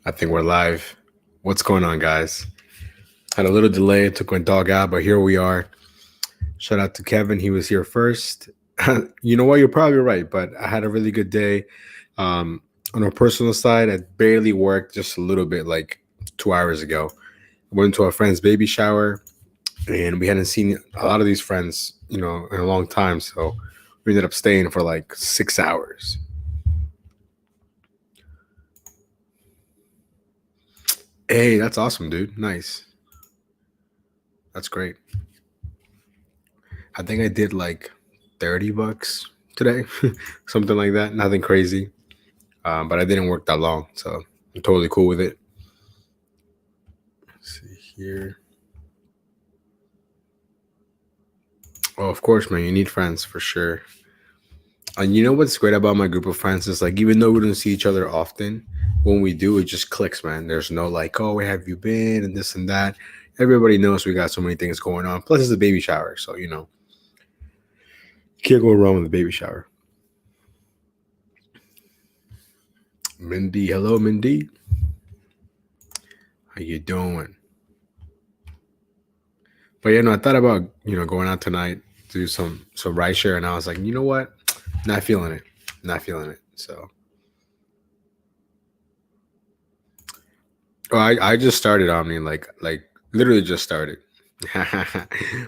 I think we're live. What's going on, guys? Had a little delay, took my dog out, but here we are. Shout out to Kevin. He was here first. You know what? You're probably right, but I had a really good day. Um, on a personal side, I barely worked just a little bit, like 2 hours ago. I went to a friend's baby shower, and we hadn't seen a lot of these friends, in a long time. So we ended up staying for like 6 hours. Hey, that's awesome, dude. Nice. That's great. I think I did like $30 today, something like that. Nothing crazy, but I didn't work that long, so I'm totally cool with it. Let's see here. Oh, of course, man. You need friends for sure. And you know what's great about my group of friends is like even though we don't see each other often, when we do, it just clicks, man. There's no like, oh, where have you been, and this and that. Everybody knows we got so many things going on. Plus, it's a baby shower, so can't go wrong with a baby shower. Mindy, hello, Mindy. How you doing? But I thought about going out tonight to do some ride share, and I was like, you know what, not feeling it, not feeling it. So, oh, I just started Omni, like literally just started.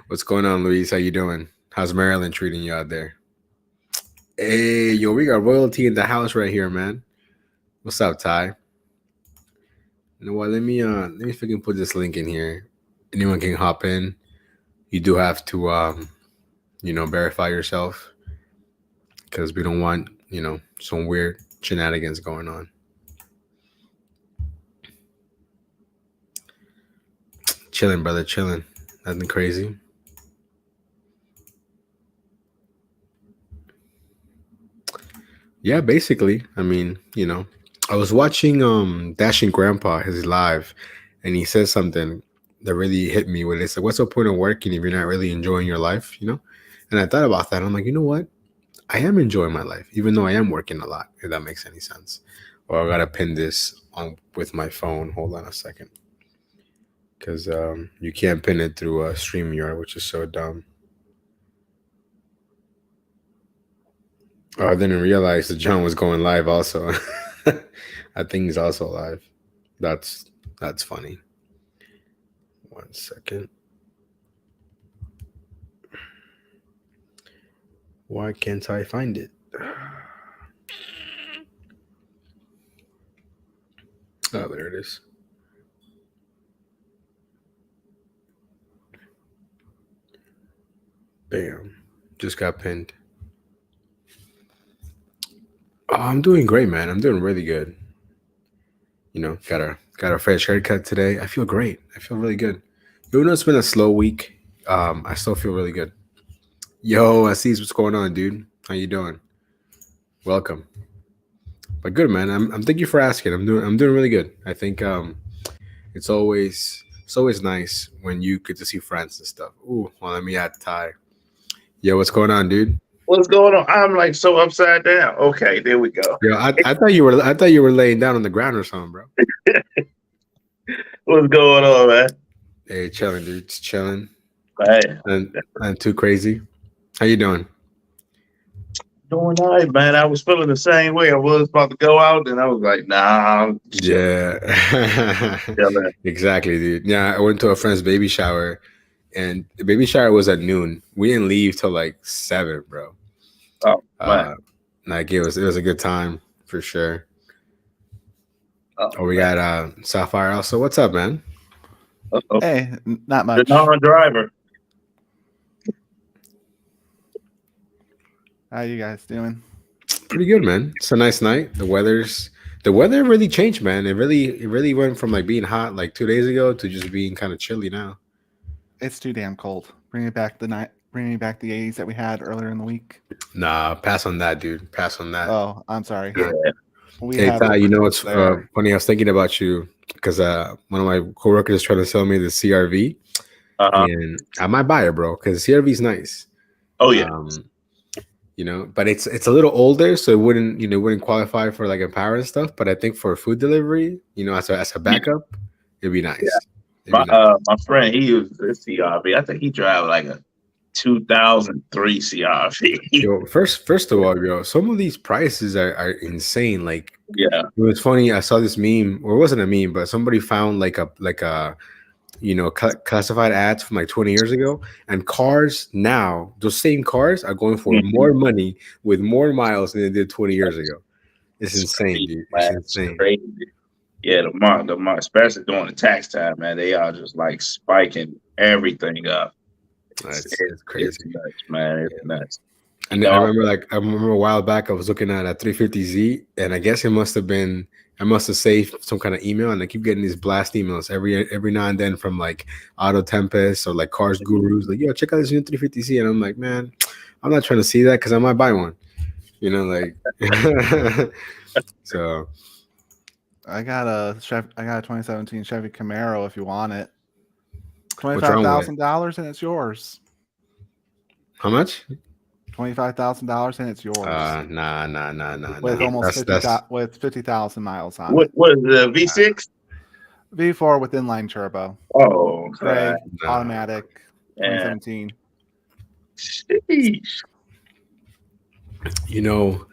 What's going on, Luis? How you doing? How's Maryland treating you out there? Hey, yo, we got royalty in the house right here, man. What's up, Ty? You know what? Let me if I can put this link in here. Anyone can hop in. You do have to verify yourself because we don't want some weird shenanigans going on. Chilling, brother, chilling. Nothing crazy. Yeah, basically. I mean, I was watching Dashing Grandpa his live, and he says something that really hit me. Where it's like, what's the point of working if you're not really enjoying your life? And I thought about that. I'm like, you know what? I am enjoying my life, even though I am working a lot. If that makes any sense. Or I gotta pin this on with my phone. Hold on a second, because you can't pin it through StreamYard, which is so dumb. Oh, I didn't realize that John was going live. Also, I think he's also live. That's funny. 1 second. Why can't I find it? Oh, there it is. Bam. Just got pinned. Oh, I'm doing great, man. I'm doing really good. Got a fresh haircut today. I feel great. I feel really good. Even though it's been a slow week, I still feel really good. Yo, Aziz, what's going on, dude? How you doing? Welcome. But good, man. I'm thank you for asking. I'm doing really good. I think it's always nice when you get to see friends and stuff. Ooh, well, let me add Ty. Yo, what's going on, dude? What's going on? I'm like so upside down. Okay, there we go. Yo, I thought you were laying down on the ground or something, bro. What's going on, man? Hey, chilling, dude. Just chilling. Man, And too crazy. How you doing? doing all right, man. I was feeling the same way. I was about to go out, and I was like, nah, I'm chilling. Yeah. chilling. Exactly, dude. Yeah, I went to a friend's baby shower, and the baby shower was at noon. We didn't leave till like 7, bro. Oh, man. Uh, like it was a good time for sure. Oh, Oh, we man. got Sapphire also. What's up, man? Uh-oh. Hey, not The much. non-driver. How you guys doing? Pretty good, man. It's a nice night. The weather really changed, man. It really went from like being hot like 2 days ago to just being kind of chilly now. It's too damn cold. Bring it back the night. Bring me back the 80s that we had earlier in the week. Nah, pass on that, dude. Pass on that. Oh, I'm sorry. Yeah. We Hey had Ty, you know overdose what's there. funny? I was thinking about you because one of my coworkers is trying to sell me the CRV, Uh-huh. and I might buy it, bro, because CRV is nice. Oh, yeah. Um, you know. But it's a little older, so it wouldn't qualify for like Empower and stuff. But I think for food delivery, you know, as a backup, it'd be nice. It'd My be nice. my friend, he used a CRV. I think he drive like a 2003 CRV. Yo, first of all, yo, some of these prices are insane. Like Yeah. it was funny. I saw this meme, or it wasn't a meme, but somebody found like a classified ads from like 20 years ago, and cars now, those same cars are going for Mhm. more money with more miles than they did 20 years ago. It's insane, dude. It's Man, it's insane. crazy. Yeah, the month, especially during the tax time, man, they are just like spiking everything up. It's crazy. It's nuts, man. It's nuts. And I remember a while back I was looking at a 350Z, and I guess I must have saved some kind of email, and I keep getting these blast emails every now and then from like Auto Tempest or like Cars Gurus, like, yo, check out this new 350Z, and I'm like, man, I'm not trying to see that because I might buy one, you know, like. So I got a 2017 Chevy Camaro if you want it. What's wrong with it? $25,000 and it's yours. How much? $25,000 and it's yours. Nah. With almost with 50,000 miles on What it. was the V6? V4 with inline turbo. Oh, Gray, Nah. automatic, Yeah. 2017. Sheesh. You know,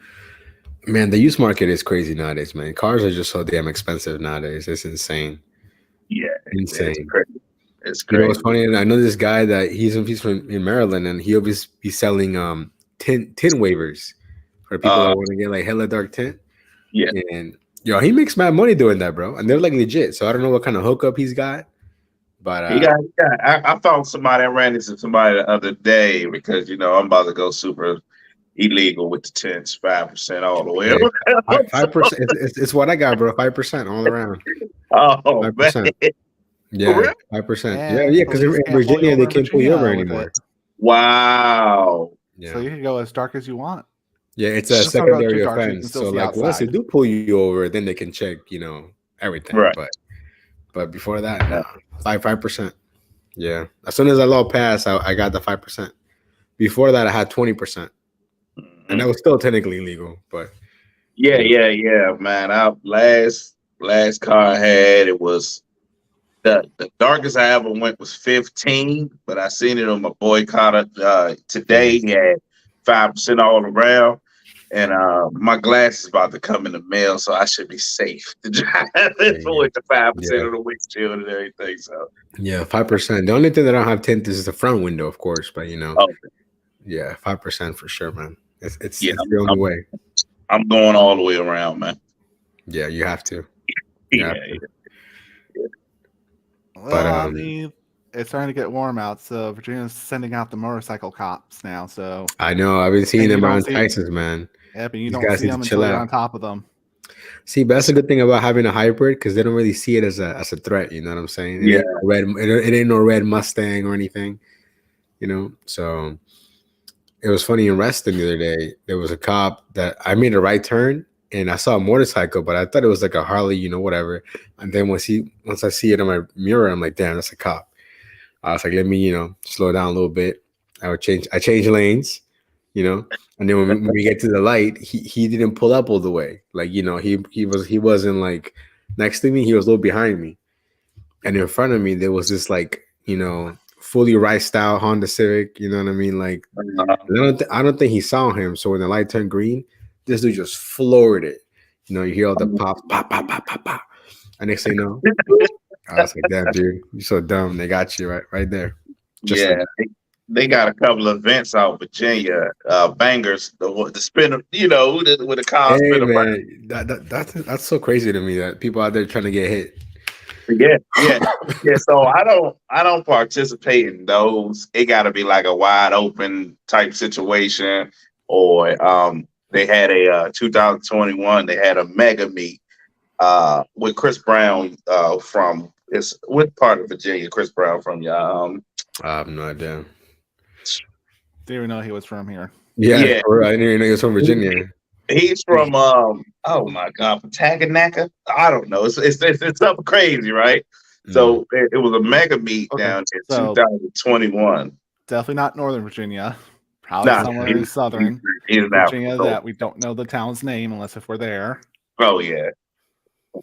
man, the used market is crazy nowadays, man. Cars are just so damn expensive nowadays. It's insane. Yeah, Insane. it's crazy. It's You know crazy. what's funny? I know this guy that he's from in Maryland, and he'll be selling tint waivers for people that want to get like hella dark tint. Yeah. And yo, he makes mad money doing that, bro. And they're like legit. So I don't know what kind of hookup he's got, but He got. I found somebody. I ran into somebody the other day because I'm about to go super illegal with the 5% all the way. Yeah. 5%. It's what I got, bro. 5% all around. Oh 5%. man. Yeah, 5%. Yeah, because in Virginia they can't pull you over anymore. Wow. Yeah. So you can go as dark as you want. Yeah, it's a Just don't go secondary too dark so you can offense. still So see like once they outside. do pull you over, then they can check, everything. Right. But before that, no. 5%. Yeah. As soon as that law passed, I got the 5%. Before that, I had 20%. And that was still technically illegal, but yeah, man. Our last car I had, it was the darkest I ever went was 15, but I seen it on my boycott today. He had 5% all around, and my glass is about to come in the mail, so I should be safe to drive with the 5% on the windshield and everything. So yeah, 5%. The only thing that I don't have tint is the front window, of course, but yeah, 5% for sure, man. It's the only way. I'm going all the way around, man. Yeah, you have to. Yeah. Well, But, I mean, it's starting to get warm out, so Virginia's sending out the motorcycle cops now. So I know I've been seeing And you them don't around see- Texas, man. yeah, but you These don't guys see need to them chill until you're out. on top of them. See, but that's a good thing about having a hybrid because they don't really see it as a threat. You know what I'm saying? Yeah. It ain't no red Mustang or anything. So it was funny in Reston the other day. There was a cop that I made a right turn and I saw a motorcycle, but I thought it was like a Harley, whatever. And then once I see it on my mirror, I'm like, damn, that's a cop. I was like, let me, slow down a little bit. I changed lanes, and then when we get to the light, he didn't pull up all the way. Like, he wasn't like next to me. He was a little behind me. And in front of me, there was this like, fully riced out Honda Civic. You know what I mean? Like, I don't think he saw him. So when the light turned green, this dude just floored it. You hear all the pops, pop, pop, pop, pop, pop. And next thing you know, I was like, damn, dude, you're so dumb. They got you right there. They got a couple of events out Virginia, bangers, the spinner, with the car Hey, spinner. man, that's so crazy to me that people out there trying to get hit. Yeah. So I don't participate in those. It got to be like a wide open type situation, or they had a 2021. They had a mega meet with Chris Brown from what part of Virginia? Chris Brown from y'all? I have no idea. Didn't even know he was from here. Yeah. I didn't even know he was from Virginia. He's from oh my god, Patagonia. I don't know. It's something crazy, right? So it was a mega meet down in 2021. Definitely not Northern Virginia. Probably Nah, somewhere in southern he's not. Virginia that we don't know the town's name unless if we're there. Oh yeah,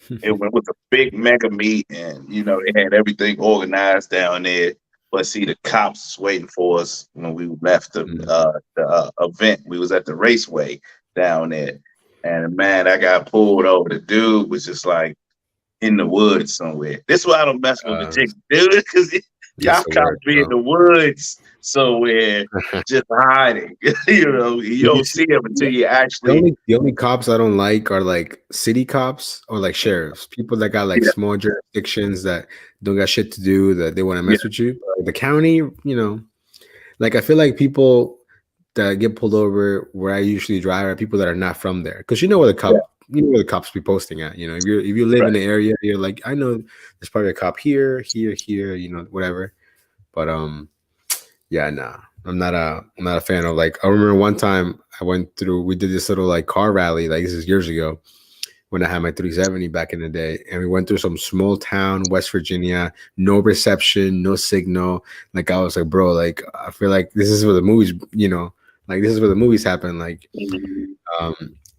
it was a big mega meet, and they had everything organized down there. But see, the cops was waiting for us when we left the event. We was at the raceway down there, and man, I got pulled over. The dude was just like in the woods somewhere. This is why I don't mess with Virginia, dude, because y'all cops be in the woods somewhere just hiding. You don't see them until you actually. The only cops I don't like are like city cops or like sheriffs, people that got like small jurisdictions that don't got shit to do, that they want to mess with you. But the county, like I feel like people that get pulled over where I usually drive are people that are not from there, because where the cop. You know where the cops be posting at. If you live in the area, you're like, I know there's probably a cop here, whatever. But yeah, nah, I'm not a fan of, like, I remember one time we did this little like car rally, like this is years ago when I had my 370 back in the day, and we went through some small town, West Virginia, no reception, no signal. Like I was like, bro, like I feel like this is where the movies, like this is where the movies happen, like.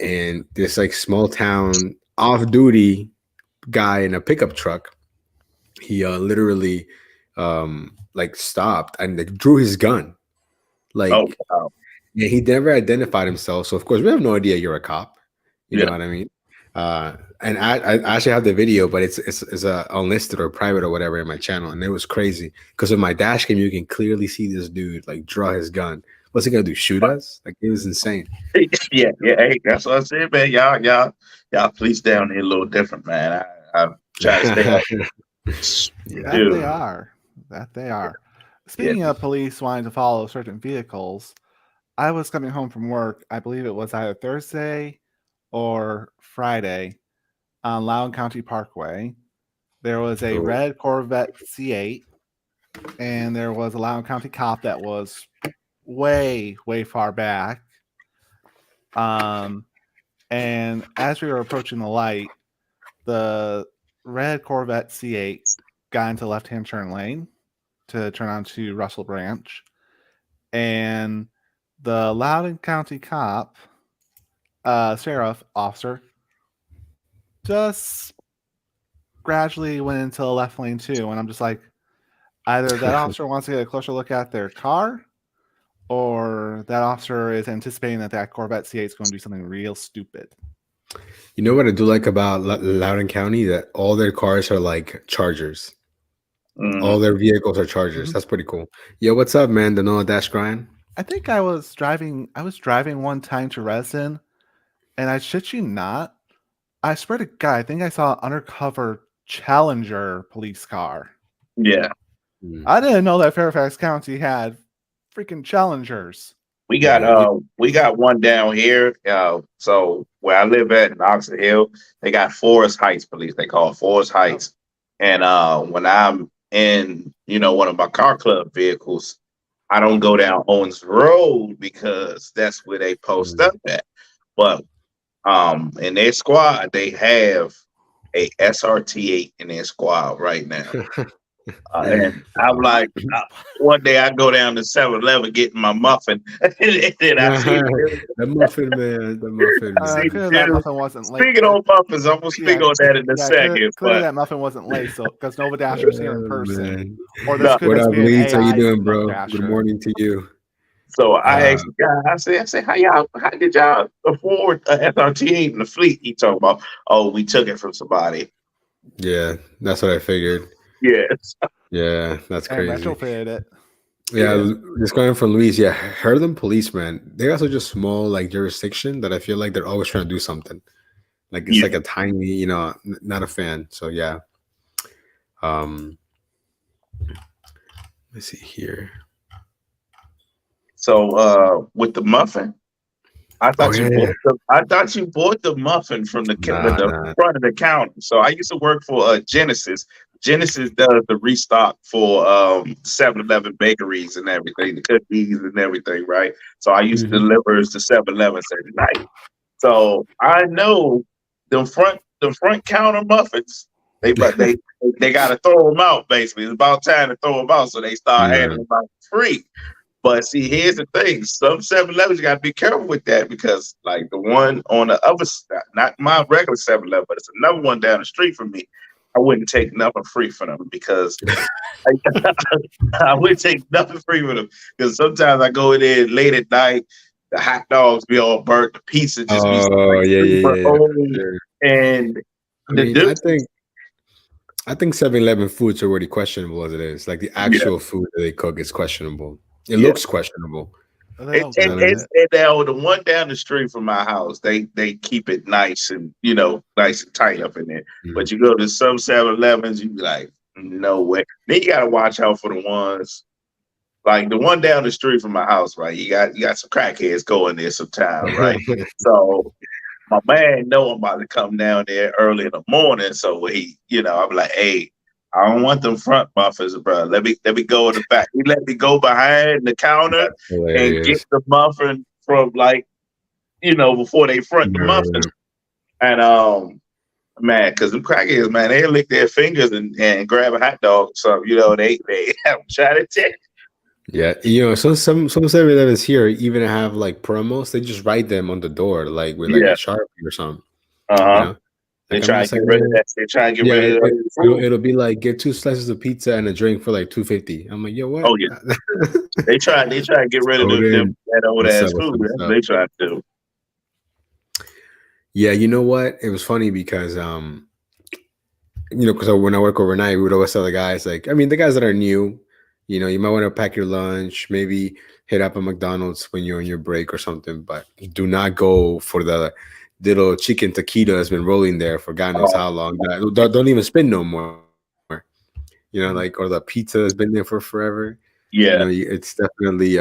And this like small town off-duty guy in a pickup truck, he literally like stopped and like, drew his gun. Like, yeah, he never identified himself. So of course we have no idea you're a cop. You know what I mean? And I actually have the video, but it's unlisted or private or whatever in my channel, and it was crazy because with my dash cam you can clearly see this dude like draw his gun. What's he gonna do? Shoot us? Like, it was insane. Yeah. Hey, that's what I said, man. Y'all police down here a little different, man. I try to stay. That they are. Speaking of police wanting to follow certain vehicles, I was coming home from work. I believe it was either Thursday or Friday on Loudoun County Parkway. There was a red Corvette C8, and there was a Loudoun County cop that was way far back, and as we were approaching the light, the red Corvette C8 got into left-hand turn lane to turn onto Russell Branch, and the Loudoun County cop, sheriff officer, just gradually went into the left lane too, and I'm just like, either that officer wants to get a closer look at their car, or that officer is anticipating that Corvette C8 is going to do something real stupid. You know what I do like about Loudoun County? That all their cars are like Chargers. All their vehicles are Chargers. That's pretty cool. Yo, what's up, man? Danilo Dash Grind. I think I was driving one time to Resin, and I shit you not, I swear to God, I think I saw an undercover Challenger police car. Yeah. I didn't know that Fairfax County had freaking Challengers. We got one down here. So where I live at in Oxford Hill, they got Forest Heights Police. They call it Forest Heights. And when I'm in, one of my car club vehicles, I don't go down Owens Road because that's where they post up at. But in their squad, they have a SRT8 in their squad right now. And I'm like, one day I go down to 7-Eleven getting my muffin, and then I see the muffin man. The muffin. That muffin wasn't late. Speaking of muffins, I'm gonna speak on that in a second. Clearly that muffin wasn't late, so because no Dasher's here in person. Or this could what up, Lee? How you doing, bro? Dasher. Good morning to you. So I asked the guy, I said, how did y'all afford a SRT8 in the fleet? He talking about, oh, we took it from somebody. Yeah, that's what I figured. Yes. Yeah, that's crazy. And retrofitted it. Yeah, just going from Luis. Yeah, Harlem policemen, they got such a small like jurisdiction that I feel like they're always trying to do something. Like it's like a tiny, not a fan. So yeah. Let's see here. So with the muffin, I thought you bought the muffin from the front of the counter. So I used to work for Genesis. Genesis does the restock for 7-Eleven bakeries and everything, the cookies and everything, right? So I used to deliver to 7-Eleven every night. So I know the front counter muffins. They got to throw them out. Basically, it's about time to throw them out. So they start handing them out free. But see, here's the thing: some 7-Elevens, you got to be careful with that because, like the one on the other side, not my regular 7-Eleven, but it's another one down the street from me. I wouldn't take nothing free from them because I wouldn't take nothing free from them because sometimes I go in there late at night, the hot dogs be all burnt, the pizza just be Oh like yeah, super for old, sure. and I the mean, difference. I think 7-Eleven foods are already questionable as it is. Like the Yeah, actual food that they cook is questionable. It yeah. looks questionable. They It, don't You know it, what I clean mean? it's it. it, now the one down the street from my house. They keep it nice and nice and tight up in there. Mm. But you go to some 7-Elevens, you be like, no way. Then you gotta watch out for the ones like the one down the street from my house. Right, you got some crackheads going there sometime. Right, so my man know I'm about to come down there early in the morning. So I'm like, hey. I don't want them front muffins, bro. Let me go in the back. He let me go behind the counter That's and get hilarious. the muffin from before they front the muffin. Yeah. And man, because them crackheads, man, they lick their fingers and grab a hot dog or something. They have try to take. Yeah, some 7-Elevens here even have like promos. They just write them on the door, like with like a Yeah. Sharpie or something. You Uh-huh. know, They like I'm try to just like, get rid of that. They try to get yeah, rid of the food. it'll be like get 2 slices of pizza and a drink for like 250. I'm like, yo, Oh what? yeah. They try to get rid of Throw it in. that old What's ass up? What's food. up? What's That's what up? they try to do. Yeah, you know what? It was funny because because when I work overnight, we would always tell the guys, like, I mean, the guys that are new, you might want to pack your lunch, maybe hit up a McDonald's when you're on your break or something, but do not go for the little chicken taquito that's been rolling there for God knows Oh, how long. Don't even spin no more. Mhm. Like, or the pizza has been there for forever. yeah. It's definitely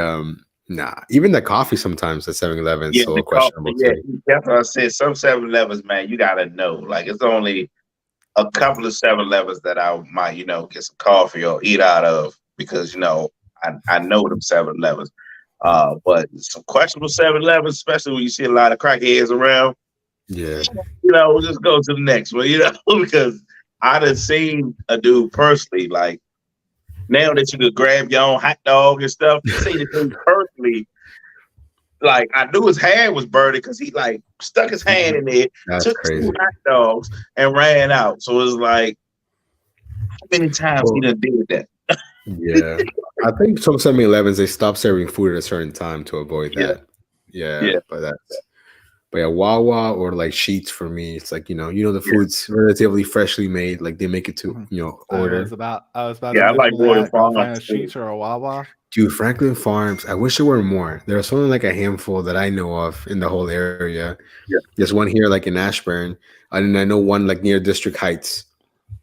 nah. Even the coffee sometimes at 7-Eleven is Yeah, so the coffee. questionable Yeah, too. that's what I said. Some 7-Elevens, man, you gotta know. Like it's only a couple of 7-Elevens that I might, get some coffee or eat out of because I know them 7-Elevens. But some questionable 7-Elevens, especially when you see a lot of crackheads around, Yeah, we'll just go to the next one, because I done seen a dude personally, like now that you could grab your own hot dog and stuff, I seen a dude personally. Like I knew his hand was burning because he like stuck his hand in there, that's took 2 crazy. hot dogs, and ran out. So it was like, how many times he Well, done did that? yeah, I think some 7-Elevens they stop serving food at a certain time to avoid Yeah, that. Yeah, yeah, but yeah, Wawa or like Sheets for me, it's like the yeah, food's relatively freshly made. Like they make it to Mhm. order. I was about to yeah. I like mention Royal that. Go find a Farms too. Sheets or a Wawa. Dude, Franklin Farms. I wish there were more. There's only like a handful that I know of in the whole area. Yeah. There's one here like in Ashburn, and I know one like near District Heights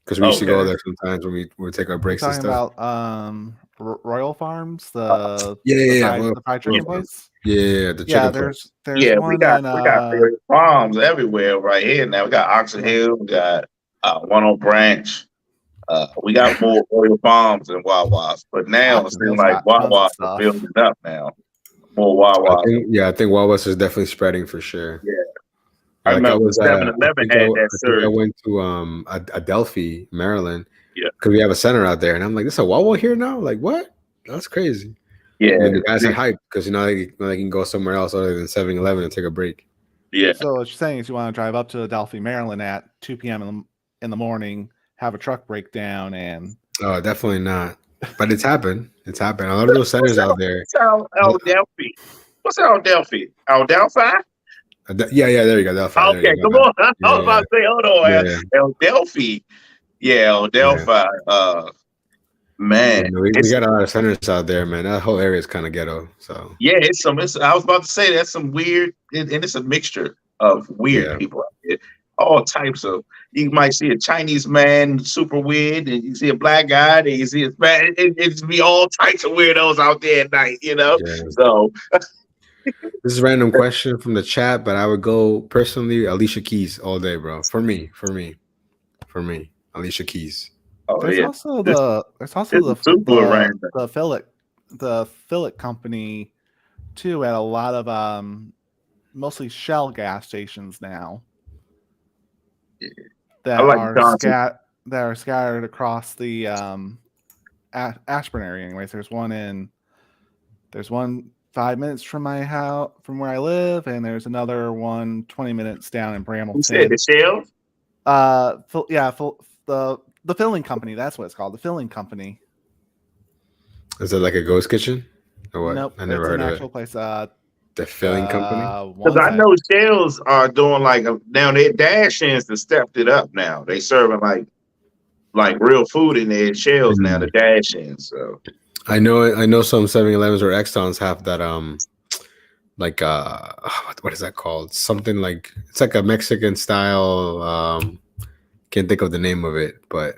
because we used to Okay. go There's there sometimes when we would take our You're breaks and talking stuff. about Royal Farms, Yeah, yeah, yeah. the fried Yeah, chicken place. Yeah, the Yeah, chicken place. there's yeah. We one got in we got Royal Farms everywhere right here now. We got Oxon yeah, Hill. We got one on Branch. We got more Royal Farms than Wawas, but now it Oxon seems Hill's like got tons of Wawas are stuff. building up now. More Wawas. I think Wawa's is definitely spreading for sure. Yeah, I Like I remember when was, 7-Eleven had that I think I surge. went to Adelphi, Maryland, Yeah, because we have a center out there, and I'm like, "This a Wawa here now? Like what? That's crazy." And yeah, then the guys are hyped because they can go somewhere else other than 7-Eleven and take a break. yeah. So what you're saying is you want to drive up to Adelphi, Maryland at 2 p.m. In the morning, have a truck breakdown, and Oh, definitely not. But it's happened. It's happened. A lot of those What's centers out there. Adelphi? What's Adelphi? Adelphi? Yeah, there you go, Delphi. There Okay, you go. come on. I was Yeah, about to say, hold on, yeah, Adelphi. Yeah, yeah. Adelphi. Yeah, Man, no, we got a lot of centers out there, man. That whole area is kind of ghetto. So it's some. I was about to say that's some weird, and it's a mixture of weird yeah, people out there. All types of. You might see a Chinese man, super weird, and you see a black guy, and you see a man. It's be all types of weirdos out there at night, yeah. So, This is a random question from the chat, but I would go personally Alicia Keys all day, bro. For me, Alicia Keys. oh there's yeah, also this this is super random. the fillet company too at a lot of mostly Shell gas stations now I like Johnson. that are scattered across the Ashburn area. Anyways, there's one in There's one 5 minutes from my house, from where I live, and there's another one 20 minutes down in You said Bramilton. the shell? The filling company. That's what it's called. The filling company. Is it like a ghost kitchen or what? Nope, I never it's heard an of actual it. place. The filling company. Because I know shells are doing like now their dash-ins have stepped it up now. They serving like real food in their shells now, the dash-ins. So I know some 7-Elevens or Exxons have that like what is that called? Something like it's like a Mexican style can't think of the name of it, but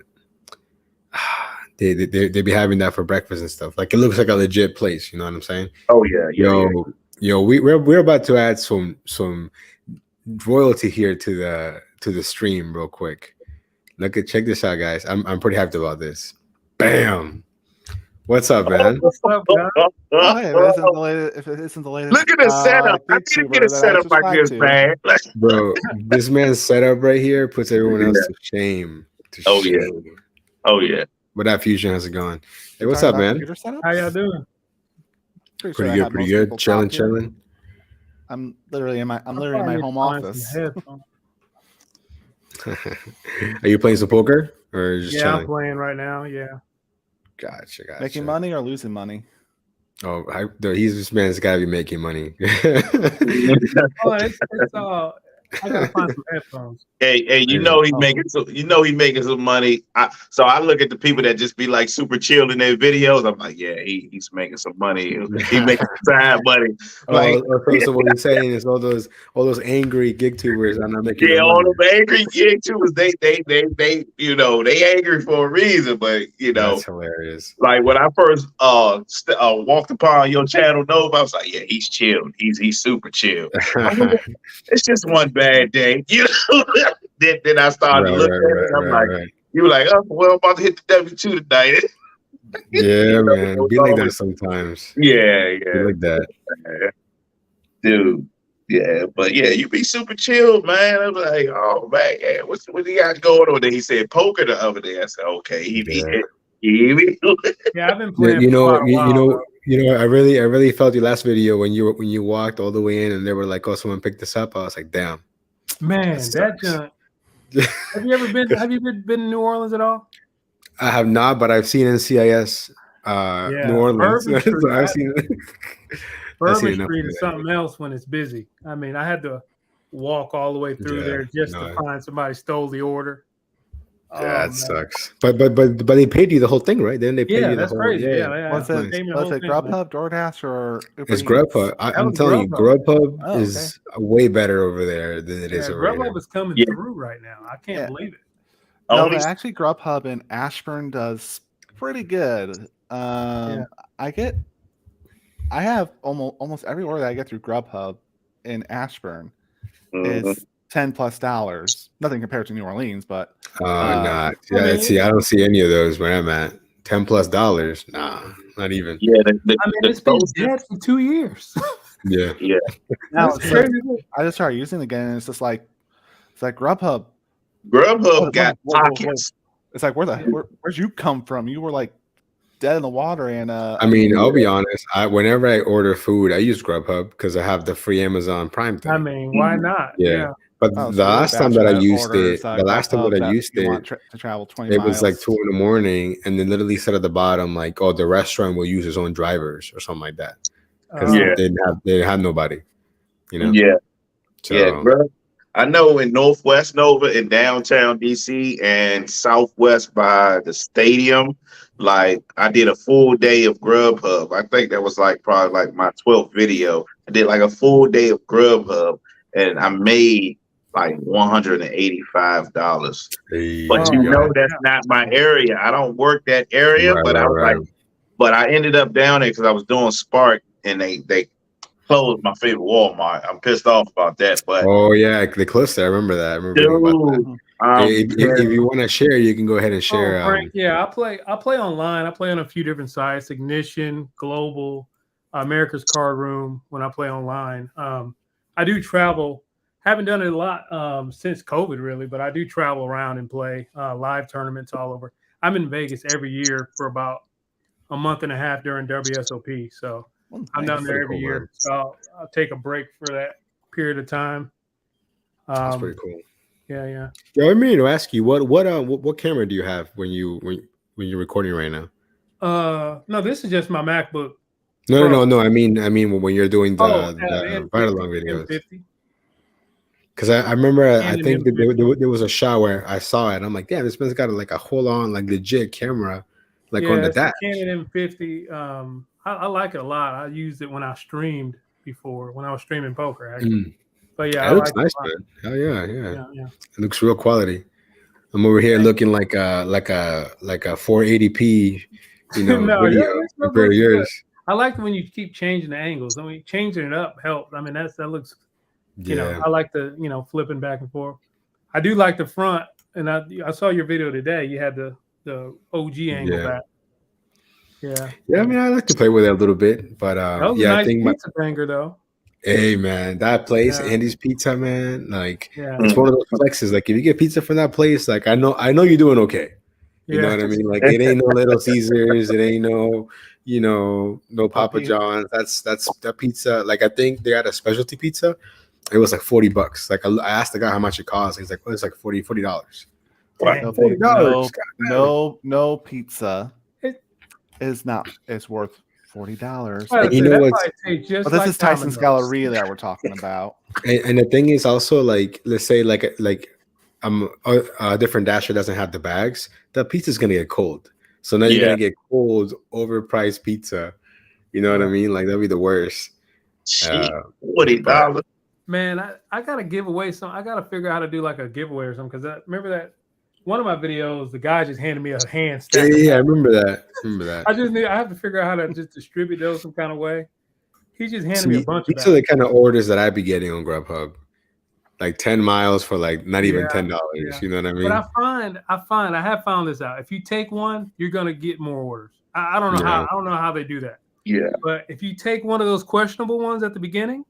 they be having that for breakfast and stuff. Like it looks like a legit place, you know what I'm saying? oh yeah, yeah. Yo, we're about to add some royalty here to the stream real quick. Check this out, guys. I'm pretty hyped about this. Bam. What's up, man? What's up, guys? Oh, hey, if it isn't the latest, Look at the setup. I need to get a setup like this, man. Bro, this man's setup right here puts everyone else to shame. Oh yeah. But that fusion has it going. Hey, what's up, man? How y'all doing? Pretty good. Chilling. I'm literally in my home office. Are you playing some poker or just Yeah, chilling? I'm playing right now. Yeah. Gotcha. Making money or losing money? Oh, this man's got to be making money. Oh, it's I gotta find some headphones. Hey, he's making some money. So I look at the people that just be like super chill in their videos. I'm like, yeah, he's making some money. He making side money. Like, so what he's saying is all those angry gig tubers are not making. Yeah, all the angry gig tubers, they they angry for a reason, but that's hilarious. Like when I first walked upon your channel, Nova, I was like, yeah, he's chill. He's super chill. It's just one bad day, Then I started to look at it. I'm like, you were like, oh, well, I'm about to hit the W2 tonight. Yeah, man. Be like that sometimes. Yeah. Be like that. Dude. Yeah, but yeah, you be super chill, man. I'm like, oh man, yeah, what do you got going on there? He said poker the other day. I said, okay, Yeah, I've been playing. I really felt your last video when you walked all the way in and they were like, oh, someone picked this up. I was like, damn. Man, that junk. Have you been to New Orleans at all? I have not, but I've seen NCIS New Orleans. So I've seen it. Bourbon Street is something else when it's busy. I mean, I had to walk all the way through there just to find somebody stole the order. Yeah, it sucks. But they paid you the whole thing, right? Then they paid you the whole. Crazy. Yeah. Was it Grubhub, DoorDash, or Uber it's Grubhub? I'm telling you, Grubhub is way better over there than it is over here. Grubhub is coming through right now. I can't believe it. No, but actually, Grubhub in Ashburn does pretty good. I have almost every order that I get through Grubhub in Ashburn is $10+. Nothing compared to New Orleans, but not. Yeah, I don't see any of those where I'm at. $10+. Nah, not even. Yeah, it's been dead for 2 years. Yeah. Now I just started using it again, and it's like Grubhub. Grubhub got pockets. It's like where'd you come from? You were like dead in the water, and I mean, I'll be honest. Whenever I order food, I use Grubhub because I have the free Amazon Prime thing. I mean, why not? Yeah. But the last time that I used it, to travel 20 miles. Was like 2 a.m, and then literally said at the bottom like, "Oh, the restaurant will use its own drivers" or something like that, because they didn't have nobody. Yeah. So, yeah, bro. I know in Northwest Nova, in downtown DC, and Southwest by the stadium, like I did a full day of Grubhub. I think that was probably my 12th video. I did like a full day of Grubhub, and I made like $185. But that's not my area. I don't work that area, but I was but I ended up down there because I was doing Spark, and they closed my favorite Walmart. I'm pissed off about that. But they closed it. I remember that. If you want to share, you can go ahead and share. Frank, I play online. I play on a few different sites: Ignition, Global, America's Card Room. When I play online, I do travel. Haven't done it a lot since COVID, really, but I do travel around and play live tournaments all over. I'm in Vegas every year for about a month and a half during WSOP. So Well, I'm nice. down there Pretty every cool, year, man. so I'll take a break for that period of time. That's pretty cool. Yeah. Yeah, I mean to ask you what camera do you have when you're recording right now? No, this is just my MacBook. No. I mean when you're doing Oh, the the ride along videos. M50. Because I remember I And an think that M50. there was a shot where I saw it. And I'm like, damn, this man's got a whole on legit camera, on Yeah, the it's the dash. Canon M50. I like it a lot. I used it when I streamed before, when I was streaming poker, actually. But yeah, It I looks like it nice, a lot. man. Hell yeah. Yeah. It looks real quality. I'm over here looking like a 480p, No, video yours compared looks to good. yours. I like when you keep changing the angles. I mean, changing it up helps. I mean, that looks. Yeah. I like the flipping back and forth. I do like the front, and I saw your video today. You had the OG angle Yeah. back. Yeah. Yeah, I mean, I like to play with it a little bit, but That was a yeah, I nice think pizza banger, though. hey man, that place, Yeah. Andy's Pizza, man, Yeah. it's one of those flexes. Like if you get pizza from that place, I know you're doing okay. You know Yeah. what I mean? Like it ain't no Little Caesars, it ain't no, no Papa Pizza. John's. That's that pizza. Like I think they had a specialty pizza. It was like $40. Like I asked the guy how much it cost. He's like, well, it's like $40. Right. No, $40. no pizza It- is worth $40. Well, And you know that what's- probably tastes just But this like is Tyson's Domino's. Galleria that we're talking about. And the thing is also let's say a different dasher doesn't have the bags. The pizza's gonna get cold. So now you're Yeah. gonna get cold, overpriced pizza. You know what I mean? Like that'd be the worst. Shit, $40. Man, I gotta give away some. I gotta figure out how to do like a giveaway or something. Because remember that one of my videos, the guy just handed me a hand stack. Yeah, I remember that. I have to figure out how to just distribute those some kind of way. He just handed me a bunch of These are bags. the kind of orders that I'd be getting on Grubhub. Like 10 miles for not even Yeah, $10. yeah. You know what I mean? But I have found this out. If you take one, you're gonna get more orders. I don't know Yeah. I don't know how they do that. Yeah. But if you take one of those questionable ones at the beginning,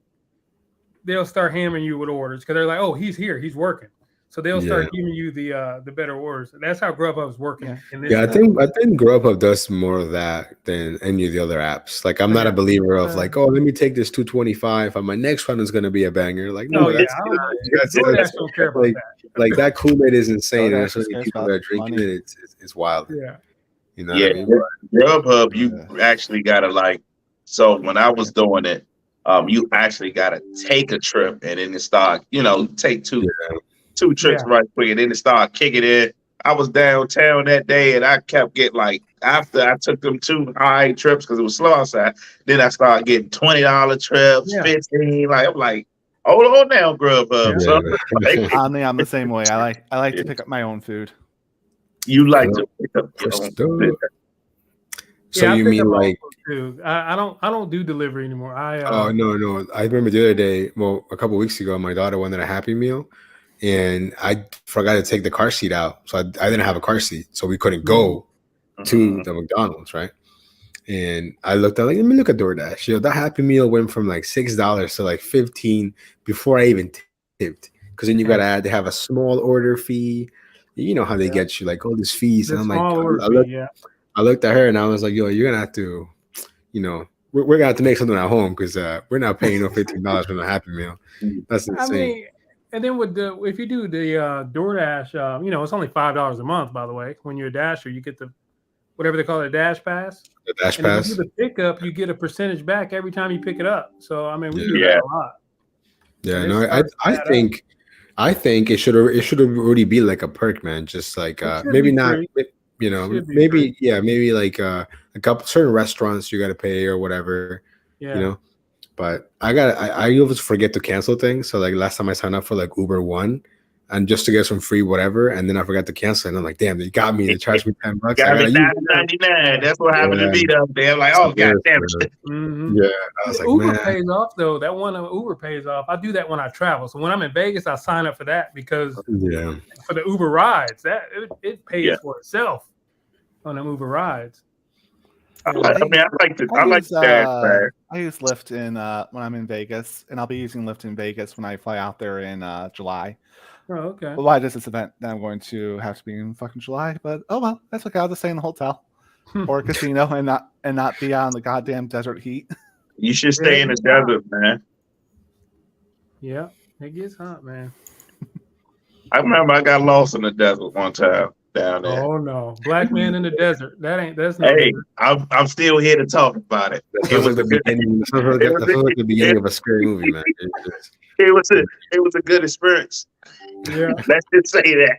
they'll start hammering you with orders because they're like, "Oh, he's here, he's working." So they'll start giving you the better orders. That's how Grubhub's working. Yeah. In this Yeah, I think Grubhub does more of that than any of the other apps. Like I'm not a believer of let me take this 225 and my next one is gonna be a banger. Like no, that's DoorDash don't care about that. like that Kool-Aid is insane. DoorDash And so many cares people about that are drinking money. it, it's wild. Yeah. You know Yeah. what I mean? Grubhub, you actually gotta so when I was doing it, you actually gotta take a trip and then it start, take two trips right quick and then it start kicking in. I was downtown that day and I kept getting after I took them 2 high trips because it was slow outside, then I started getting $20 trips, 15. I'm like, hold on now, Grubhub. Yeah. So, I'm the same way. I like to pick up my own food. you like to pick up your own food. So I you pick mean up my own like food, too. I don't do delivery anymore. oh no. I remember the other day, a couple weeks ago, my daughter wanted a Happy Meal and I forgot to take the car seat out. So I didn't have a car seat. So we couldn't go to the McDonald's, right? And I looked at let me look at DoorDash. That Happy Meal went from $6 to $15 before I even tipped. Because then you gotta they have a small order fee. You know how they get you all these fees. And I'm like, I looked at her and I was like, yo, you're gonna have to, we're gonna have to make something at home because we're not paying no $15 for the Happy Meal. That's insane. I mean, and then if you do the DoorDash, it's only $5 a month, by the way. When you're a dasher, you get the whatever they call it, a dash pass. The dash and pass. If you do the pickup, you get a percentage back every time you pick it up. So I mean, we do that a lot. Yeah, no, I think it should already be like a perk, man. Just maybe not, maybe a couple certain restaurants you got to pay or whatever, But I always forget to cancel things. So last time I signed up for Uber One, and just to get some free whatever, and then I forgot to cancel, and I'm like, damn, they got me. They charged me $10. Got me $9.99. That's what happened to me though. They're like, oh god damn it. Mm-hmm. Yeah, I was Uber pays off though. That one Uber pays off. I do that when I travel. So when I'm in Vegas, I sign up for that because for the Uber rides, that it pays for itself on the Uber rides. I like that. I use Lyft when I'm in Vegas, and I'll be using Lyft in Vegas when I fly out there in July. Oh, okay. Well, why does this event that I'm going to have to be in fucking July? But oh well, that's okay. I'll just stay in the hotel or a casino and not be out in the goddamn desert heat. You should stay in the it's hot. desert, man. Yeah, it gets hot, man. I remember I got lost in the desert one time down there. Oh no, black man in the desert. That's no Hey, good. I'm still here to talk about it. That It sounds was like a the good. beginning. That sounds It like the beginning of a scary movie, man. was a good experience. Yeah. Let's just say that.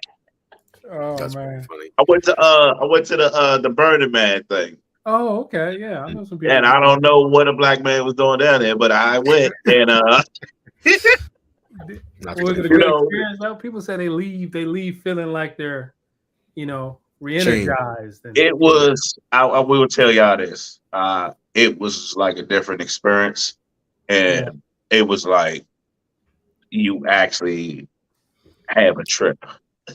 Oh That's pretty man. funny. I went to the Burning Man thing. Oh okay. Yeah, I know some people. And I don't know what a black man was doing down there, but I went and That's Was it a pretty You good know- experience? Though? People say they leave feeling like they're, re-energized. And, it was I will tell y'all this. It was like a different experience. And it was like you actually have a trip. I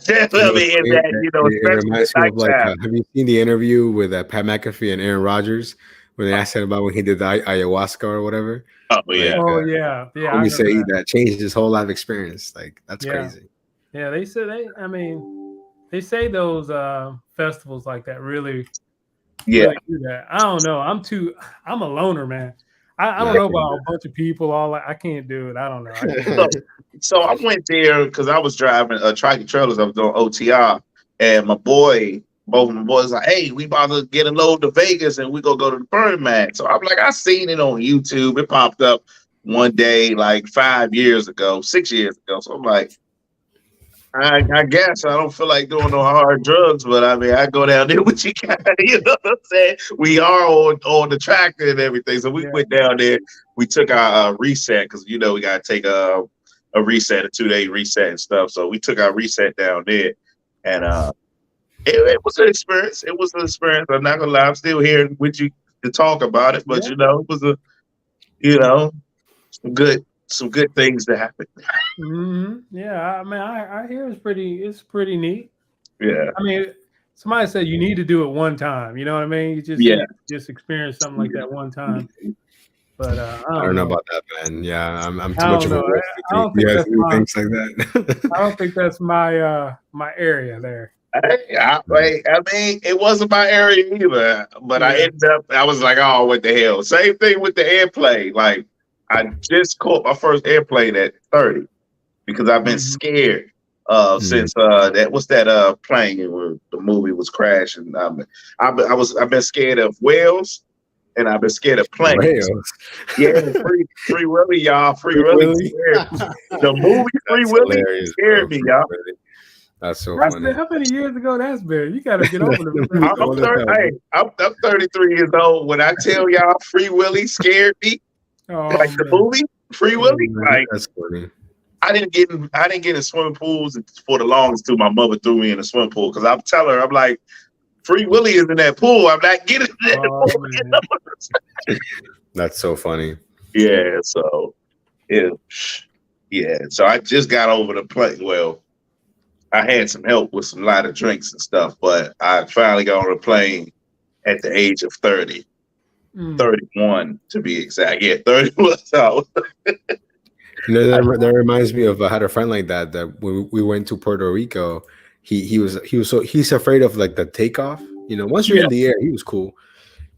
mean, in that, it especially reminds me of like, nighttime. have you seen the interview with Pat McAfee and Aaron Rodgers when they asked him about when he did the ayahuasca or whatever? Oh yeah. oh yeah, I He remember said that. that changed his whole life experience. Like that's Yeah. crazy. Yeah, they said they say those festivals like that really Yeah. do that. I don't know. I'm a loner, man. I don't Yeah, know I about can a bunch of people. I can't do it. I don't know. So I went there because I was driving tractor trailers. I was doing OTR, and both of my boys, like, hey, we about to get a load to Vegas, and we gonna go to the Burning Man. So I'm like, I seen it on YouTube. It popped up one day, like 6 years ago. So I'm like, I guess I don't feel like doing no hard drugs, but I mean, I go down there with you guys. You know what I'm saying? We are on the tractor and everything. So we Yeah. went down there. We took our reset because we got to take a reset, a 2-day reset and stuff. So we took our reset down there, and it was an experience. It was an experience. I'm not gonna lie. I'm still here with you to talk about it, but Yeah. it was some good things to happen. Yeah, I mean, I hear it's pretty neat. Yeah. I mean, somebody said you need to do it one time. You know what I mean? You just Yeah. just experience something like that one time. But I don't know about that, man. Yeah, I'm too I much don't of a know. risk I don't to think do that's my- things like that. I don't think that's my area there. I mean, it wasn't my area either, but I Yeah. ended up. I was like, "Oh, what the hell?" Same thing with the airplane. Like, I just caught my first airplane at 30 because I've been Mhm. scared since that plane where the movie was crashing. I've been scared of whales, and I've been scared of planes. Whales. Yeah, Free Willy, y'all. Free Willy Willy? scared me. The movie Free That's Willy hilarious, scared bro. me, y'all. That's so That's funny. how many years ago that's been? You got to get over the. I'm 33 years old. When I tell y'all Free Willy scared me, Oh, like the man. movie Free Willy, Man, like that's funny. I didn't get in swimming pools for the longest till my mother threw me in a swimming pool because I'm telling her, I'm like, Free Willy is in that pool. I'm not getting in that Oh, pool. man. That's so funny. Yeah, so so I just got over the plane. Well, I had some help with some lighter drinks and stuff, but I finally got on the plane at the age of 30. Mm. 31 to be exact. Yeah, 31. So That reminds me of I had a friend like that when we went to Puerto Rico. He's afraid of like the takeoff. Once you're in the air, he was cool,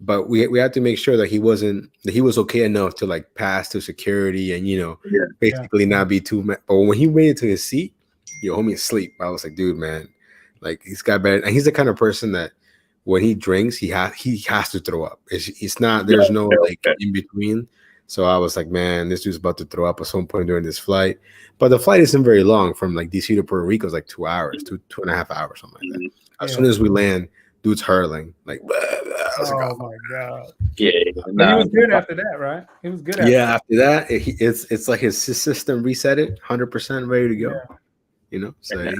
but we had to make sure that he was okay enough to like pass to security and basically not be too. But when he made it to his seat, homie asleep. I was like, dude, man, like he's got better. And he's the kind of person that when he drinks, he has to throw up. It's not. There's no like in between. So I was like, man, this dude's about to throw up at some point during this flight. But the flight isn't very long from like DC to Puerto Rico. It's like 2 hours, 2.5 hours, something like that. As soon as we land, dude's hurling. Like, blah, blah. I was like, Oh my god! yeah, But he was good after that, right? He was good. After that, it's like his system reset it, 100% ready to go. So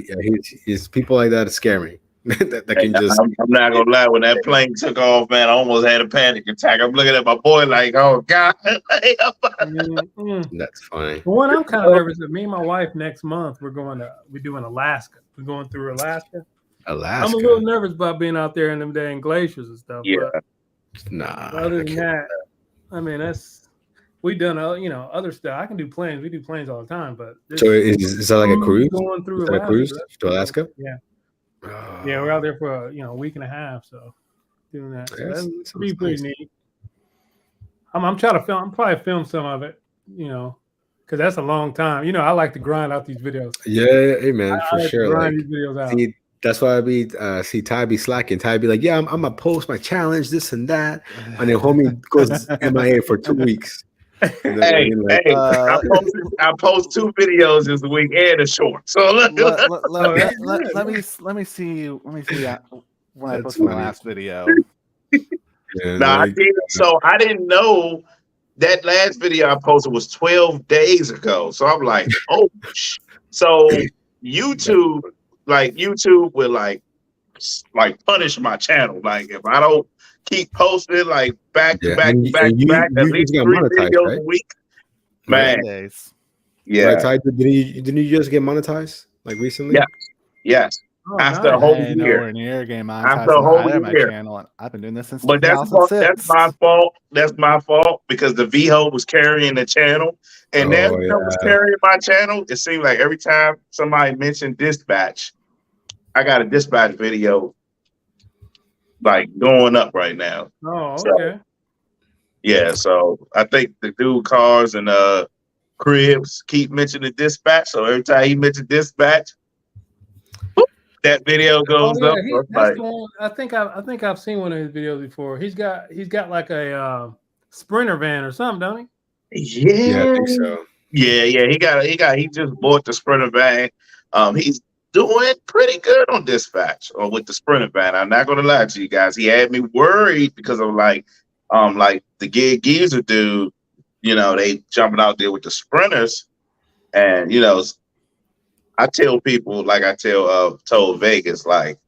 he's people like that scare me. that can just. I'm not gonna lie. When that plane took off, man, I almost had a panic attack. I'm looking at my boy like, oh god. That's funny. But what I'm kind of nervous with, me and my wife next month, we're doing Alaska. We're going through Alaska. I'm a little nervous about being out there in them dang glaciers and stuff. Yeah. But other than that, I mean, we've done other stuff. I can do planes. We do planes all the time. But so is that like a cruise? Going through Alaska, a cruise to Alaska? Yeah. Yeah, we're out there for a week and a half, so doing that. So that's pretty neat. I'm trying to film. I'm probably film some of it. Because that's a long time. I like to grind out these videos. Yeah, hey man, for I like to sure. grind Like, these videos out. see, that's why I be see Ty be slacking. Ty be like, yeah, I'm gonna post my challenge, this and that, and then homie goes MIA for 2 weeks. And then, Hey, like, hey, I post 2 videos this week and a short. So let that's me see when I That's posted my funny. last video. yeah, Nah, like, I didn't know that last video I posted was 12 days ago. So I'm like, oh, so YouTube will like punish my channel. Like if I don't keep posting like back to yeah. back And, to back and to back, at you least just got 3 monetized, videos right? a week, Right. man. Days. Yeah, Right, Ty, didn't you just get monetized like recently? Yeah. yes. Oh, After a nice. whole I ain't year. nowhere near getting After a monetized whole on either my year. channel, and I've been doing this since But that's 2006. my fault. That's my fault because the VHO was carrying the channel, and that Oh, was yeah. carrying my channel. It seemed like every time somebody mentioned dispatch, I got a dispatch video like going up right now. Oh, So, okay. yeah, so I think the dude cars and cribs keep mentioning dispatch. So every time he mentioned dispatch, whoop, that video goes up. So it's That's like, the one. I think I've seen one of his videos before. He's got like a Sprinter van or something, don't he? Yeah, I yeah, think so. yeah. He just bought the Sprinter van. He's doing pretty good on dispatch or with the Sprinter van. I'm not gonna lie to you guys. He had me worried because of like the Gig Geezer dude. They jumping out there with the Sprinters, and I tell people like I told Vegas like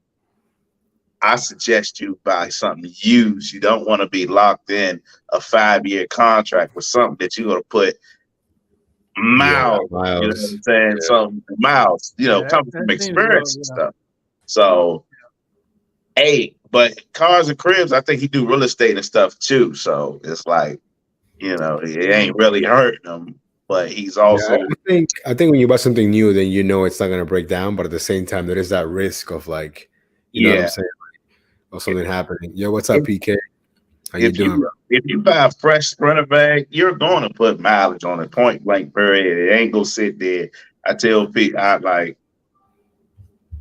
I suggest you buy something used. You don't want to be locked in a 5-year contract with something that you're gonna put miles. You know what miles. I'm saying? Yeah. So miles, Yeah, coming that from seems experience low, and yeah. stuff. So, but cars and cribs, I think he do real estate and stuff too. So it's like, it ain't really hurting him, but he's also I think when you buy something new, then you know it's not gonna break down. But at the same time, there is that risk of like, you know what I'm saying, of something happening. Yo, what's up, PK? How you doing, bro? If you buy a fresh Sprinter bag, you're going to put mileage on it, point blank period. It ain't gonna sit there. I tell people, I like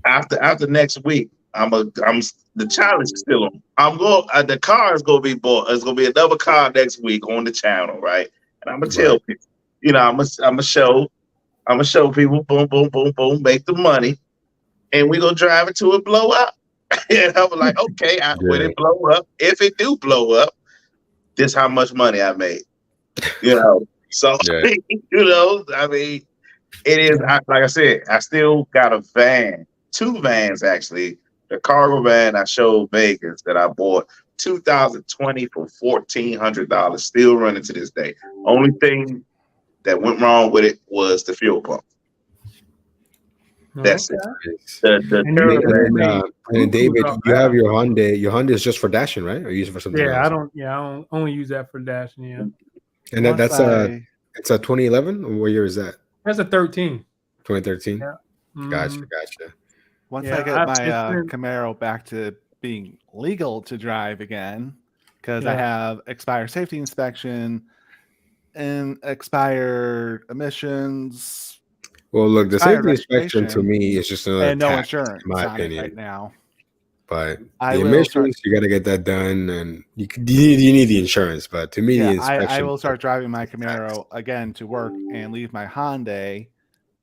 after next week, the challenge is still on. The car is gonna be bought. There's gonna be another car next week on the channel, right? And I'm gonna tell people, I'm gonna show people, boom, boom, boom, boom, make the money, and we gonna drive it till it blow up. And I'm like, okay, when it blow up, if it do blow up, this how much money I made. So Yeah. I mean, it is like I said, I still got a van, 2 vans actually. The cargo van I showed Vegas that I bought 2020 for $1,400, still running to this day. Only thing that went wrong with it was the fuel pump. That's it. And David, you have your Hyundai. Your Hyundai is just for dashing, right? Or you use it for something else? I don't only use that for dashing. Yeah, And it's a 2011. Or what year is that? that's a 13. 2013. Yeah. Gotcha. Once Yeah, I get my it's been- Camaro back to being legal to drive again, because I have expired safety inspection and expired emissions Well, look, the expired safety inspection to registration, me is just another and no tax, insurance in my on it opinion. right now. But I the will emissions, start- you got to get that done, and you need the insurance. But to me, the Yeah, inspection. I will start driving my Camaro again to work and leave my Hyundai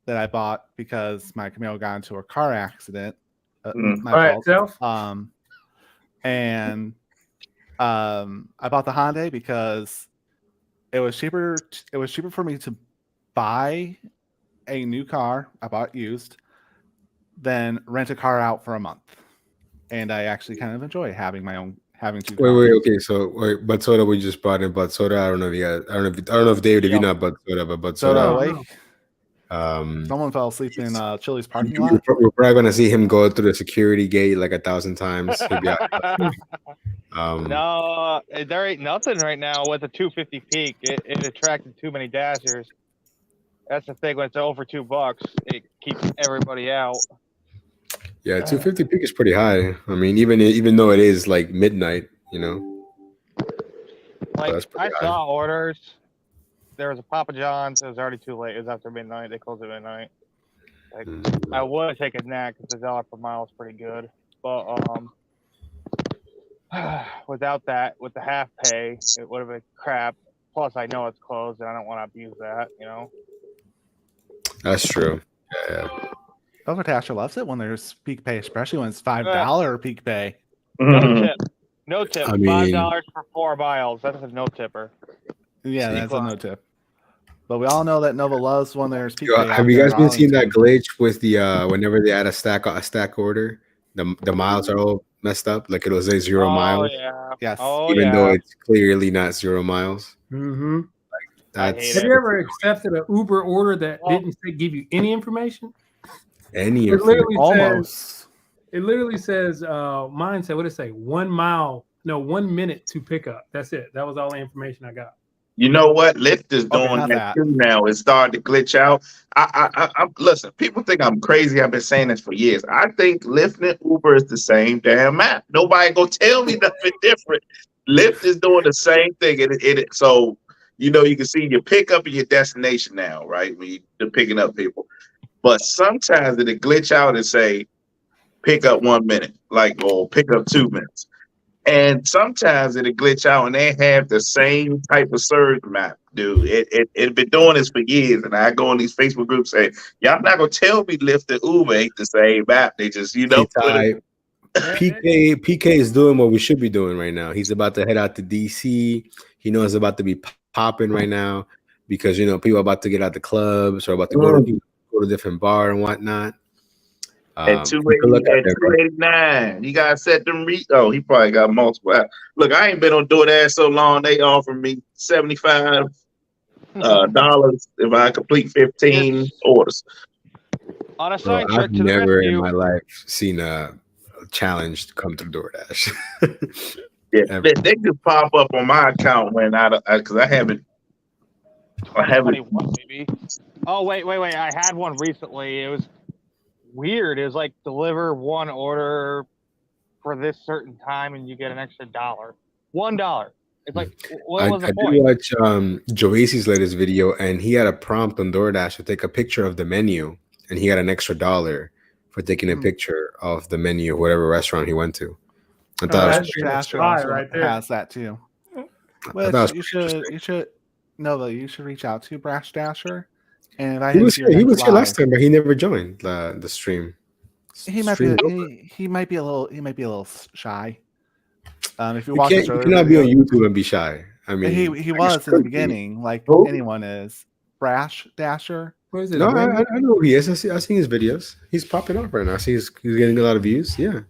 that I bought because my Camaro got into a car accident. My By fault. itself? And I bought the Hyundai because it was cheaper. It was cheaper for me to buy a new car. I bought used, than rent a car out for a month. And I actually kind of enjoy having 2 cars. Wait. Okay, so Bud Soda, we just brought in Bud Soda. I don't know if you guys. I don't know if David, if you know Bud Soda, but Bud Soda Soda. awake. Um, Someone fell asleep in Chili's parking lot. we're probably gonna see him go through the security gate like 1,000 times. He'll be out. No, there ain't nothing right now with the 250 peak. It attracted too many dashers. That's the thing. When it's over $2, it keeps everybody out. Yeah, 250 peak is pretty high. I mean, even though it is like midnight, Like That's I pretty high. saw orders. There was a Papa John's. It was already too late. It was after midnight. They closed at midnight. Like Mm. I would take a snack because $1 per mile is pretty good. But without that, with the half pay, it would have been crap. Plus, I know it's closed, and I don't want to abuse that. You know. That's true. Yeah. Overtasher loves it when there's peak pay, especially when it's $5 peak pay. No tip. No tip. I mean- $5 for 4 miles. That's a no tipper. Yeah, See? that's a no tip. But we all know that Nova loves when there's peak Yo, pay. have you guys been seeing that glitch with the whenever they add a stack order, the miles are all messed up, like it'll say 0 miles, Yeah. Yes. Oh even yeah. though it's clearly not 0 miles. Mm-hmm. That's hate Have it. you ever accepted an Uber order that didn't give you any information? any It of literally says, Almost. it literally says, mine said, what did it say? 1 mile, no, 1 minute to pick up. That's it. That was all the information I got. You know what? Lyft is Okay, doing how's that that? too now. It's starting to glitch out. I listen. People think I'm crazy. I've been saying this for years. I think Lyft and Uber is the same damn app. Nobody gonna tell me nothing different. Lyft is doing the same thing. So you know you can see your pickup and your destination now, right? When you're picking up people. But sometimes it'll glitch out and say pick up 1 minute, like or pick up 2 minutes. And sometimes it'll glitch out and they have the same type of surge map, dude. It been doing this for years. And I go in these Facebook groups say, y'all not gonna tell me Lyft and Uber ain't the same map. They just, put it. PK is doing what we should be doing right now. He's about to head out to DC. He knows it's about to be popping right now because people are about to get out the clubs or about to go to a different bar and whatnot. At 289, you gotta set them. He probably got multiple. Look, I ain't been on DoorDash so long. They offer me $75 if I complete 15 orders. On a Bro, side trick I've to the never in rescue. my life seen a challenge come through DoorDash. Yeah, they just pop up on my account when because I haven't. 21, maybe. Oh wait! I had one recently. It was weird. It was like deliver one order for this certain time and you get an extra $1. $1. It's like what was the I point? did watch Joasi's latest video, and he had a prompt on DoorDash to take a picture of the menu, and he got an extra $1 for taking a picture of the menu of whatever restaurant he went to. I thought that's it was being a Dasher spy also right there. has that too. I Which thought it was you pretty should you should reach out to Brash Dasher and invite He him was to here. your He next was here last live. time, but he never joined the stream. He might be a little shy. If you You watch can't. his You earlier cannot be on video, YouTube and be shy. I mean, he I was guess in the could be. beginning, like Who? anyone is. Brash Dasher. What is it? No, a women? I know who he is. I seen his videos. He's popping up right now. I see he's getting a lot of views. Yeah.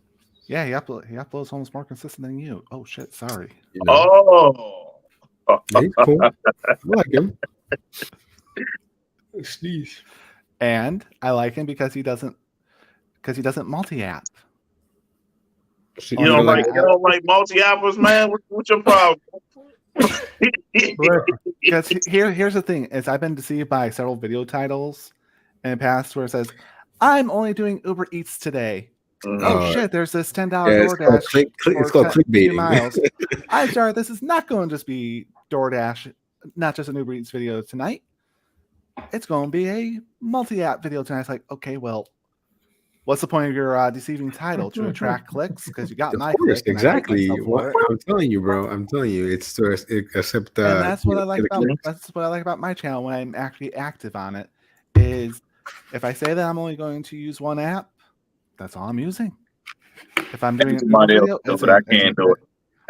Yeah, he uploads almost more consistent than you. Oh shit, sorry. You know. Oh, Yeah, he's cool. I like him. Sneeze. And I like him because he doesn't multi-app. So you don't like multi-apples, man? What's your problem? Because here's the thing: is I've been deceived by several video titles in the past where it says, "I'm only doing Uber Eats today." Oh shit! There's this $10 DoorDash. It's called for 10 clickbaiting. miles. I'm sorry, this is not going to just be DoorDash, not just an Uber Eats video tonight. It's going to be a multi-app video tonight. It's like, okay, well, what's the point of your deceiving title to attract clicks? Because you got Of my course, click, and I hate exactly. myself for it. I'm telling you, bro. I'm telling you, it's except. And that's what I like about my channel when I'm actually active on it. Is if I say that I'm only going to use one app, that's all I'm using. If I'm doing Somebody else do it, but I can't do it.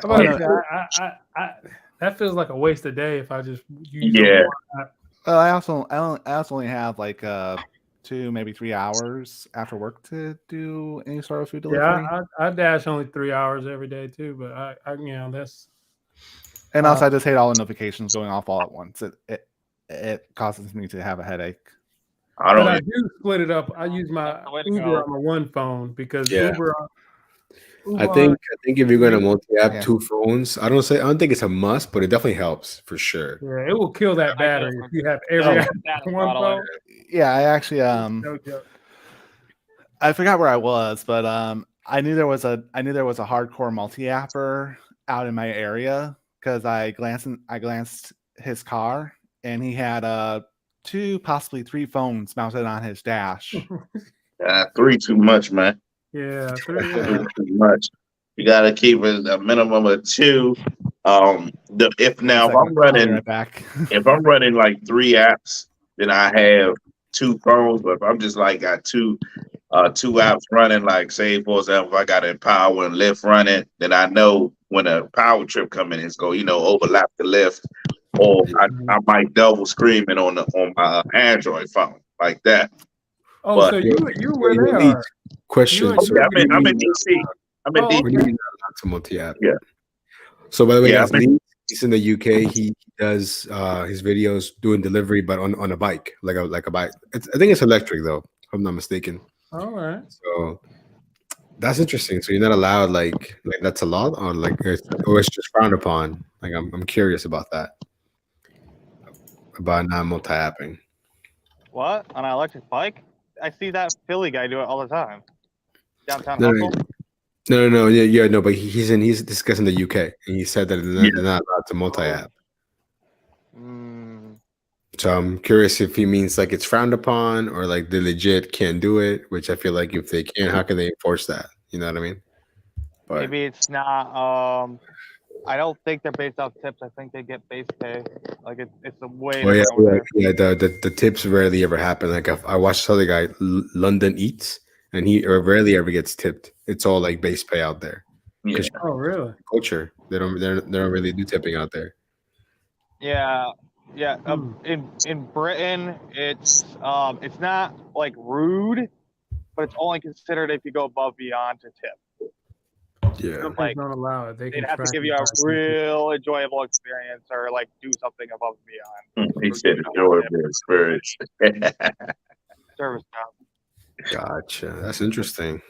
How about Yeah. that? That feels like a waste of day if I just use Yeah. I also only have like 2, maybe 3 hours after work to do any sort of food delivery. Yeah, I dash only 3 hours every day too, but I that's And also, I just hate all the notifications going off all at once. It causes me to have a headache. I but I don't. do split it up. I use my That's the way to Uber go. on my one phone because Yeah. Uber I think if you're gonna multi-app Yeah. 2 phones, I don't think it's a must, but it definitely helps for sure. yeah, it will kill that I battery know. if you have every Oh. app on one phone. Yeah, I actually No joke. I forgot where I was, but I knew there was a hardcore multi-apper out in my area because I glanced his car, and he had 2, possibly 3 phones mounted on his dash. 3 too much, man. Yeah, 3 yeah. too much. You gotta keep it a minimum of 2. If One second, I'm I'll be running, right back. if I'm running like 3 apps, then I have 2 phones. But if I'm just like got 2 apps running, like say for example, if I got Empower and Lyft running, then I know when a power trip coming, it's go overlap the Lyft, or I might double screaming on my Android phone like that. Oh, But so you where they Wendy, are? question. You- So yeah, you- I'm in DC. I'm in Oh, DC. when you're not allowed to multi-app. Yeah. So by the way, Yeah, guys, he's in the UK. He does his videos doing delivery, but on a bike, like a bike. I think it's electric though, if I'm not mistaken. all right. So that's interesting. So you're not allowed like that's a law, or or it's just frowned upon. Like I'm curious about that, about not multi-apping. What? On an electric bike? I see that Philly guy do it all the time. Downtown No, Hustle. no, yeah, no. But he's discussing the UK, and he said that they're not allowed to multi-app. Mm, So I'm curious if he means like it's frowned upon, or like they legit can't do it. Which I feel like if they can, how can they enforce that? You know what I mean? But maybe it's not. I don't think they're based off tips. I think they get base pay. Like it's a way. well, different over there. the tips rarely ever happen. Like I watched this other guy, London Eats, and he rarely ever gets tipped. It's all like base pay out there. Yeah. Oh, really? Culture, they don't really do tipping out there. Yeah. In Britain, it's not like rude, but it's only considered if you go above beyond to tip. Yeah, Some Like, places don't allow it. They They'd can have to track give it you a by real enjoyable experience or like do something above and beyond. He said enjoyable experience. Service job. gotcha. That's interesting.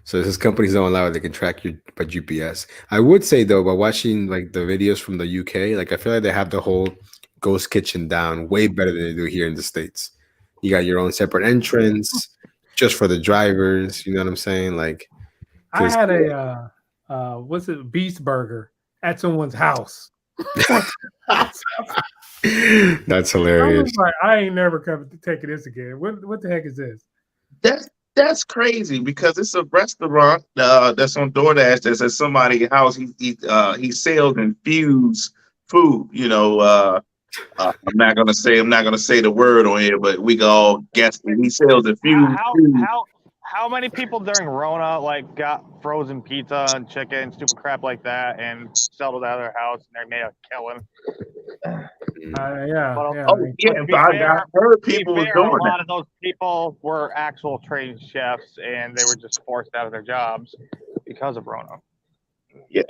So since companies don't allow it, they can track you by GPS. I would say though, by watching like the videos from the UK, like I feel like they have the whole ghost kitchen down way better than they do here in the States. You got your own separate entrance just for the drivers. You know what I'm saying? Like, I had a what's it, Beast Burger at someone's house. that's I hilarious. was like, I ain't never coming to taking this again. What the heck is this? That's crazy because it's a restaurant that's on DoorDash that's at somebody's house. He sells infused food. I'm not gonna say the word on here, but we can all guess that he sells infused food. How many people during Rona like got frozen pizza and chicken, stupid crap like that, and settled out of their house and they made a killing? Yeah. But, Yeah. Oh yeah, to be but I fair- heard To be people was fair, doing a that. lot of those people were actual trained chefs, and they were just forced out of their jobs because of Rona. Yeah,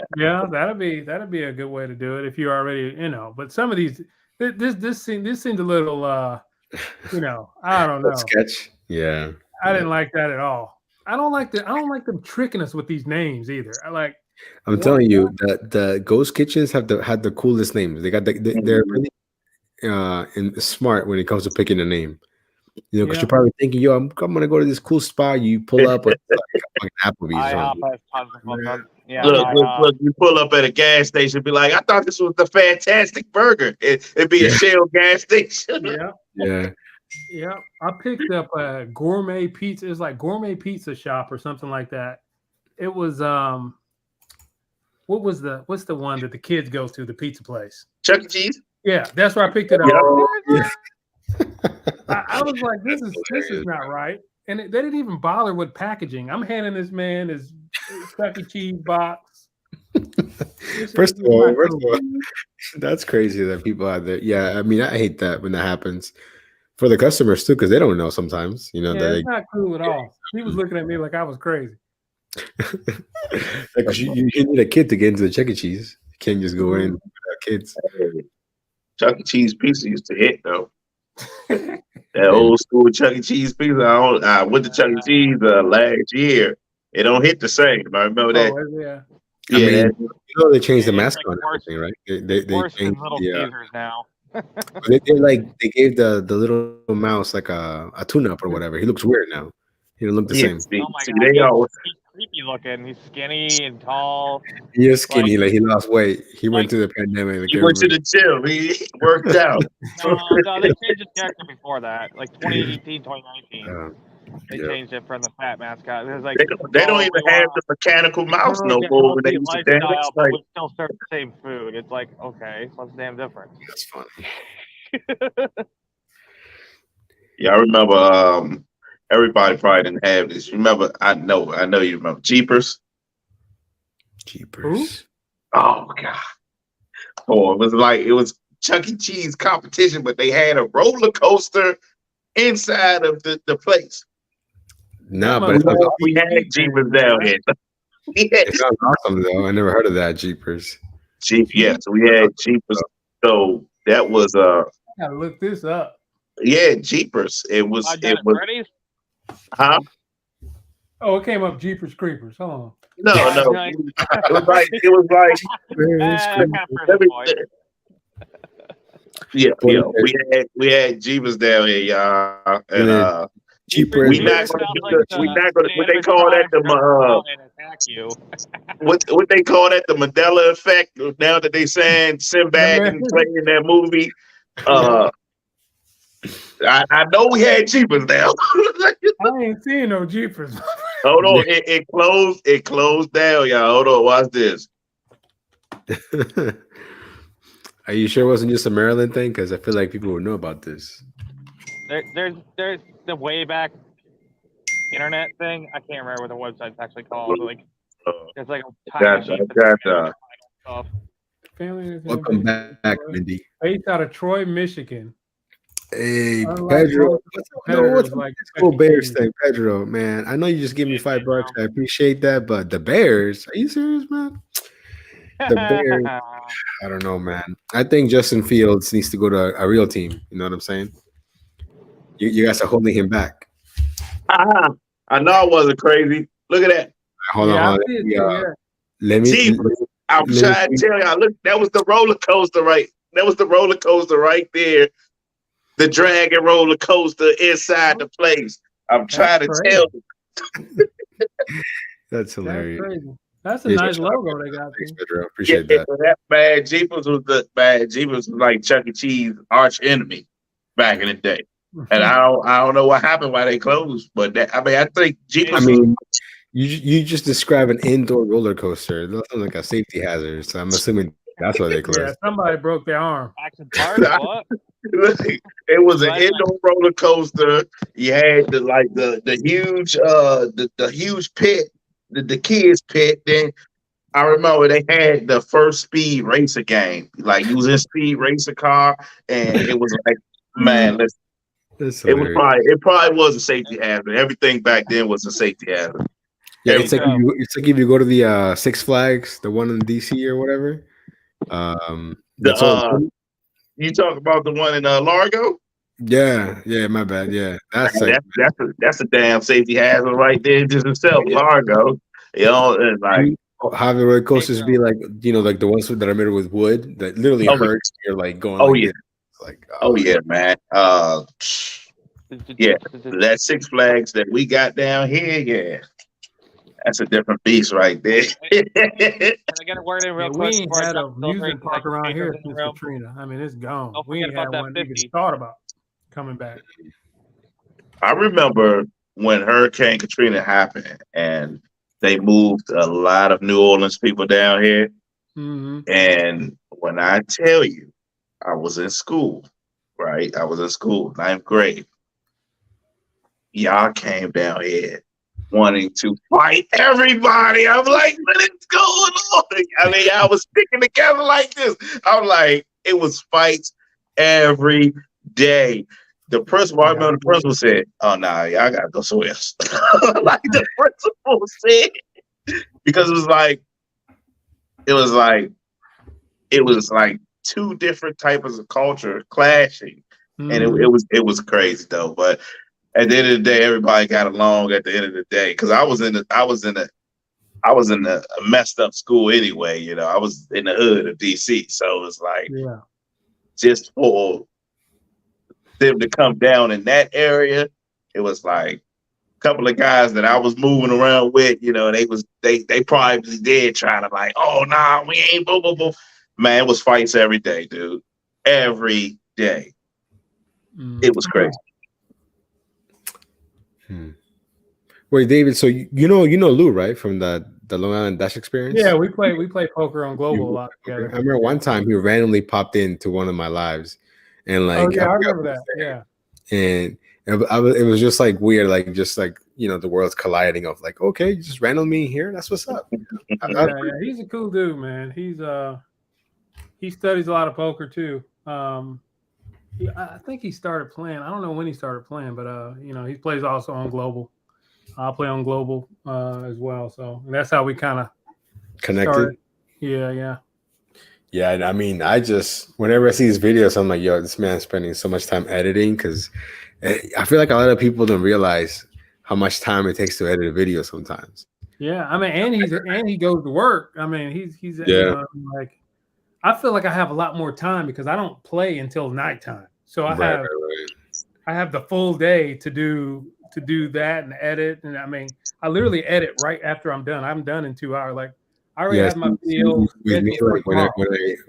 that'd be a good way to do it if you already, But some of these, this seemed a little, I don't know. Sketch. Yeah. I didn't like that at all. I don't like them tricking us with these names either. I'm telling you that the ghost kitchens had the coolest names. They got they're really smart when it comes to picking a name. Because Yeah. you're probably thinking, "Yo, I'm gonna go to this cool spot." You pull up with like Applebee's. or IHOP something. has tons of them. Yeah, Look, you pull up at a gas station, be like, I thought this was the Fantastic Burger. It'd be a Shell gas station. Yeah. Yeah, I picked up a gourmet pizza. It's like gourmet pizza shop or something like that. It was what's the one that the kids go to, the pizza place? Chuck E. Cheese. Yeah, that's where I picked it up. Yeah. I was like, this is not right. And they didn't even bother with packaging. I'm handing this man his Chuck E. Cheese box. First of all, that's crazy that people out there. Yeah, I mean, I hate that when that happens for the customers too, because they don't know sometimes. Yeah, it's not cool at all. He was looking at me like I was crazy. Like you need a kid to get into the Chuck E. Cheese. You can't just go in without kids. Chuck E. Cheese pizza used to hit though. That old school Chuck E. Cheese pizza. I went to Chuck E. Cheese last year. It don't hit the same. I remember that. Oh, yeah. Yeah, I mean, they changed the It's mascot like and worse- everything, right? They Worse than changed Little the, Caesars now. they gave the little mouse like a tune-up or whatever. He looks weird now. He don't look the same. See, Oh my see, god, they all he's creepy funky looking. He's skinny and tall. He is skinny, like he lost weight. He went through the pandemic. Like He went to everybody. the gym. He worked out. No, they changed his character before that, like 2018, 2019. They yeah. changed it from the fat mascot. It was like They don't even have the mechanical mouse no more when they used to dance. lifestyle, but Like, we still serve the same food. It's like, okay, what's the damn difference? That's funny. yeah, I remember. Everybody probably didn't have this. You remember? I know you remember Jeepers. Jeepers. Oh God! Oh, it was Chuck E. Cheese competition, but they had a roller coaster inside of the place. Nah, but it sounds, We had Jeepers down here. it sounds awesome though. I never heard of that Jeepers. Yes, we had Jeepers. So that was I gotta look this up. yeah, Jeepers. It was Freddy's? huh? Oh, it came up Jeepers Creepers. Hold on. No. Nice. It was like let me- yeah. We had Jeepers down here, y'all. And Jeepers. we not gonna what they call that attack you. what they call that the Mandela effect. Now that they saying Sinbad and playing that movie, I know we had Jeepers now. I ain't seen no Jeepers. Hold on, it closed down, y'all. Hold on, watch this. Are you sure it wasn't just a Maryland thing? Because I feel like people would know about this. There's the way back internet thing. I can't remember what the website's actually called. Like it's like a time machine. Gotcha. Welcome back, Mindy. Based out of Troy, Michigan. Hey, Unlike Pedro. most What's like the whole Chuck E. Bears Cheese. thing, Pedro? Man, I know you just gave me $5. I appreciate that, but the Bears? Are you serious, man? The Bears. I don't know, man. I think Justin Fields needs to go to a real team. You know what I'm saying? You guys are holding him back. I know I wasn't crazy. Look at that. Hold Yeah, I on. see it too, yeah. Let me. Jeepers. I'm trying to tell y'all. Look, that was the roller coaster, right? That was the roller coaster right there. The dragon roller coaster inside the place. I'm trying to crazy. tell you. That's hilarious. That's crazy. That's a Yeah, nice shout logo they got. Thanks, there. Pedro. Appreciate Yeah, that. that Bad Jeepers was like Chuck E. Cheese arch enemy back in the day. And I don't know what happened why they closed, but I think Jeepers. I mean, you just describe an indoor roller coaster. It looks like a safety hazard. So I'm assuming that's why they closed. Yeah, somebody broke their arm. Action Park? What? It was an indoor roller coaster. You had the huge pit, the kids pit. Then I remember they had the first Speed Racer game. Like you was in Speed Racer car, and it was like, man, listen, That's it was hilarious. it probably was a safety hazard. Everything back then was a safety hazard. Yeah, it's like if you go to the Six Flags, the one in DC or whatever. That's all. You talk about the one in Largo? Yeah, my bad. Yeah, that's like That's a damn safety hazard right there just itself. Largo, you know, and like how the roller coasters be like, like the ones that are made with wood that literally hurts. You're like going. Oh like yeah, this. Like yeah, man. Yeah, that Six Flags that we got down here, yeah. That's a different beast right there. I got to word in real quick. We ain't had a amusement park around here since Katrina. I mean, it's gone. Don't We forget ain't had about that one 50. even thought about coming back. I remember when Hurricane Katrina happened and they moved a lot of New Orleans people down here. Mm-hmm. And when I tell you, I was in school, right? I was in school, 9th grade. Y'all came down here wanting to fight everybody. I'm like, what is going on? I mean, I was sticking together like this. I'm like, it was fights every day. The principal, I remember the principal said, "Oh no, y'all gotta go somewhere else." Like the principal said, because it was like two different types of culture clashing, and it was crazy though. But at the end of the day, everybody got along. At the end of the day, because I was in a messed up school anyway. You know, I was in the hood of DC, so it was like just for them to come down in that area, it was like couple of guys that I was moving around with, they probably did try to like, oh nah, we ain't boo boo boo. Man, it was fights every day, dude. Every day. It was crazy. Wait, David. So you know Lou, right, from the Long Island Dash Experience? Yeah, we play poker on Global a lot together. I remember one time he randomly popped into one of my lives, and like, oh yeah, I remember that. Yeah, and it was just like weird, like just like the world's colliding of like, okay, you just randomly here. That's what's up. yeah, he's a cool dude, man. He studies a lot of poker too. I think he started playing. I don't know when he started playing, but he plays also on Global. I play on Global as well, so that's how we kind of connected. started. Yeah. I mean, I just whenever I see these videos, I'm like, yo, this man's spending so much time editing because I feel like a lot of people don't realize how much time it takes to edit a video sometimes. Yeah, I mean, and he goes to work. I mean, he's like, I feel like I have a lot more time because I don't play until nighttime, so I have the full day to do that and edit. And I mean, I literally edit right after I'm done. I'm done in 2 hours. Like I already have my videos. With me, like,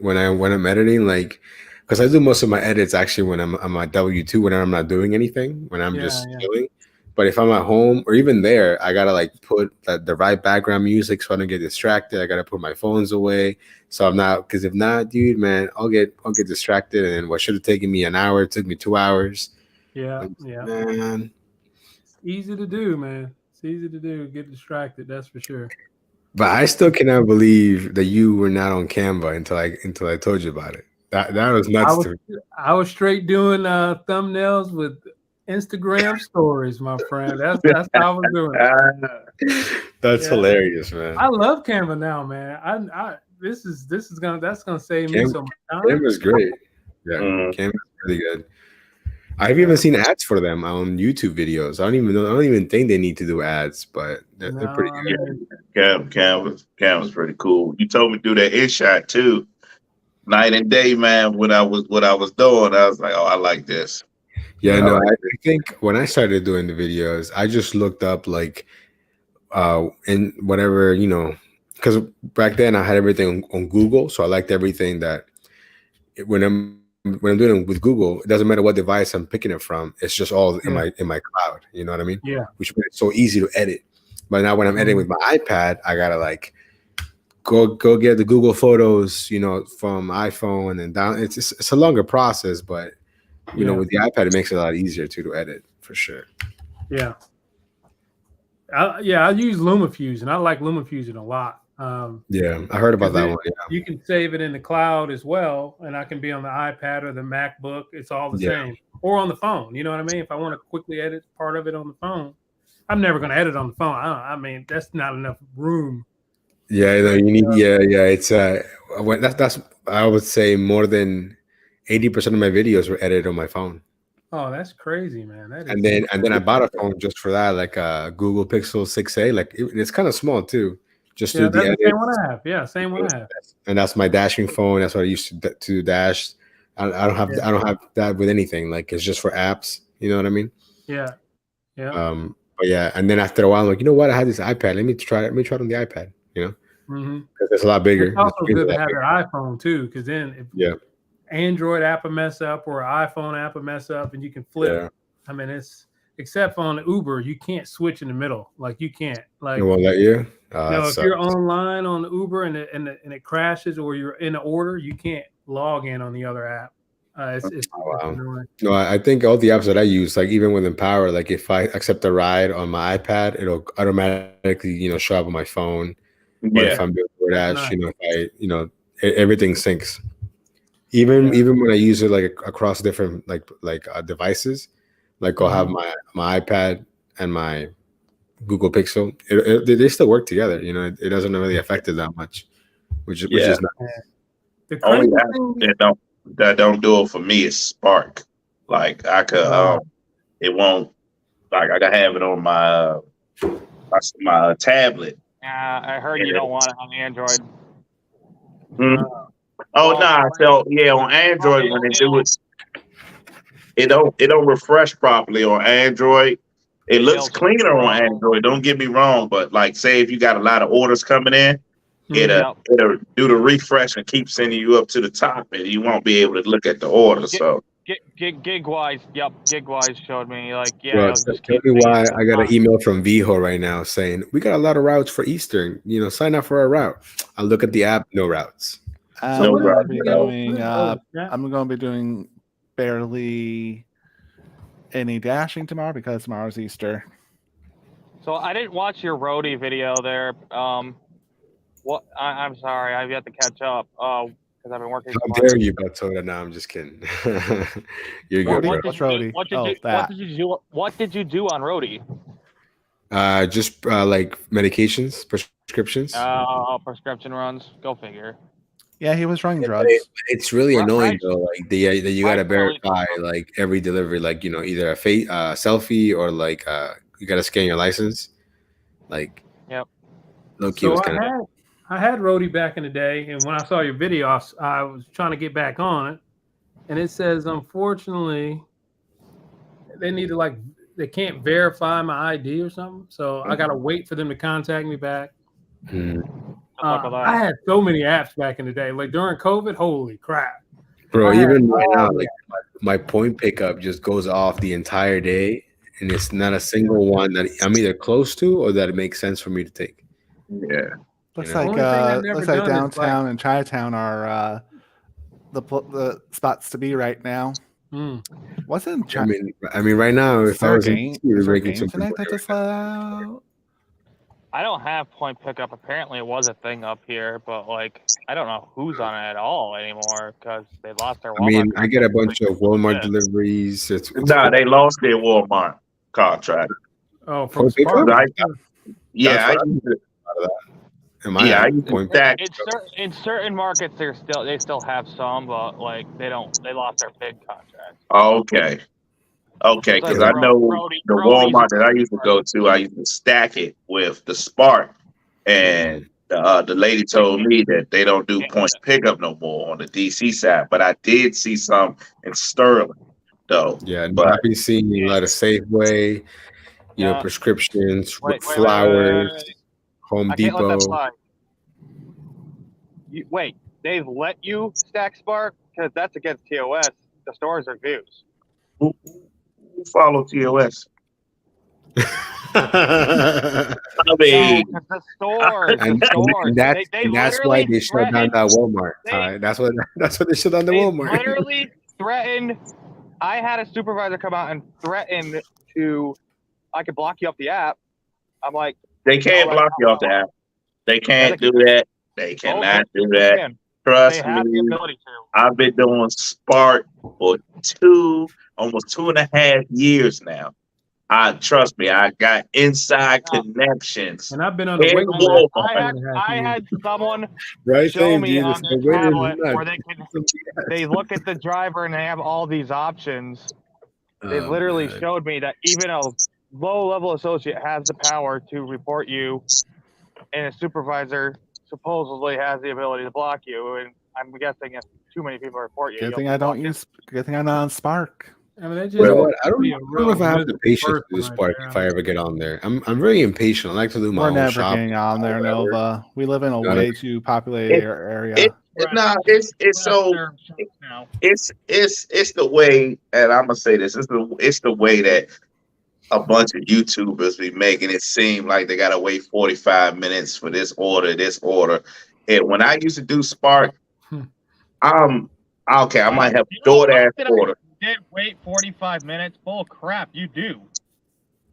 when I'm editing, like, because I do most of my edits actually when I'm on my W-2 when I'm not doing anything, when I'm just chilling. But if I'm at home or even there, I gotta like put the right background music so I don't get distracted. I gotta put my phones away so I'm not, because if not, dude, man, I'll get distracted, and what should have taken me an hour took me 2 hours. Yeah. Man. It's easy to do, man. It's easy to do. Get distracted, that's for sure. But I still cannot believe that you were not on Canva until I told you about it. That was nuts to me. I was straight doing thumbnails with Instagram stories, my friend. That's how I was doing it. That's hilarious, man. I love Canva now, man. That's gonna save me so much time. Canva's great. Yeah, Canva's really good. I've even seen ads for them on YouTube videos. I don't even think they need to do ads, but they're pretty good. Canva's pretty cool. You told me to do that InShot too. Night and day, man. What I was doing, I was like, oh, I like this. Yeah, no, I think when I started doing the videos, I just looked up like in whatever, because back then I had everything on Google, so I liked everything that when I'm doing it with Google, it doesn't matter what device I'm picking it from. It's just all in my cloud. You know what I mean? Yeah. Which makes it so easy to edit. But now when I'm editing with my iPad, I gotta like go get the Google Photos, from iPhone and down. It's a longer process, but with the iPad, it makes it a lot easier to edit for sure. Yeah. I use LumaFusion. I like LumaFusion a lot. I heard about that one. Yeah. You can save it in the cloud as well, and I can be on the iPad or the MacBook. It's all the same, or on the phone. You know what I mean? If I want to quickly edit part of it on the phone, I'm never going to edit on the phone. I mean, that's not enough room. Yeah, you need. It's that's I would say more than 80% of my videos were edited on my phone. Oh, that's crazy, man. And then I bought a phone just for that, like a Google Pixel 6a. Like it's kind of small too. Just that's the same one I have. Yeah, same one I have. And that's my dashing phone. That's what I used to dash. I don't have that with anything. Like it's just for apps. You know what I mean? Yeah. But yeah, and then after a while, I'm like, you know what? I had this iPad. Let me try it on the iPad. Because it's a lot bigger. It's also good to have your iPhone too, because then if Android app will mess up or iPhone app will mess up, and you can flip. Yeah. I mean, it's except on Uber, you can't switch in the middle. Like you can't. Like it won't let you. If you're online on Uber and it crashes, or you're in an order, you can't log in on the other app. It's no, I think all the apps that I use, like even with Empower, like if I accept a ride on my iPad, it'll automatically show up on my phone. But if I'm doing DoorDash, everything syncs. Even when I use it like across different devices, like I'll have my iPad and my Google Pixel. They still work together. It doesn't really affect it that much, which is nice. The only app that don't do it for me is Spark. Like I could, it won't. Like I gotta have it on my tablet. I heard you don't want it on Android. So on Android when they do it, it don't refresh properly on Android. It looks They'll cleaner on scroll. Android. Don't get me wrong, but like, say if you got a lot of orders coming in, Yep. it'll do the refresh and keep sending you up to the top, and you won't be able to look at the order. So Gigwise, yep, Gigwise showed me like, yeah, Bro, it'll tell just keep me saying why it's I got an fine. email from Viho right now saying we got a lot of routes for Eastern. You know, sign up for a route. I look at the app, no routes. I'm No going to route, be no. doing. I'm going to be doing barely any dashing tomorrow because tomorrow's Easter. So I didn't watch your roadie video there. What? I'm sorry, I've yet to catch up. Because I've been working. How so much. dare you, Batoda? No, I'm just kidding. You're good, Roadie? bro. What did you do on roadie? Just like medications, prescriptions. Prescription runs. Go figure. Yeah, he was running But drugs. it's really Right, annoying right. though. Like that you gotta Right, really. verify like every delivery, like you know, either a selfie or like you gotta scan your license. Like, Yep. low key So was kind of. I had Roadie back in the day, and when I saw your video, I was trying to get back on it, and it says unfortunately they can't verify my ID or something, so I gotta wait for them to contact me back. I had so many apps back in the day, like during COVID. Holy crap, Bro! Even right now, like my point pickup just goes off the entire day, and it's not a single one that I'm either close to or that it makes sense for me to take. Yeah. Looks You know? like Only thing I've never looks like done is, downtown and Chinatown are the spots to be right now. Wasn't I mean, right now, if I was in DC, we're is there a breaking game some tonight people that just let out? I don't have point pickup. Apparently, it was a thing up here, but like, I don't know who's on it at all anymore because they lost their. I mean, Walmart I get a bunch of Walmart Yeah. deliveries. It's Nah, they lost their Walmart contract. oh, from Point pickup? Spark. Yeah, I That's used to, Am I? yeah, I used to stack. In certain markets, they still have some, but like they lost their big contract. Okay. Okay, because I know the Walmart that I used to go to, I used to stack it with the Spark, and the lady told me that they don't do point pickup no more on the DC side. But I did see some in Sterling, though. Yeah, but I've been seeing a lot of Safeway, you know, prescriptions, flowers, Home I can't let that Depot. slide. Wait, they've let you stack Spark because that's against TOS. The stores are views. Who follow TOS? I mean, the stores, and that's why they shut down that Walmart. That's what they shut down the Walmart. Literally threatened. I had a supervisor come out and threaten I could block you off the app. I'm like, they can't block you off the app. They can't do that. They cannot do that. Trust me. I've been doing Spark for almost 2.5 years now. Trust me, I got inside connections. And I've been on the waiting list. I had someone right show me on their tablet where they look at the driver and they have all these options. They literally showed me that even a low-level associate has the power to report you, and a supervisor supposedly has the ability to block you. And I'm guessing if too many people report you, Good thing I'm not on Spark. I mean, I don't know if I have the patience to do Spark if I ever get on there. I'm very impatient. I like to do my own shopping. We're never getting on there, Nova. We live in a way too populated area. It's the way, and I'm gonna say this. It's the way that a bunch of YouTubers be making it seem like they gotta wait 45 minutes for this order. And when I used to do Spark, okay. I might have DoorDash order. Did wait 45 minutes? Bull crap, you do.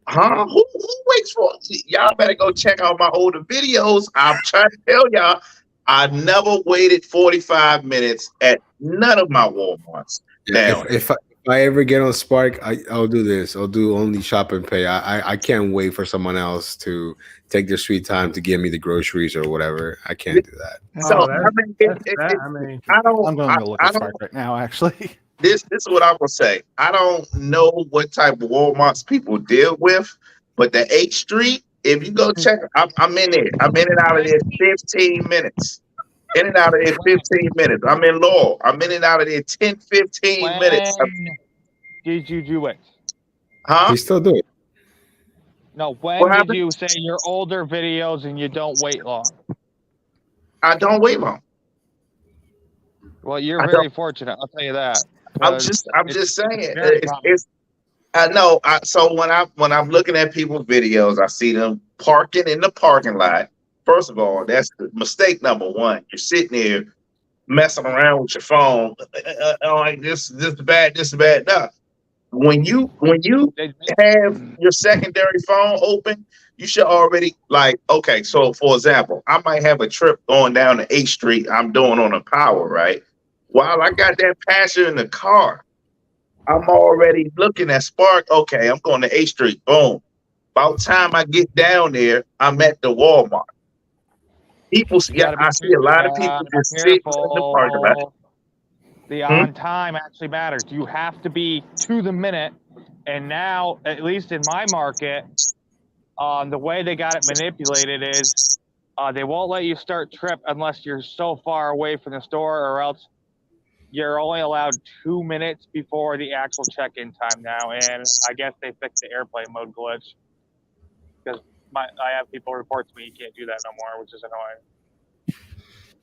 Huh? Who waits for? Y'all better go check out my older videos. I'm trying to tell y'all, I never waited 45 minutes at none of my Walmarts. Yeah, if I ever get on Spark, I'll do this. I'll do only shop and pay. I can't wait for someone else to take their sweet time to give me the groceries or whatever. I can't do that. So I'm going to go look at Spark right now. Actually, this is what I'm gonna say. I don't know what type of Walmarts people deal with, but the H Street, if you go check, I'm in there. I'm in and out of there 15 minutes. In and out of there 15 minutes. I'm in Lowell. I'm in and out of there 10, 15 minutes. Did you do it? Huh? We still do it. No, when What did happened? you say your older videos and you don't wait long? I don't wait long. Well, you're I don't. very fortunate. I'll tell you that. I'm 'cause just saying. very common. I know. So when I'm looking at people's videos, I see them parking in the parking lot. First of all, that's the mistake number one. You're sitting there messing around with your phone. Like this is bad. This is bad. No, when you They- have your secondary phone open, you should already like. Okay, so for example, I might have a trip going down to 8th Street. I'm doing on a power right. While I got that passenger in the car, I'm already looking at Spark. Okay, I'm going to 8th Street. Boom. About time I get down there, I'm at the Walmart. People, You yeah, gotta I be see a lot of people just sitting in the parking lot. careful. The Hmm? on time actually matters. You have to be to the minute. And now, at least in my market, the way they got it manipulated is they won't let you start trip unless you're so far away from the store, or else you're only allowed 2 minutes before the actual check-in time now. And I guess they fixed the airplane mode glitch because I have people report to me you can't do that no more, which is annoying.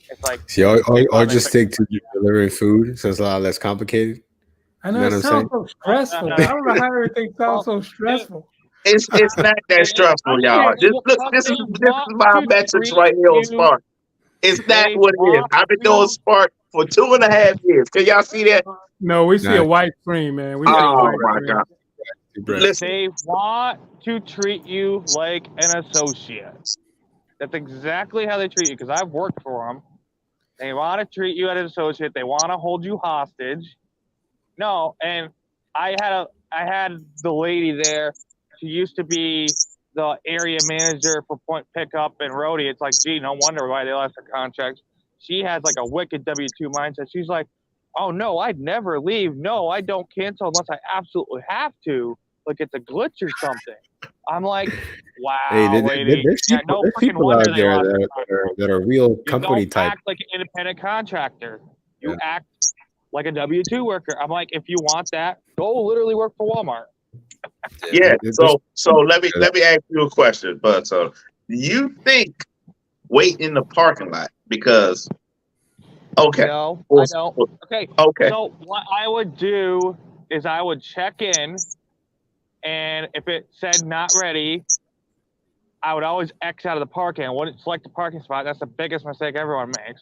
It's like, See, I'll finally just fixed stick to delivering food, so it's a lot less complicated. I You know know it what I'm sounds saying? so stressful. I don't know how everything sounds so stressful. It's not that stressful, y'all. Okay, Look, because this is they want my to metrics treat right here on you. Spark. It's not They what it is. want I've been doing to. Spark for 2.5 years. Can y'all see that? No, we see Nah. a white screen, man. We see a Oh white my screen. God. Right. Listen, They want to treat you like an associate. That's exactly how they treat you. Because I've worked for them. They want to treat you as an associate. They want to hold you hostage. No, and I had the lady there. She used to be the area manager for point pickup and roadie. It's like, gee, no wonder why they lost her contract. She has like a wicked W-2 mindset. She's like, oh no, I'd never leave. No, I don't cancel unless I absolutely have to. Like it's a glitch or something. I'm like, wow, Hey, lady. there's Yeah, people, no there's freaking people wonder out they there lost that their are, contract. that are real You company don't type. act like an independent contractor. You Yeah. act like a W-2 worker. I'm like, if you want that, go literally work for Walmart. yeah. There's- So let me ask you a question, but so do you think wait in the parking lot because okay, No, well, I don't. Okay, okay, so what I would do is I would check in, and if it said not ready, I would always X out of the parking. I wouldn't select the parking spot. That's the biggest mistake everyone makes.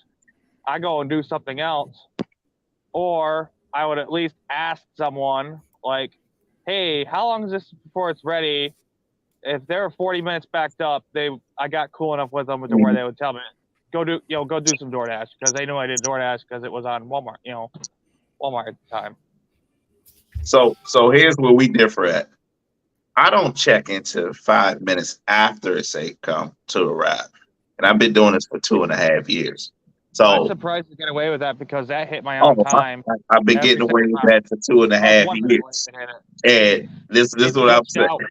I go and do something else. Or I would at least ask someone, like, hey, how long is this before it's ready? If they're 40 minutes backed up, I got cool enough with them to where they would tell me, go do some DoorDash, because they knew I did DoorDash because it was on Walmart, Walmart at the time. so here's where we differ at. I don't check into 5 minutes after it say come to arrive, and I've been doing this for 2.5 years. I'm So surprised to get away with that because that hit my on time. I've been every getting away single with time. that for 2.5 I was wondering years. when it hit it. And this is It what I'm glitched saying. out.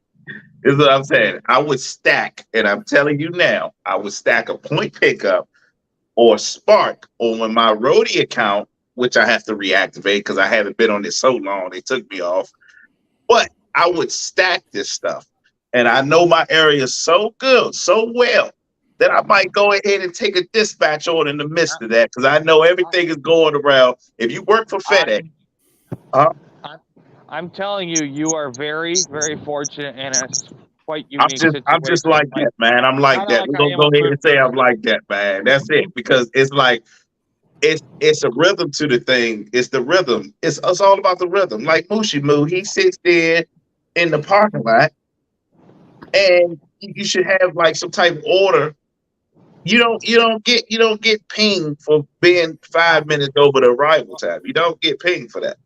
This is what I'm saying. I would stack, and I'm telling you now, I would stack a point pickup or Spark on my roadie account, which I have to reactivate because I haven't been on it so long. They took me off. But I would stack this stuff. And I know my area so good, so well, that I might go ahead and take a dispatch on in the midst of that because I know everything is going around. If you work for FedEx, I'm telling you, you are very, very fortunate in a quite unique situation. I'm just like that, man. I'm like Kinda that. like We're I gonna am go with ahead food and say I'm service. like that, man. That's it. Because it's like it's a rhythm to the thing. It's the rhythm. It's all about the rhythm. Like Mushi Moo, he sits there in the parking lot, and you should have like some type of order. You don't get pinged for being 5 minutes over the arrival time. You don't get pinged for that.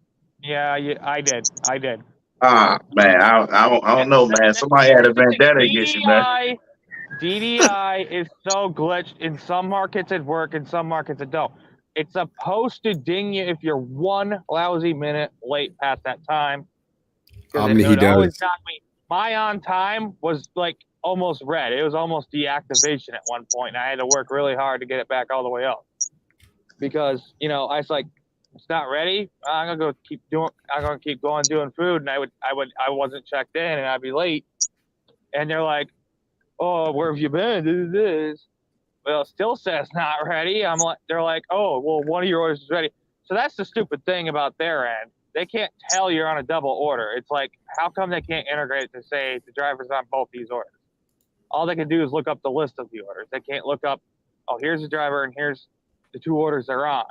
Yeah, I did. Ah, man, I don't know, man. Somebody had a vendetta against you, man. DDI is so glitched. In some markets it works, in some markets it don't. It's supposed to ding you if you're 1 lousy minute late past that time. How many he Always does? got me. My on time was like almost red. It was almost deactivation at one point, and I had to work really hard to get it back all the way up. Because, I was like, it's not ready. I'm gonna keep going doing food, and I wasn't checked in, and I'd be late. and they're like, "Oh, where have you been? This." Well, it still says not ready. I'm like, they're like, "Oh, well, one of your orders is ready." So that's the stupid thing about their end. They can't tell you're on a double order. It's like, how come they can't integrate it to say the driver's on both these orders? All they can do is look up the list of the orders. They can't look up, oh, here's the driver and here's the 2 orders they're on,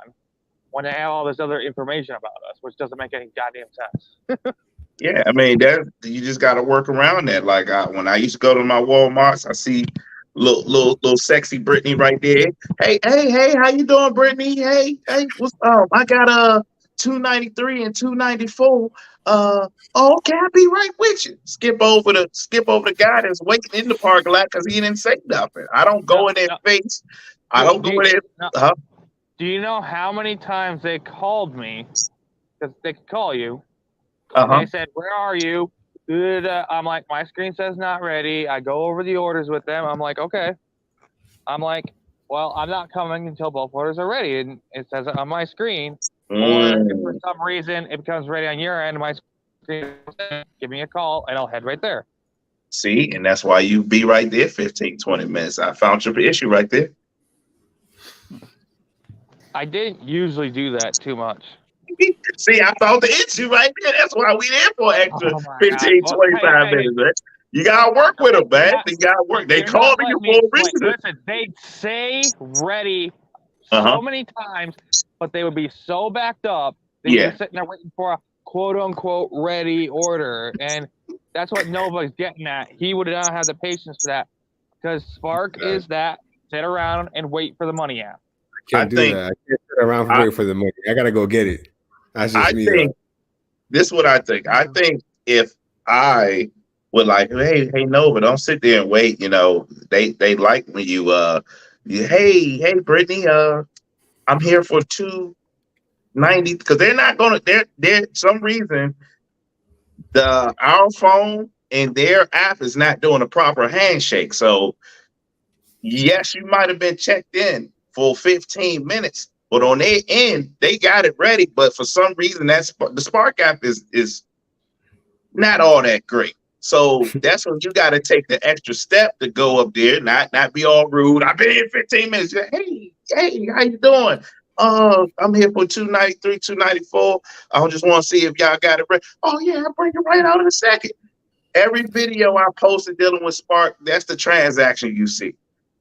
when they have all this other information about us, which doesn't make any goddamn sense. Yeah, I mean that you just got to work around that. Like when I used to go to my Walmarts, I see little sexy Brittany right there. Hey, how you doing, Brittany? Hey, what's up? I got a 293 and 294. Okay, I'll be right with you. Skip over the guy that's waiting in the parking lot because he didn't say nothing. I don't go in their face. I don't go in there. Do you know how many times they called me? Because they could call you. They said, "Where are you?" I'm like, "My screen says not ready." I go over the orders with them. I'm like, "Okay." I'm like, "Well, I'm not coming until both orders are ready," and it says it on my screen. Or if for some reason it becomes ready on your end, my screen, give me a call and I'll head right there. See, and that's why you be right there 15, 20 minutes. I found your issue right there. I didn't usually do that too much. See, I found the issue right there. That's why we there for extra 15, 25 minutes, man. You gotta work with them, man. You gotta work. They called you for a reason. Listen, they'd say ready so many times, but they would be so backed up that you're sitting there waiting for a quote unquote ready order. And that's what nobody's getting at. He would not have the patience for that. Because Spark is that sit around and wait for the money app. I can't do that. I can't sit around and wait for the money. I gotta go get it. That's just me. This is what I think. I think if I would like, hey, no, but don't sit there and wait. You know, they like when you hey, Brittany, I'm here for 290 because they're not gonna. They're some reason our phone and their app is not doing a proper handshake. So yes, you might have been checked in for 15 minutes. But on their end, they got it ready. But for some reason, the Spark app is not all that great. So that's when you got to take the extra step to go up there, not be all rude. I've been here 15 minutes. Hey, how you doing? I'm here for 293, 294. I just want to see if y'all got it ready. Oh yeah, I'll bring it right out in a second. Every video I posted dealing with Spark, that's the transaction you see.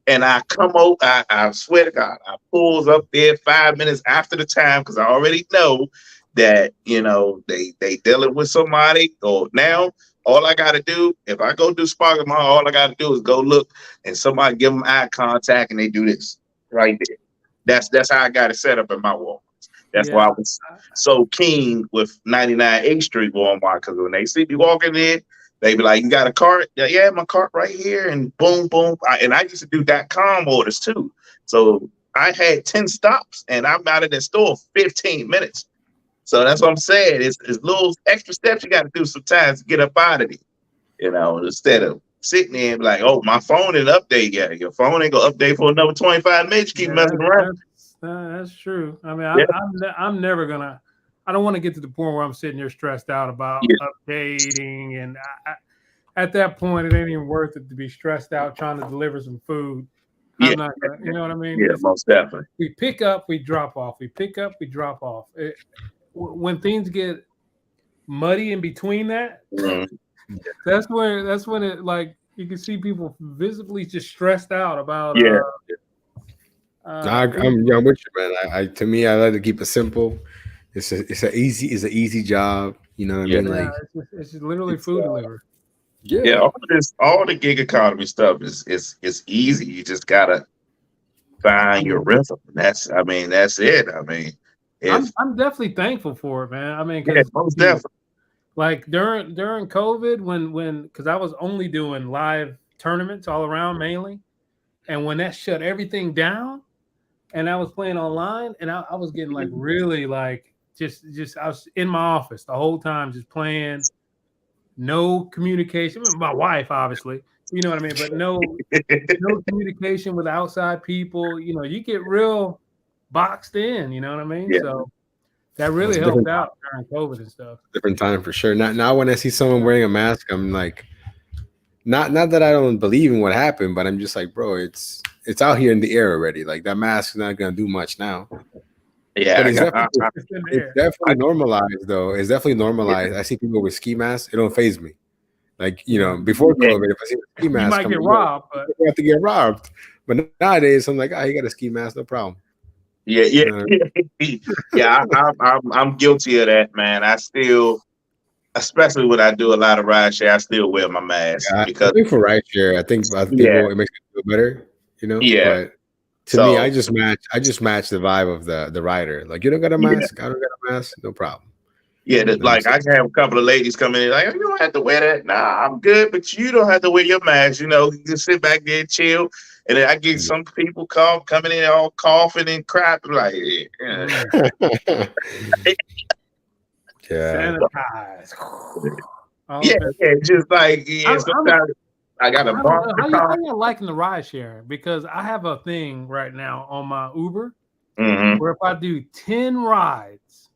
And I come over, I swear to God, I pulls up there 5 minutes after the time because I already know that, you know, they dealing with somebody. Or now, all I got to do, if I go do Spark tomorrow, all I got to do is go look and somebody give them eye contact and they do this right there. That's how I got it set up in my Walmart. That's why I was so keen with 99 8th Street Walmart, because when they see me walking in, they be like, "You got a cart?" Yeah, my cart right here. And boom, boom. And I used to do .com orders too. So I had 10 stops and I'm out of the store 15 minutes. So that's what I'm saying. It's little extra steps you got to do sometimes to get up out of it. You know, instead of sitting there and be like, "Oh, my phone didn't update yet." Your phone ain't going to update for another 25 minutes. You keep messing around. That's true. I mean, I'm never going to. I don't want to get to the point where I'm sitting there stressed out about updating, and at that point, it ain't even worth it to be stressed out trying to deliver some food. I'm not gonna, you know what I mean? Yeah, most definitely. We pick up, we drop off. We pick up, we drop off. When things get muddy in between that, that's when it, like, you can see people visibly just stressed out about. I'm with you, man. To me, I like to keep it simple. It's an easy job. You know what I mean? Like it's just literally food delivery. Yeah, all the gig economy stuff is easy. You just gotta find your rhythm. That's it. I mean, I'm definitely thankful for it, man. I mean, most definitely. Like during COVID, when because I was only doing live tournaments all around mainly, and when that shut everything down, and I was playing online, and I was getting like really like just I was in my office the whole time just playing. No communication with my wife, obviously, you know what I mean, but no communication with outside people. You know, you get real boxed in, you know what I mean? Yeah. So that really helped out during COVID and stuff. Different time for sure. Now when I see someone wearing a mask, I'm like, Not that I don't believe in what happened, but I'm just like, bro, it's out here in the air already. Like that mask is not gonna do much now. Yeah, But I it's got- definitely, It's in the it's air. definitely normalized though. It's definitely normalized. I see people with ski masks. It don't phase me. Like before Yeah. COVID, if I see a ski You mask, might get coming, robbed, but you have to get robbed. But nowadays, I'm like, he got a ski mask, no problem. yeah. Yeah, I'm guilty of that, man. I still, especially when I do a lot of ride share, I still wear my mask I because think for ride share, I think other people it makes it feel better, Yeah. But to me, I So- just match the vibe of the rider. Like you don't got a Yeah. mask, I don't got a mask, no problem. Yeah, You know what like I'm I can have a couple of ladies come in like, you don't have to wear that. Nah, I'm good, but you don't have to wear your mask. You can sit back there and chill. And then I get some people coming in all coughing and crap. Like, yeah. Yeah. sanitize. All Yeah, of it. it's just like I'm- sometimes I got a I bar. don't know. How you liking the ride share? Because I have a thing right now on my Uber Mhm. where if I do 10 rides,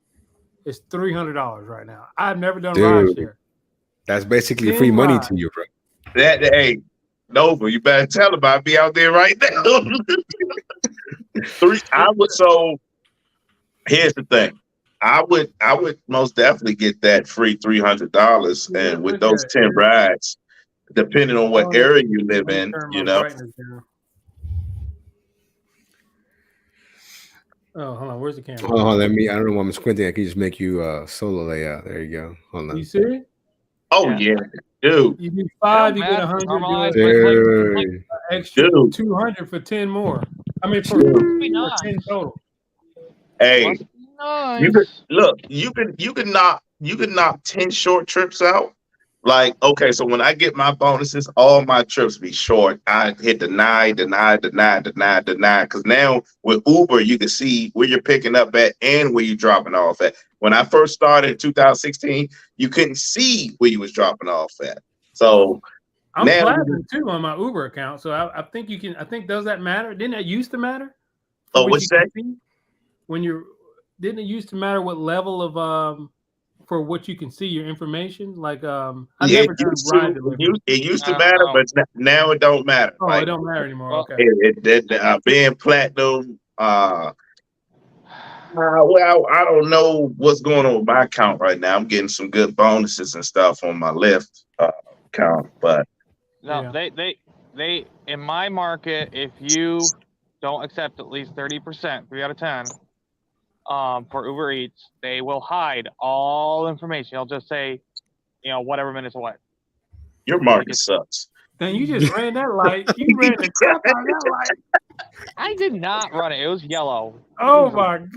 it's $300 right now. I've never done Dude. ride share. That's basically 10 free money rides. to you, bro. Hey, Nova, you better tell about me out there right now. So here's the thing. I would most definitely get that free $300, Yeah, and with look those at it. 10 rides, depending on what area you live Let me in, turn my brightness down. Oh, hold on. Where's the camera? Hold on, let me. I don't know why I'm squinting. I can just make you solo layout. There you go. Hold on. You serious? Oh yeah, dude. You do 5, you Yeah, get man, 100, normalize do it. Dude. extra Dude. 200 for 10 more. I mean, for Be nice. 10 total. Hey, Must be nice. you could look. You can knock 10 short trips out. Like, okay, so when I get my bonuses, all my trips be short. I hit deny. Because now with Uber, you can see where you're picking up at and where you're dropping off at. When I first started in 2016, you couldn't see where you was dropping off at. So I'm now, platinum too on my Uber account. So I think you can. I think does that matter? Didn't that used to matter? Oh, what what's you that? can see? When you're didn't it used to matter what level of for what you can see your information? Like I Yeah, never done ride delivery. it used to matter, but now it don't matter. Oh, Like, it don't matter anymore. Well, Okay. being platinum. Well, I don't know what's going on with my account right now. I'm getting some good bonuses and stuff on my Lyft account, but No, Yeah. they in my market, if you don't accept at least 30%, 3 out of 10, for Uber Eats, they will hide all information. They'll just say, whatever minutes away. your market sucks. Then you just ran that light. You ran the crap out of that light. I did not run it. It was yellow. Oh my god.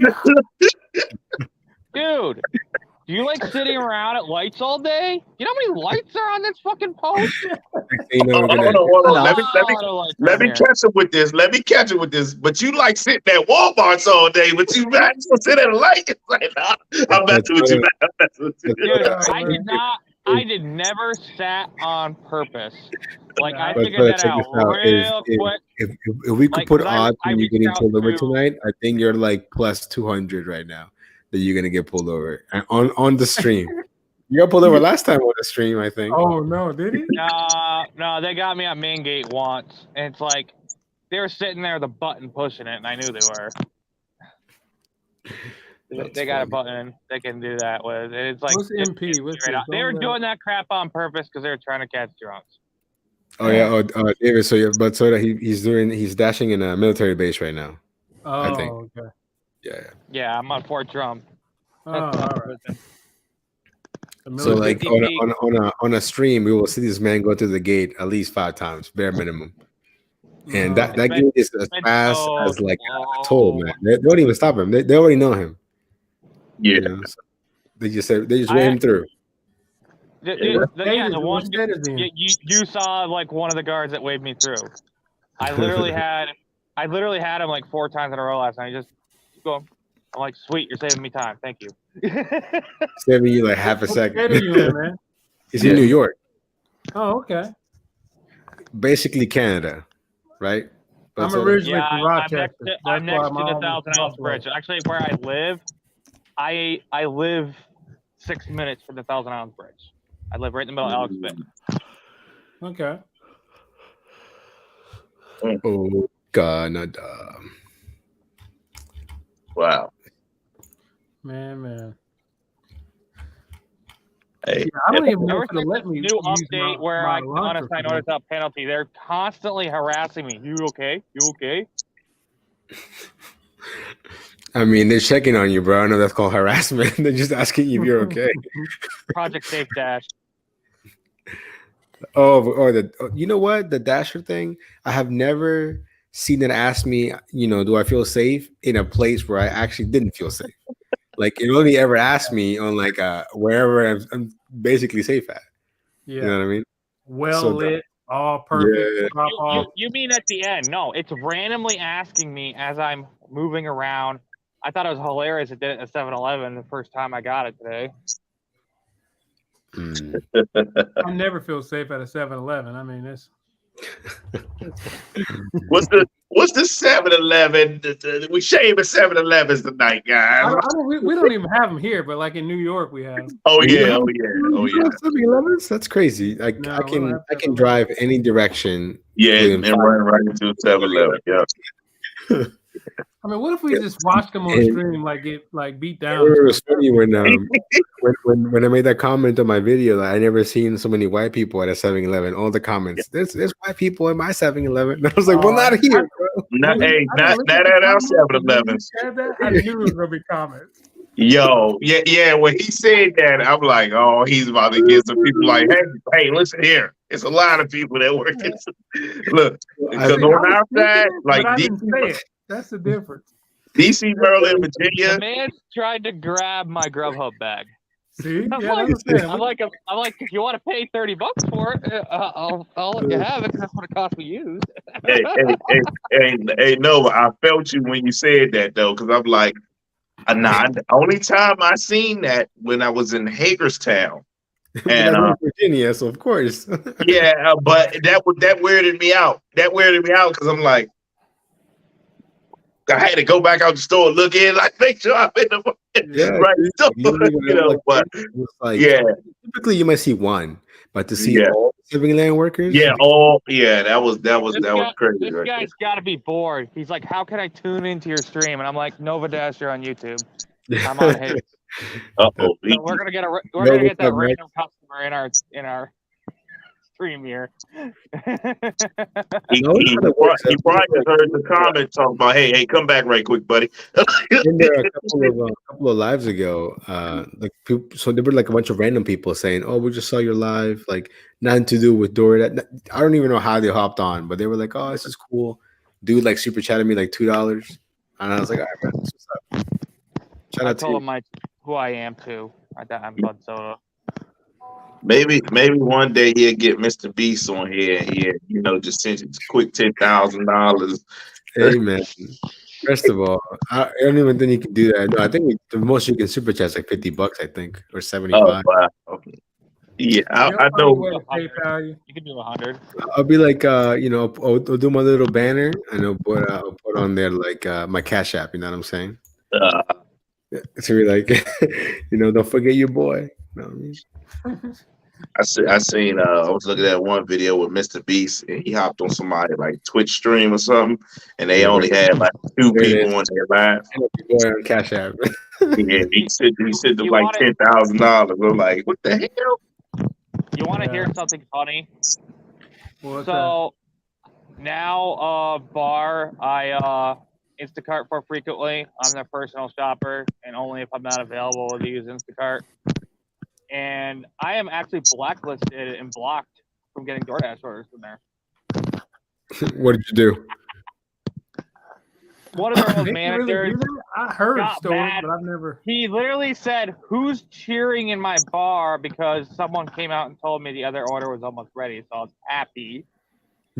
Dude, do you like sitting around at lights all day? You know how many lights are on this fucking post? You know, we're gonna- Hold on. Let me Let catch up with this. But you like sitting at Walmart's all day, but you not just sit at a light. It's like, nah, I'm messing with you, man. I'm messing with you. Dude, I did never sat on purpose. Like I But figured that check out this out. real quick. If we could Like, put 'cause odds I when you're reached getting out pulled over to- tonight, I think you're like plus 200 right now that you're gonna get pulled over and on the stream. You got pulled over last time on the stream, I think. Oh no, did he? No, they got me at main gate once, and it's like they were sitting there with a button pushing it, and I knew they were. That's They got a funny. button they can do that with. And it's like What's MP? What's straight this? out. They were doing that crap on purpose because they were trying to catch drunks. Oh yeah, David. So he's dashing in a military base right now. Oh, think. okay. Yeah. Yeah, I'm on Fort Trump. Oh, all right. The So military- like on a stream, we will see this man go through the gate at least 5 times, bare minimum. And that It's gate is as been fast so as like a long. toll, man. They don't even stop him. They already know him. Yeah. You know? So they just ran him through. The David, one what state is he in? you saw like one of the guards that waved me through. I literally had him like 4 times in a row last night. Just keep going. I'm like, sweet, you're saving me time. Thank you. Saving you like half a What state second. are you in, man? He's in New York, Oh, okay. basically Canada, right? I'm But, originally Yeah, from I'm Rochester. next to, That's I'm why next I'm to the always 1,000 ounce Buffalo. bridge. Actually, where I live, I live 6 minutes from the 1,000 ounce bridge. I live right in the middle of Alex Spit. Okay. Oh, Canada. Wow. Man. Hey, Yeah, I don't even know Ever if it'll since let this me new use update my, where my I can launcher unassign for orders without penalty, they're constantly harassing me. You okay? You okay? I mean, they're checking on you, bro. I know that's called harassment. They're just asking you if you're okay. Project Safe Dash. You know what? The Dasher thing, I have never seen it ask me, do I feel safe in a place where I actually didn't feel safe? Like, it only ever asked me on like wherever I'm basically safe at. Yeah. You know what I mean? Well So lit, all perfect. Drop off. You mean at the end? No, it's randomly asking me as I'm moving around. I thought it was hilarious. It did it at 7-Eleven the first time I got it today. I never feel safe at a 7-Eleven. I mean, it's what's the 7-Eleven? We shame at 7-Elevens tonight, guys. we don't even have them here, but like in New York, we have. Oh You yeah, have- oh yeah, oh you yeah. have 7-Elevens? That's crazy. Like No, I we don't can have I can 7-Eleven. drive any direction. Yeah, within and run right into 7-Eleven. Yeah. I mean, what if we just watched them on And- stream, like get like beat It down? was funny when I made that comment on my video that I never seen so many white people at a 7-Eleven. All the comments, there's white people in my 7-Eleven. I was like, well, not here, bro. Not I didn't look at the at our comments, but when 7-Elevens. you said that, I knew it was gonna be comments. Yo, yeah. When he said that, I'm like, oh, he's about to get some people like, hey, listen here. It's a lot of people that work. Look, because I- on I was our thinking side, it, like but I didn't say DC, it. That's the difference. Maryland, The Virginia. man tried to grab my Grubhub bag. See, I'm yeah, like, that's what I'm like, if you want to pay $30 for it, I'll let you have it. 'Cause that's what it cost me used. hey, no, I felt you when you said that though, because I'm like, the only time I seen that when I was in Hagerstown. But I live in Virginia, so of course. Yeah, but that weirded me out. That weirded me out because I'm like, I had to go back out the store and look in, like make sure I'm in the right store. But like, yeah, typically you might see one, but to see Yeah. all 7-Eleven workers, that was crazy. This Right guy's got to be bored. He's like, how can I tune into your stream? And I'm like, Nova Dash, you're on YouTube. I'm on his. Uh-oh. So we're gonna get what's that up, Mike? random customer in our stream here. He No, it kinda works. probably heard the comment talking about, hey, come back right quick, buddy. In there a couple of lives ago, like people, so there were like a bunch of random people saying, "Oh, we just saw your live, like nothing to do with Dora." I don't even know how they hopped on, but they were like, "Oh, this is cool." Dude, like super chatted me like $2, and I was like, "All right, man, what's up?" Shout I out to told you. him who I am too. I'm Bud Soda. Maybe one day he'll get Mr. Beast on here and just send you a quick $10,000. Hey, man. First of all, I don't even think you can do that. No, I think the most you can super chat is like $50, I think, or 75. Oh wow. Yeah, I They'll find a know. way to PayPal you. You can do 100. I'll be like, I'll do my little banner and I'll put on there like my Cash App. You know what I'm saying? So we're like, don't forget your boy. You know what I mean? I seen. I was looking at one video with Mr. Beast, and he hopped on somebody like Twitch stream or something, and they only had like 2 There it people on their live. Your boy on Cash App. Yeah, he said to You like want it- $10,000. We're like, what the hell? You want to Yeah. hear something funny? What's that? So now, bar I Instacart for frequently. I'm their personal shopper, and only if I'm not available will they use Instacart. And I am actually blacklisted and blocked from getting DoorDash orders from there. What did you do? One of their own Did you really managers, do that? I heard got stories, mad. but I've never. he literally said, "Who's cheering in my bar?" Because someone came out and told me the other order was almost ready, so I was happy.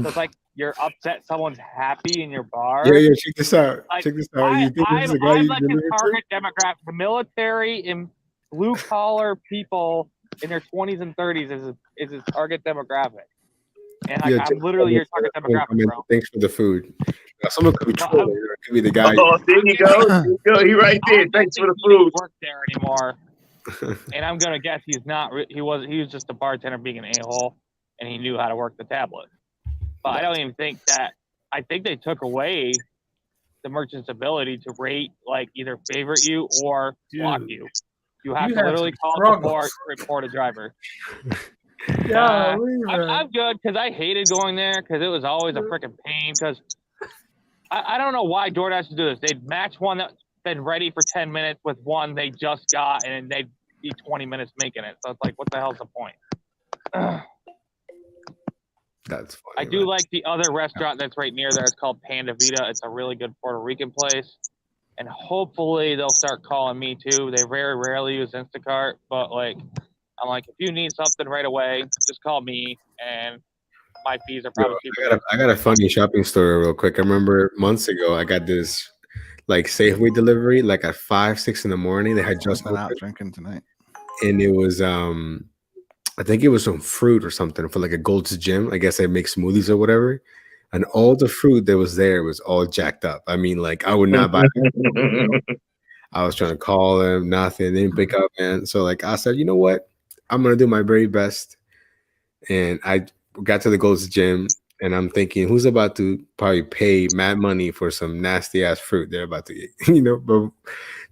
So it's like you're upset someone's happy in your bar. Yeah, check this out. Like, Check this out. You think this is a guy I'm you like delivered his to? target demographic. The military and blue collar people in their 20s and 30s is his target demographic. And like, Yeah, I'm literally your target demographic, bro. Thanks for the food. Now, someone could be Well, trolling. It could be the guy. Oh, there you go. There you go. He right there. I don't Thanks for the think he food. work there anymore. And I'm gonna guess he's not. He was just a bartender being an a-hole. and he knew how to work the tablet. But I don't even think that. I think they took away the merchant's ability to rate, like either favorite you or block Dude. you. You have You to had literally some call struggles. support, report a driver. Yeah, I'm good because I hated going there because it was always a freaking pain. Because I don't know why DoorDash would do this. They'd match one that's been ready for 10 minutes with one they just got, and they'd be 20 minutes making it. So it's like, what the hell's the point? That's funny. I do like the other restaurant that's right near there. It's called Panda Vita. It's a really good Puerto Rican place. And hopefully they'll start calling me too. They very rarely use Instacart, but like, I'm like, if you need something right away, just call me, and my fees are probably cheaper. I got a funny shopping story real quick. I remember months ago I got this like Safeway delivery like at 5, 6 in the morning. They had just Been out opened, drinking tonight. and it was I think it was some fruit or something for like a Gold's Gym. I guess they make smoothies or whatever. And all the fruit that was there was all jacked up. I mean, like I would not buy it. I was trying to call them, nothing. They didn't pick up, man. So like I said, you know what? I'm gonna do my very best. And I got to the Gold's Gym, and I'm thinking, who's about to probably pay mad money for some nasty ass fruit they're about to eat? You know, but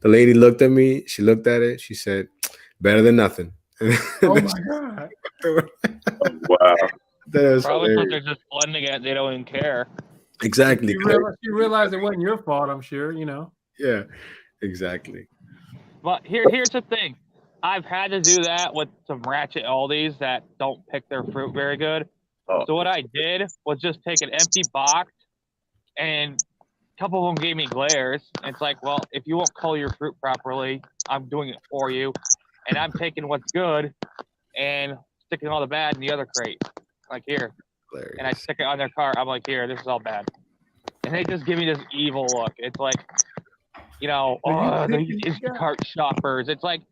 the lady looked at me, she looked at it, she said, better than nothing. Oh my god! Wow. That was Probably because hilarious. they're just blending it. They don't even care. Exactly. You realized it wasn't your fault. I'm sure. You know. Yeah, exactly. But here's the thing. I've had to do that with some ratchet Aldis that don't pick their fruit very good. Oh. So what I did was just take an empty box, and a couple of them gave me glares. And it's like, well, if you won't cull your fruit properly, I'm doing it for you. And I'm taking what's good and sticking all the bad in the other crate. Like here. Hilarious. And I stick it on their cart. I'm like, here, this is all bad. And they just give me this evil look. It's like, you know, these Instacart shoppers. It's like,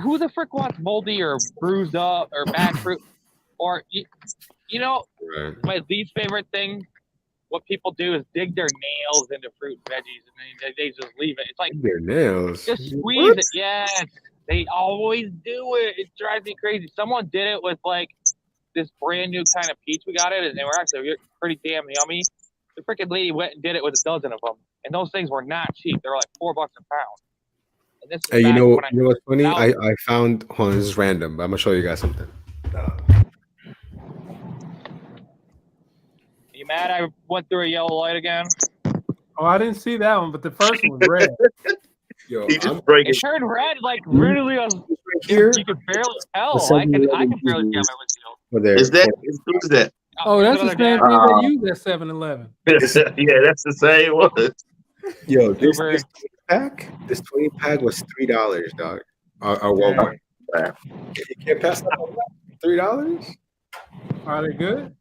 who the frick wants moldy or bruised up or bad fruit? Or, you know, Right. my least favorite thing, what people do is dig their nails into fruit and veggies, and then they just leave it. It's like, Their nails. just squeeze What? it. Yes, they always do it. It drives me crazy. Someone did it with like this brand new kind of peach we got it, and they were actually pretty damn yummy. The freaking lady went and did it with a dozen of them, and those things were not cheap. They were like $4 a pound. And this is Hey, you back know when what's funny? Now- I found. Hold on, this is random, but I'm gonna show you guys something. You mad I went through a yellow light again? Oh, I didn't see that one, but the first one was red. Yo, He I'm just breaking. It turned red, like really. here. You could barely tell. The I can 7-Eleven barely see on juice. my windshield. For their, Is that who's that? Oh, that's the another same guy. thing they use at 7-Eleven. Yeah, that's the same one. yo, this Uber. pack, this 20 pack was $3, dog. Or Walmart. Wow. You can't pass that on $3. Are they good?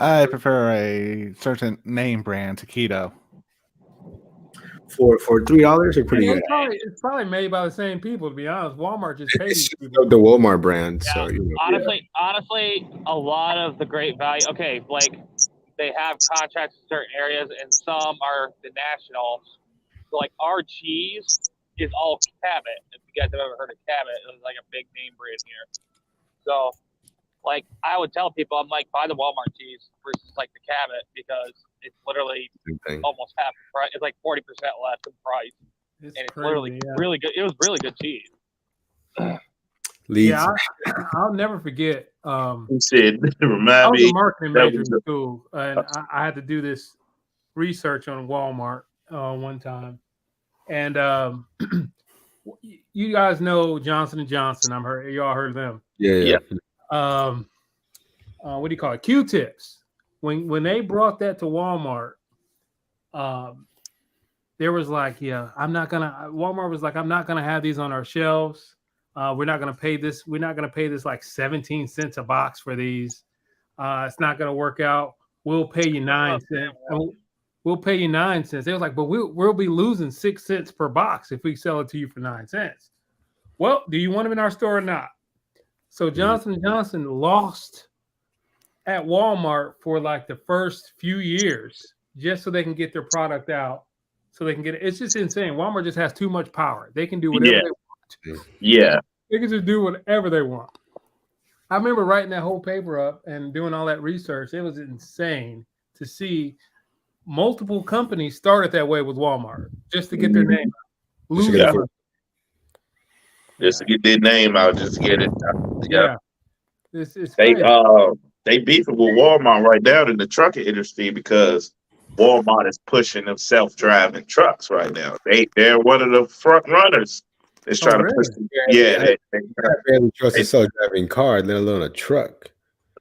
I prefer a certain name brand taquito. For $3 are pretty Yeah, good. it's probably made by the same people. To be honest, Walmart just pays It's these just people. the Walmart brand, Yeah, so you know. Honestly, a lot of the great value. Okay, like they have contracts in certain areas, and some are the national. So like our cheese is all Cabot. If you guys have ever heard of Cabot, it's like a big name brand here. So, like I would tell people, I'm like, buy the Walmart cheese versus like the Cabot because it's literally Same thing. almost half the price. It's like 40% less in price, It's and it's crazy, literally yeah. really good. It was really good cheese. Leeds. Yeah, I'll never forget. He said, I remind was me. a marketing that major was in school, and I had to do this research on Walmart one time. And you guys know Johnson & Johnson. Y'all heard of them. Yeah. What do you call it? Q-tips. When they brought that to Walmart, there was like, Walmart was like, I'm not gonna have these on our shelves. We're not gonna pay this. We're not gonna pay this like 17 cents a box for these. It's not gonna work out. We'll pay you 9 cents. We'll pay you 9 cents. They was like, but we'll be losing 6 cents per box if we sell it to you for 9 cents. Well, do you want them in our store or not? So Johnson & Johnson lost at Walmart for like the first few years just so they can get their product out. So they can get it. It's just insane. Walmart just has too much power. They can do whatever Yeah. they want. Yeah. They can just do whatever they want. I remember writing that whole paper up and doing all that research. It was insane to see multiple companies started that way with Walmart just to get their name out. Just to Lose get money. Just to get their name out, just to get it. Yeah. It's They crazy. they beefing with Walmart right now in the trucking industry because Walmart is pushing them self-driving trucks right now. They're one of the front runners. That's Oh, trying to push really? them. Yeah, I barely trust a self-driving car, let alone a truck.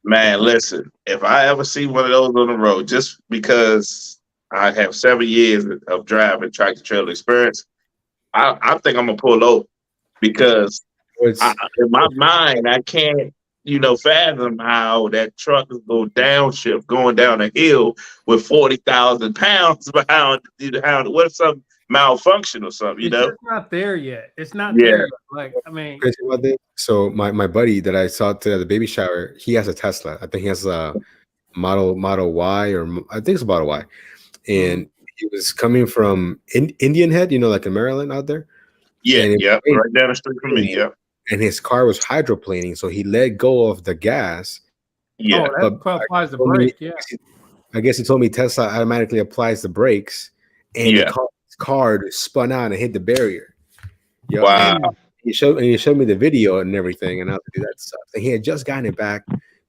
man, listen, if I ever see one of those on the road, just because I have 7 years of driving tractor trailer experience, I think I'm gonna pull over because It's in my mind, I can't, fathom how that truck is go downshift going down a hill with 40,000 pounds behind. What if some malfunction or something? It's just not there yet. It's not Yeah. there yet. Like, I mean, crazy about this. So my buddy that I saw today at the baby shower, he has a Tesla. I think he has a Model Y, or I think it's a Model Y. And he was coming from Indian Head, like in Maryland out there. Yeah, And it yeah, rained. right down the street from me. Yeah, And his car was hydroplaning, so he let go of the gas. yeah. oh, that applies the told me- brake. Yeah. I guess he told me Tesla automatically applies the brakes, and Yeah. the car spun out and hit the barrier. Yo, Wow. and he showed me the video and everything, and I was like, that sucks. And he had just gotten it back.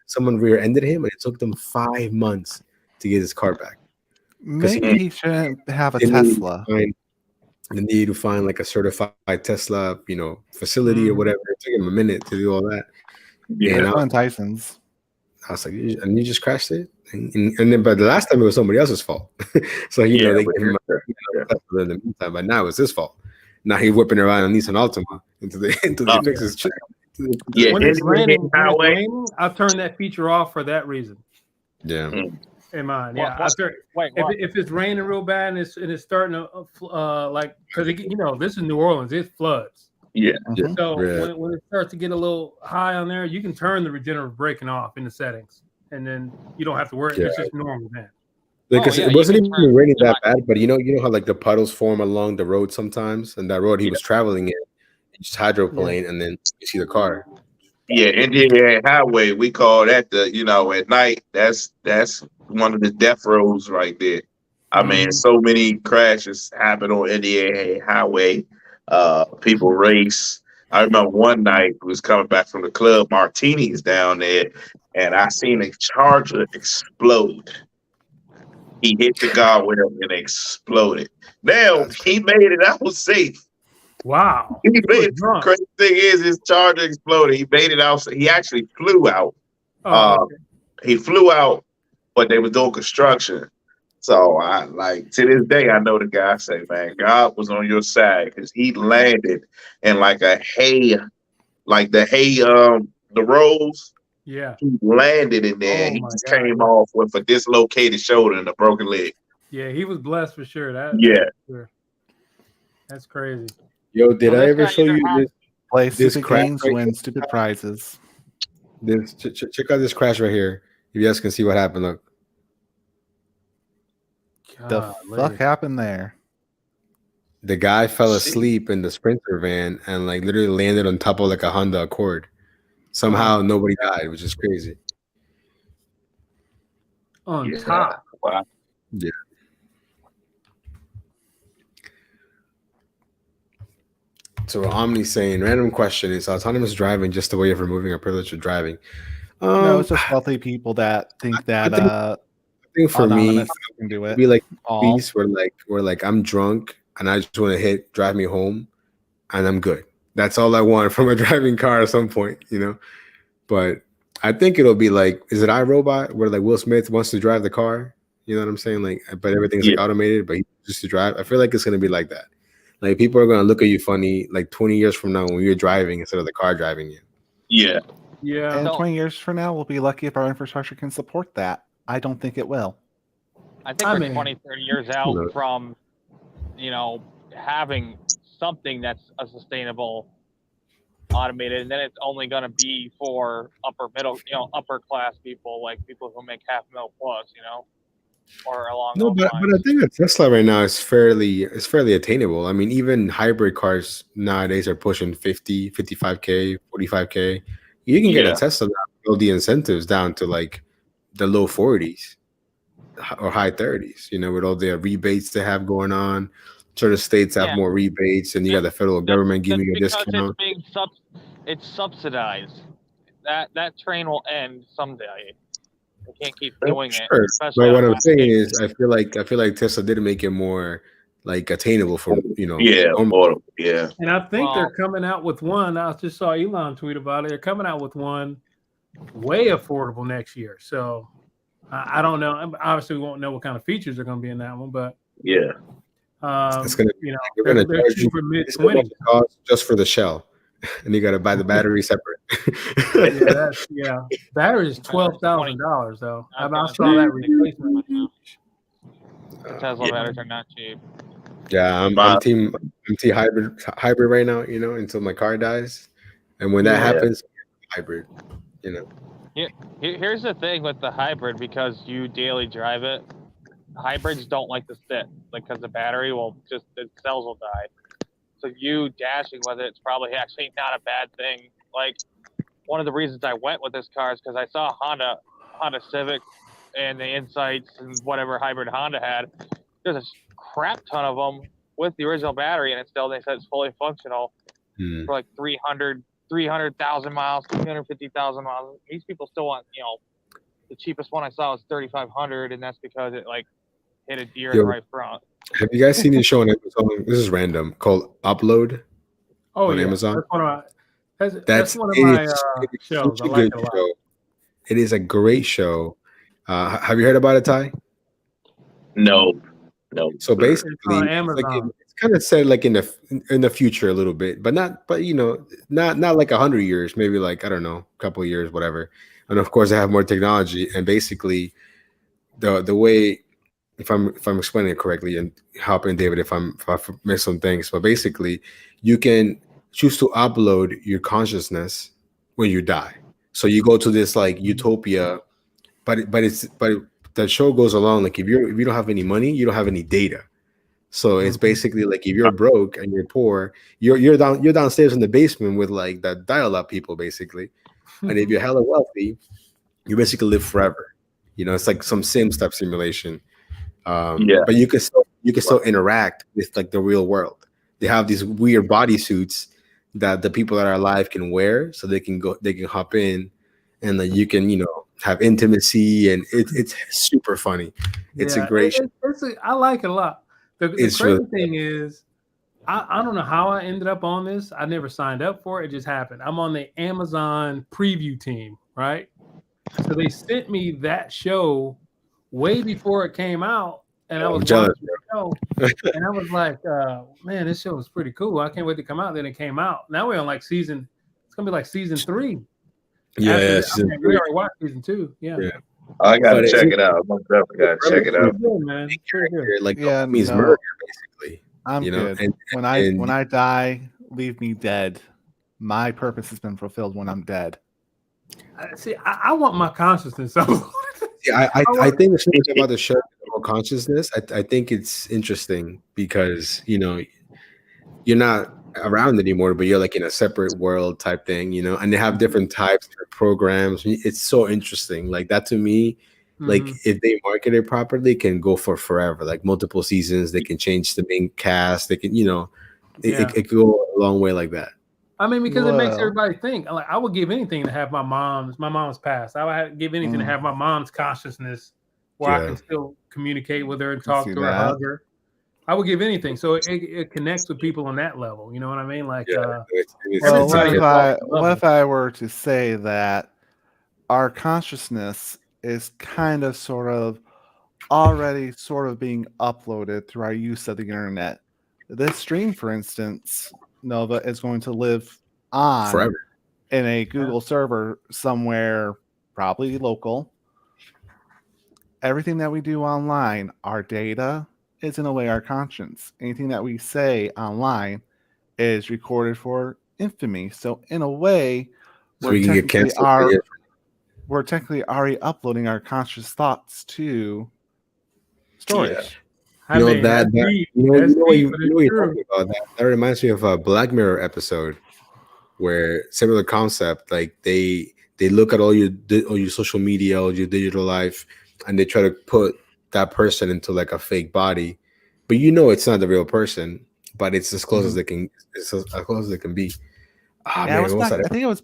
Someone rear-ended him, and it took them 5 months to get his car back. Maybe he shouldn't have a They needed to Tesla. They needed to find like a certified Tesla, facility or whatever. It took him a minute to do all that. Yeah. And It's on Tyson's. I was like, and you just crashed it? And then, but the last time it was somebody else's fault. So, they gave him a Tesla in the meantime, but now it's his fault. Now he's whipping around on Nissan Altima until they fix his check. Yeah, When it's raining, highway. I'll turn that feature off for that reason. Yeah. In mind, What- yeah. what- Wait, what? If it's raining real bad and it's starting to because this is New Orleans, it floods. Yeah. Mhm. So Yeah. when it starts to get a little high on there, you can turn the regenerative braking off in the settings, and then you don't have to worry. It's just normal then. Because yeah, it you wasn't can even turn- raining that bad, but you know how like the puddles form along the road sometimes, and that road he was traveling in, just hydroplane, and then you see the car. Yeah, Indiana Highway, we call that at night. That's one of the death roads right there. I mean, so many crashes happen on Indiana Highway. People race. I remember one night I was coming back from the club, Martini's down there, and I seen a Charger explode. He hit the guardrail and exploded. Now he made it out safe. Wow. He was made drunk. crazy thing is his Charger exploded. He made it out. He actually flew out. Oh, He flew out, but they were doing construction. So to this day, I know the guy say, man, God was on your side because he landed in like the hay, the rows. yeah. He landed in there. Oh He my just God. came off with a dislocated shoulder and a broken leg. Yeah, he was blessed for sure. That's crazy. Yo, did Well, I this ever guy show either you has- Play This stupid crap games, right win here. stupid prizes. this? Check out this crash right here. You guys can see what happened. Look, The Golly. fuck happened there? the guy fell Shit. asleep in the Sprinter van and like literally landed on top of like a Honda Accord. Somehow nobody died, which is crazy. On Yeah. top. Wow. So Omni's saying, random question: is autonomous driving just a way of removing our privilege of driving? No, it's just wealthy people that think that I think for me, autonomous can do it'd it. be like All. peace where like I'm drunk and I just want to drive me home and I'm good. That's all I want from a driving car at some point, But I think it'll be like, is it iRobot where like Will Smith wants to drive the car? You know what I'm saying? Like, but everything's like automated, but he just to drive. I feel like it's gonna be like that. Like people are gonna look at you funny like 20 years from now when you're driving instead of the car driving you. Yeah. Yeah. And So- 20 years from now, we'll be lucky if our infrastructure can support that. I don't think it will. I think I we're mean- 20, 30 years out knows? from, having something that's a sustainable automated, and then it's only going to be for upper class people, like people who make $500,000 plus, or along No, those but lines. I think a Tesla right now is fairly attainable. I mean, even hybrid cars nowadays are pushing 50, 55K, 45K. You can get Yeah. a Tesla now all the incentives down to like the low 40s or high 30s. You know, with all the rebates they have going on. Certain states have Yeah. more rebates, and you got the federal government giving you a because discount. it's subsidized. That train will end someday. They can't keep doing it. Sure. Especially But what on I'm saying landscape. is, I feel like Tesla did make it more like attainable for Yeah, normal- affordable. Yeah. And I think they're Well- coming out with one. I just saw Elon tweet about it. They're coming out with one way affordable next year. So I don't know. Obviously, we won't know what kind of features are going to be in that one, but Yeah. It's gonna you know, they're gonna they're charge you cheaper mid it's gonna 20s. cost just for the shell, and you got to buy the battery separate. Yeah, battery is $12,000 though. I saw that replacement. Tesla Yeah. batteries are not cheap. Yeah, I'm team hybrid right now. You know, until my car dies, and when that Yeah. happens, hybrid. You know, Here's the thing with the hybrid, because you daily drive it, hybrids don't like to sit, like, because the battery the cells will die. So you dashing with it's probably actually not a bad thing. Like, one of the reasons I went with this car is because I saw Honda Civic and the Insights and whatever hybrid Honda had. There's a crap ton of them with the original battery, and they said it's fully functional for like 300,000 miles, 350,000 miles. These people still want, the cheapest one I saw was 3,500, and that's because it like hit a deer in the right front. have you guys seen this show on Amazon? This is random, called Upload Oh, on yeah. Amazon. That's one of my it is shows. such I a like good it a lot. show. It is a great show. Have you heard about it, Ty? No. So basically, on it's like Amazon. it's kind of set like in the future a little bit, but not like 100 years, maybe like, I don't know, a couple of years, whatever. And of course, they have more technology. And basically, the way, if I'm explaining it correctly, and help in David if I miss some things, but basically, you can choose to upload your consciousness when you die. So you go to this like utopia, but the show goes along like if you don't have any money, you don't have any data. So it's basically like if you're broke and you're poor, you're downstairs in the basement with like the dial-up people basically, and if you're hella wealthy, you basically live forever. It's like some Sims type simulation. But you can still interact with like the real world. They have these weird bodysuits that the people that are alive can wear, so they can hop in, and like you can have intimacy, and it's super funny. It's a great show. I like it a lot. The It's crazy really thing is, I don't know how I ended up on this. I never signed up for it. It just happened. I'm on the Amazon preview team, right? So they sent me that show way before it came out, and I was jealous, watching the show, and I was like, man, this show is pretty cool. I can't wait to come out. Then it came out. Now we're on like it's gonna be like season 3. Yeah, We already watched season 2. Yeah. I gotta But check it out. I gotta check it out. Pretty good, man. Pretty good. like Yeah, means no. murder basically. I'm good. And When I die, leave me dead. My purpose has been fulfilled when I'm dead. See, I want my consciousness. So yeah, I think the thing about the show about consciousness, I think it's interesting because you're not around anymore, but you're like in a separate world type thing, and they have different types of programs. It's so interesting. Like that to me, like if they market it properly, it can go for forever, like multiple seasons. They can change the main cast. They can, it could go a long way like that. I mean, because it makes Well- everybody think. Like, I would give anything to have my mom's past. I would give anything to have my mom's consciousness, where I Yeah. can still communicate with her and Can talk see to her, that. hug her. I would give anything. So it connects with people on that level. You know what I mean? Like, It's Well, Everybody what if I were to say that our consciousness is kind of already being uploaded through our use of the internet? This stream, for instance, Nova, is going to live on forever. in a Google server somewhere, probably local. Everything that we do online, our data is in a way our conscience. Anything that we say online is recorded for infamy. So in a way, So we can get canceled. we're technically already uploading our conscious thoughts to storage. I mean, that's deep. That's deep, but it's you're true. talking about that reminds me of a Black Mirror episode where similar concept, like they they look at all your social media, all your digital life, and they try to put that person into like a fake body, but it's not the real person, but it's as close as they can. It's as close as it can be. Ah, Yeah, I man, was what was back. that? I think it was.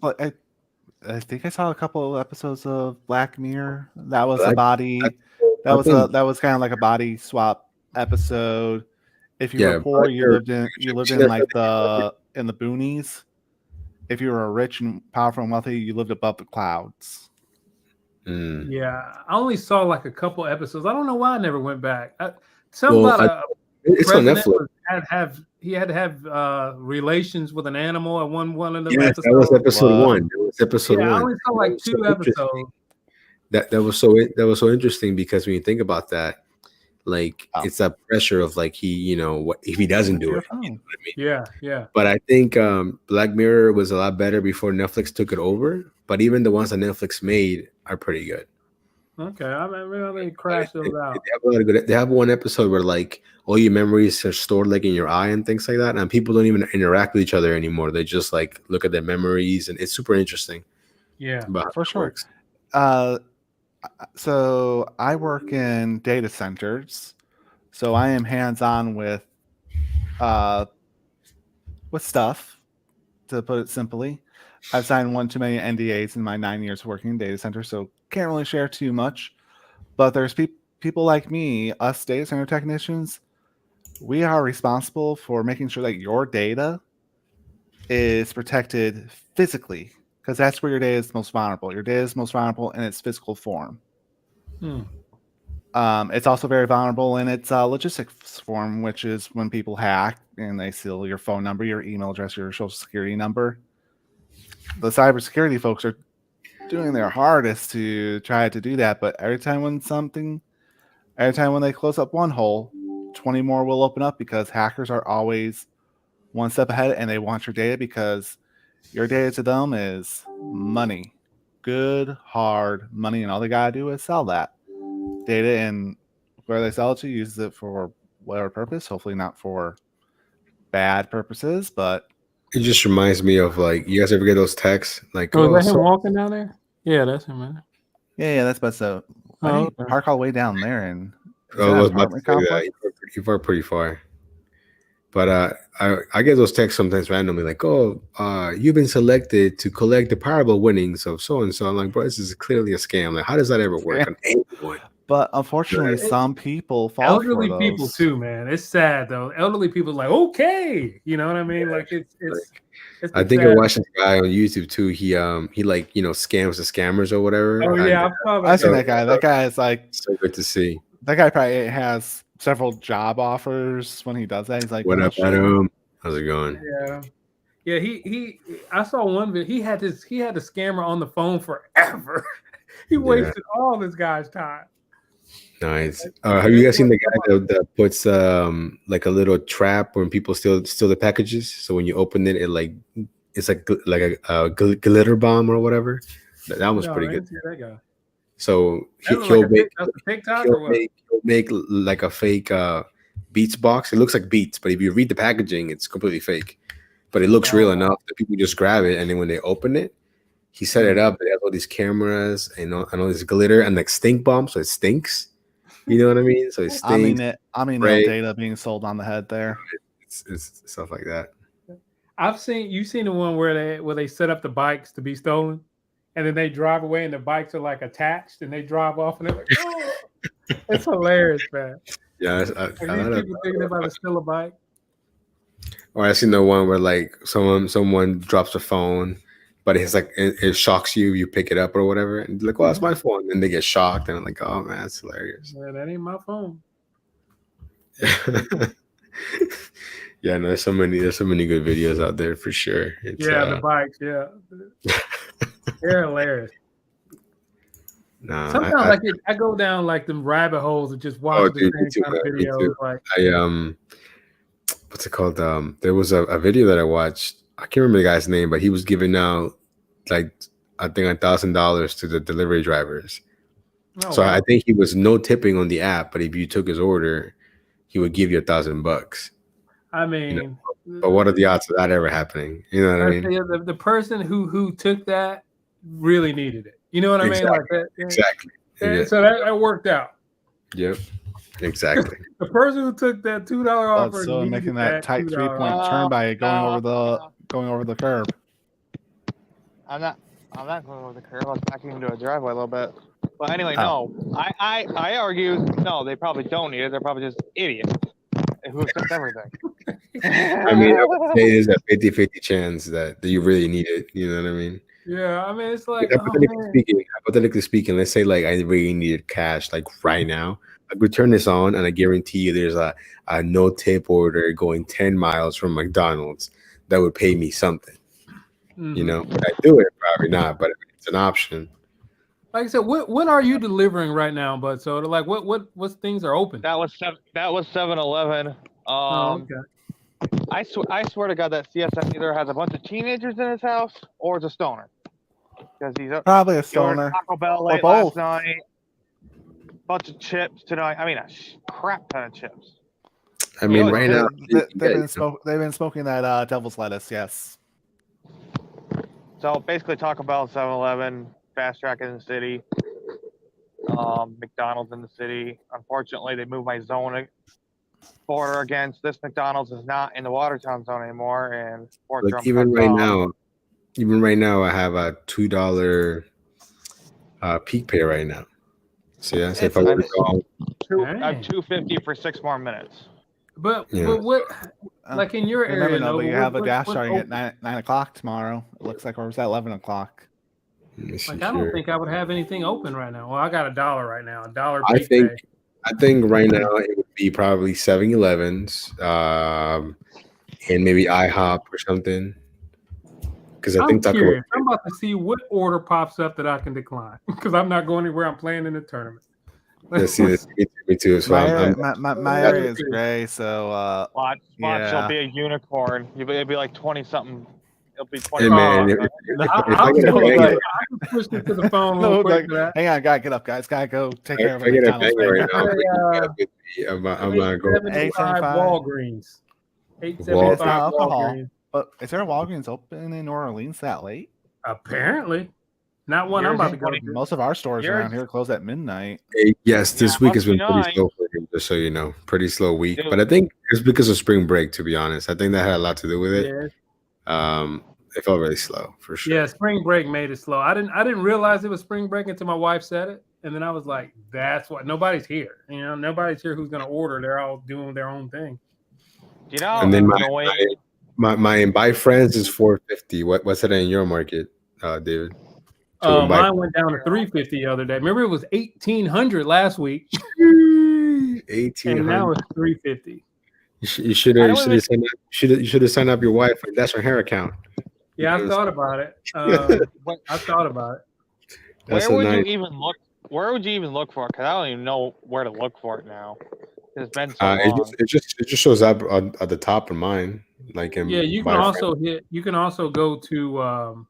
I think I saw a couple of episodes of Black Mirror. That was a Black- body. That I was think- that was kind of like a body swap episode. If you Yeah, were poor, Black you Mirror- lived seen in that like in the boonies. If you were rich and powerful and wealthy, you lived above the clouds. Mm. Yeah, I only saw like a couple episodes. I don't know why I never went back. Something Well, about It's on president Netflix. he had to have relations with an animal at one of the Yes, episodes. that was episode Wow. 1. That was episode Yeah, I 1. only saw like That was 2 so interesting. episodes. That was so interesting because when you think about that, like Oh. it's that pressure of like he, what if he doesn't do Your it? phone. You know what I mean? Yeah. But I think Black Mirror was a lot better before Netflix took it over. But even the ones that Netflix made are pretty good. Okay, I mean, maybe they crash those out. They have a lot of good. They have one episode where like all your memories are stored like in your eye and things like that, and people don't even interact with each other anymore. They just like look at their memories, and it's super interesting. Yeah. About how For that sure. works. So I work in data centers, so I am hands-on with stuff. To put it simply, I've signed one too many NDAs in my 9 years working in data centers, so can't really share too much. But there's people like me, us data center technicians. We are responsible for making sure that your data is protected physically, because that's where your data is most vulnerable. Your data is most vulnerable in its physical form. It's also very vulnerable in its logistics form, which is when people hack and they steal your phone number, your email address, your social security number. The cybersecurity folks are doing their hardest to try to do that, but every time when they close up one hole, 20 more will open up, because hackers are always one step ahead and they want your data, because your data to them is money. Good, hard money, and all they gotta do is sell that data, and where they sell it to, use it for whatever purpose, hopefully not for bad purposes, but It just reminds me of like you guys ever get those texts like, Oh, is that him so- walking down there? Yeah, that's him, man. yeah, that's best. So why do you okay. park all the way down there? And is Oh, that I an was about to apartment say that. complex? You park pretty far. But I get those texts sometimes randomly, like, "Oh, you've been selected to collect the Powerball winnings of so and so." I'm like, "Bro, this is clearly a scam. Like, how does that ever work on anyone?" But unfortunately, It- some people fall Elderly for those. people too, man. It's sad though. Elderly people like, okay, you know what I mean? Like it's I think I watched this guy on YouTube too. He like scams the scammers or whatever. Oh and yeah, I've seen that guy. That guy is like, so good to see. that guy probably has several job offers when he does that. He's like, What "Oh, up, shit." Adam? How's it going? Yeah. He I saw one video. He had the scammer on the phone forever. He wasted all this guy's time. Nice. Have you guys seen the guy that puts like a little trap when people steal the packages? So when you open it, it's like a glitter bomb or whatever. That was No, pretty I good. didn't see that guy. So That was he'll like make that's a TikTok or what? he'll make like a fake Beats box. It looks like Beats, but if you read the packaging, it's completely fake. But it looks real enough that people just grab it, and then when they open it, he set it up. They have all these cameras and all this glitter and like stink bomb, so it stinks. You know what I mean? So it stinks. No data being sold on the head there. It's stuff like that. You've seen the one where they set up the bikes to be stolen, and then they drive away and the bikes are like attached and they drive off and they're like, oh, it's hilarious, man. Yeah, Like these people thinking about to steal a bike. Or I seen the one where like someone drops a phone, but it's like it shocks you. You pick it up or whatever, and you're like, "Oh, it's my phone," and they get shocked, and I'm like, "Oh man, that's hilarious." Man, that ain't my phone. Yeah, no, there's so many good videos out there for sure. It's, The bikes, yeah. They're hilarious. Nah, Sometimes I go down like them rabbit holes and just watch the dude, me same too, kind of man, me videos. too. Like what's it called? There was a video that I watched. I can't remember the guy's name, but he was giving out like I think $1,000 to the delivery drivers. oh, So wow. I think he was no tipping on the app, but if you took his order, he would give you $1,000. I mean, But what are the odds of that ever happening? You know what I mean? The person who took that really needed it. You know what I mean? Like that. Exactly. And Yeah. so that worked out. Yep. Exactly. The person who took that $2 offer So needed making that tight $2 3-point turn by going over the curb. I'm not going over the curb. I was backing into a driveway a little bit. But anyway, no. I argue no. They probably don't need it. They're probably just idiots who accept everything. I mean, I would say there's a 50-50 chance that you really need it. You know what I mean? Yeah, I mean, it's like, Hypothetically speaking, let's say like I really needed cash like right now. I could turn this on, and I guarantee you, there's a no tip order going 10 miles from McDonald's that would pay me something. You know, would I do it? Probably not, but it's an option. like I said, what are you delivering right now, Bud Soda? Like what things are open? That was 7-Eleven. Okay. I swear to God that CSM either has a bunch of teenagers in his house or it's a stoner. Because he's Probably a he ordered stoner. Taco Bell Or late both. last night. Bunch of chips tonight. I mean, a crap ton of chips. I mean, Yeah, right now They've been smoking that devil's lettuce. Yes. So basically, Taco Bell, 7-Eleven, Fast Track in the city, McDonald's in the city. Unfortunately, they moved my zone border against this McDonald's is not in the Watertown zone anymore, and like even right now, I have a $2 peak pay right now. So yeah, so if I were to go, I'm $2.50 for 6 more minutes. But Yeah. but what like in your You never area? know, Nova, but you have a dash what's starting at open? 9 o'clock tomorrow. It looks like, or was that 11 o'clock? let me see Like I don't here. think I would have anything open right now. Well, I got $1 right now. $1 I peak think pay. I think right now it would be probably 7-Elevens, and maybe IHOP or something. Because I I'm think Taco curious. I'm about to see what order pops up that I can decline because I'm not going anywhere. I'm playing in the tournament. Let's see this. Me too. So My area is gray, so Watch, Yeah. it'll be a unicorn. It'll be like 20 something. It'll be 20. Hey man, if I get a banger, I can push it to the phone No, real quick like, for that. hang on, gotta get up, guys. Gotta go take care of if I get a McDonald's banger right right now. now, I'm not going. 875 Walgreens. 875 It's not alcohol. Walgreens. But is there a Walgreens open in New Orleans that late? Apparently. Not one I'm Yours about is to go 20 to. Most of our stores Yours- around here close at midnight. Yes, this Yeah, week has been must be pretty nice. slow for him, just so you know. Pretty slow week. Dude. But I think it's because of spring break, to be honest. I think that had a lot to do with it. Yeah, It felt really slow for sure. yeah, spring break made it slow. I didn't realize it was spring break until my wife said it. And then I was like, that's what nobody's here. You know, nobody's here who's gonna order. They're all doing their own thing. You know, And then annoying. my buy friends is $4.50. What's it in your market, David? So we buy- Mine went down to $3.50 the other day. Remember, it was $1,800 last week, 1800. and now it's $3.50. You should have signed up your wife. That's her hair account. Yeah, I Because- thought about it. I thought about it. That's Where a would nice. you even look? Where would you even look for it? Because I don't even know where to look for it now. It's been so It long. just shows up at the top of mine. Like in Yeah, you can buy also You can also go to.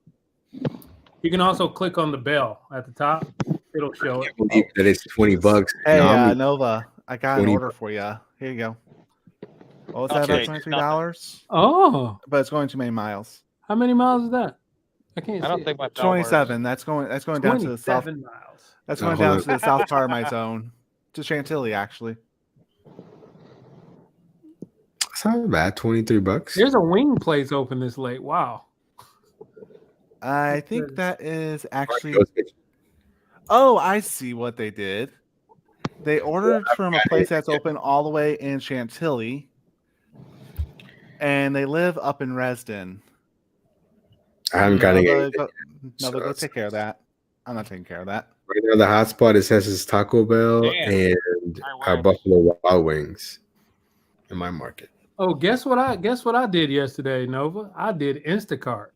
You can also click on the bell at the top. It'll show it. friends. That it's $20. Hey, No, I'm- Nova, I got an 20 order for you. Here you go. What was that? Okay, About $23? Oh, But it's going too many miles. how many miles is that? I can't. I don't see think my 27. That's going down to the south. 27 miles. That's No, going hold down on. to the south part of my zone, to Chantilly, actually. It's not bad. $23. There's a wing place open this late. Wow. I think that is actually. Ghost Kitchen. Oh, I see what they did. They ordered from a place that's open all the way in Chantilly, and they live up in Resden. I haven't gotten Nova, anything. go, so Nova, go it's- take care of that. I'm not taking care of that. Right now, the hotspot it says is Taco Bell Damn. and I wish. Buffalo Wild Wings in my market. Oh, guess what I did yesterday, Nova? I did Instacart.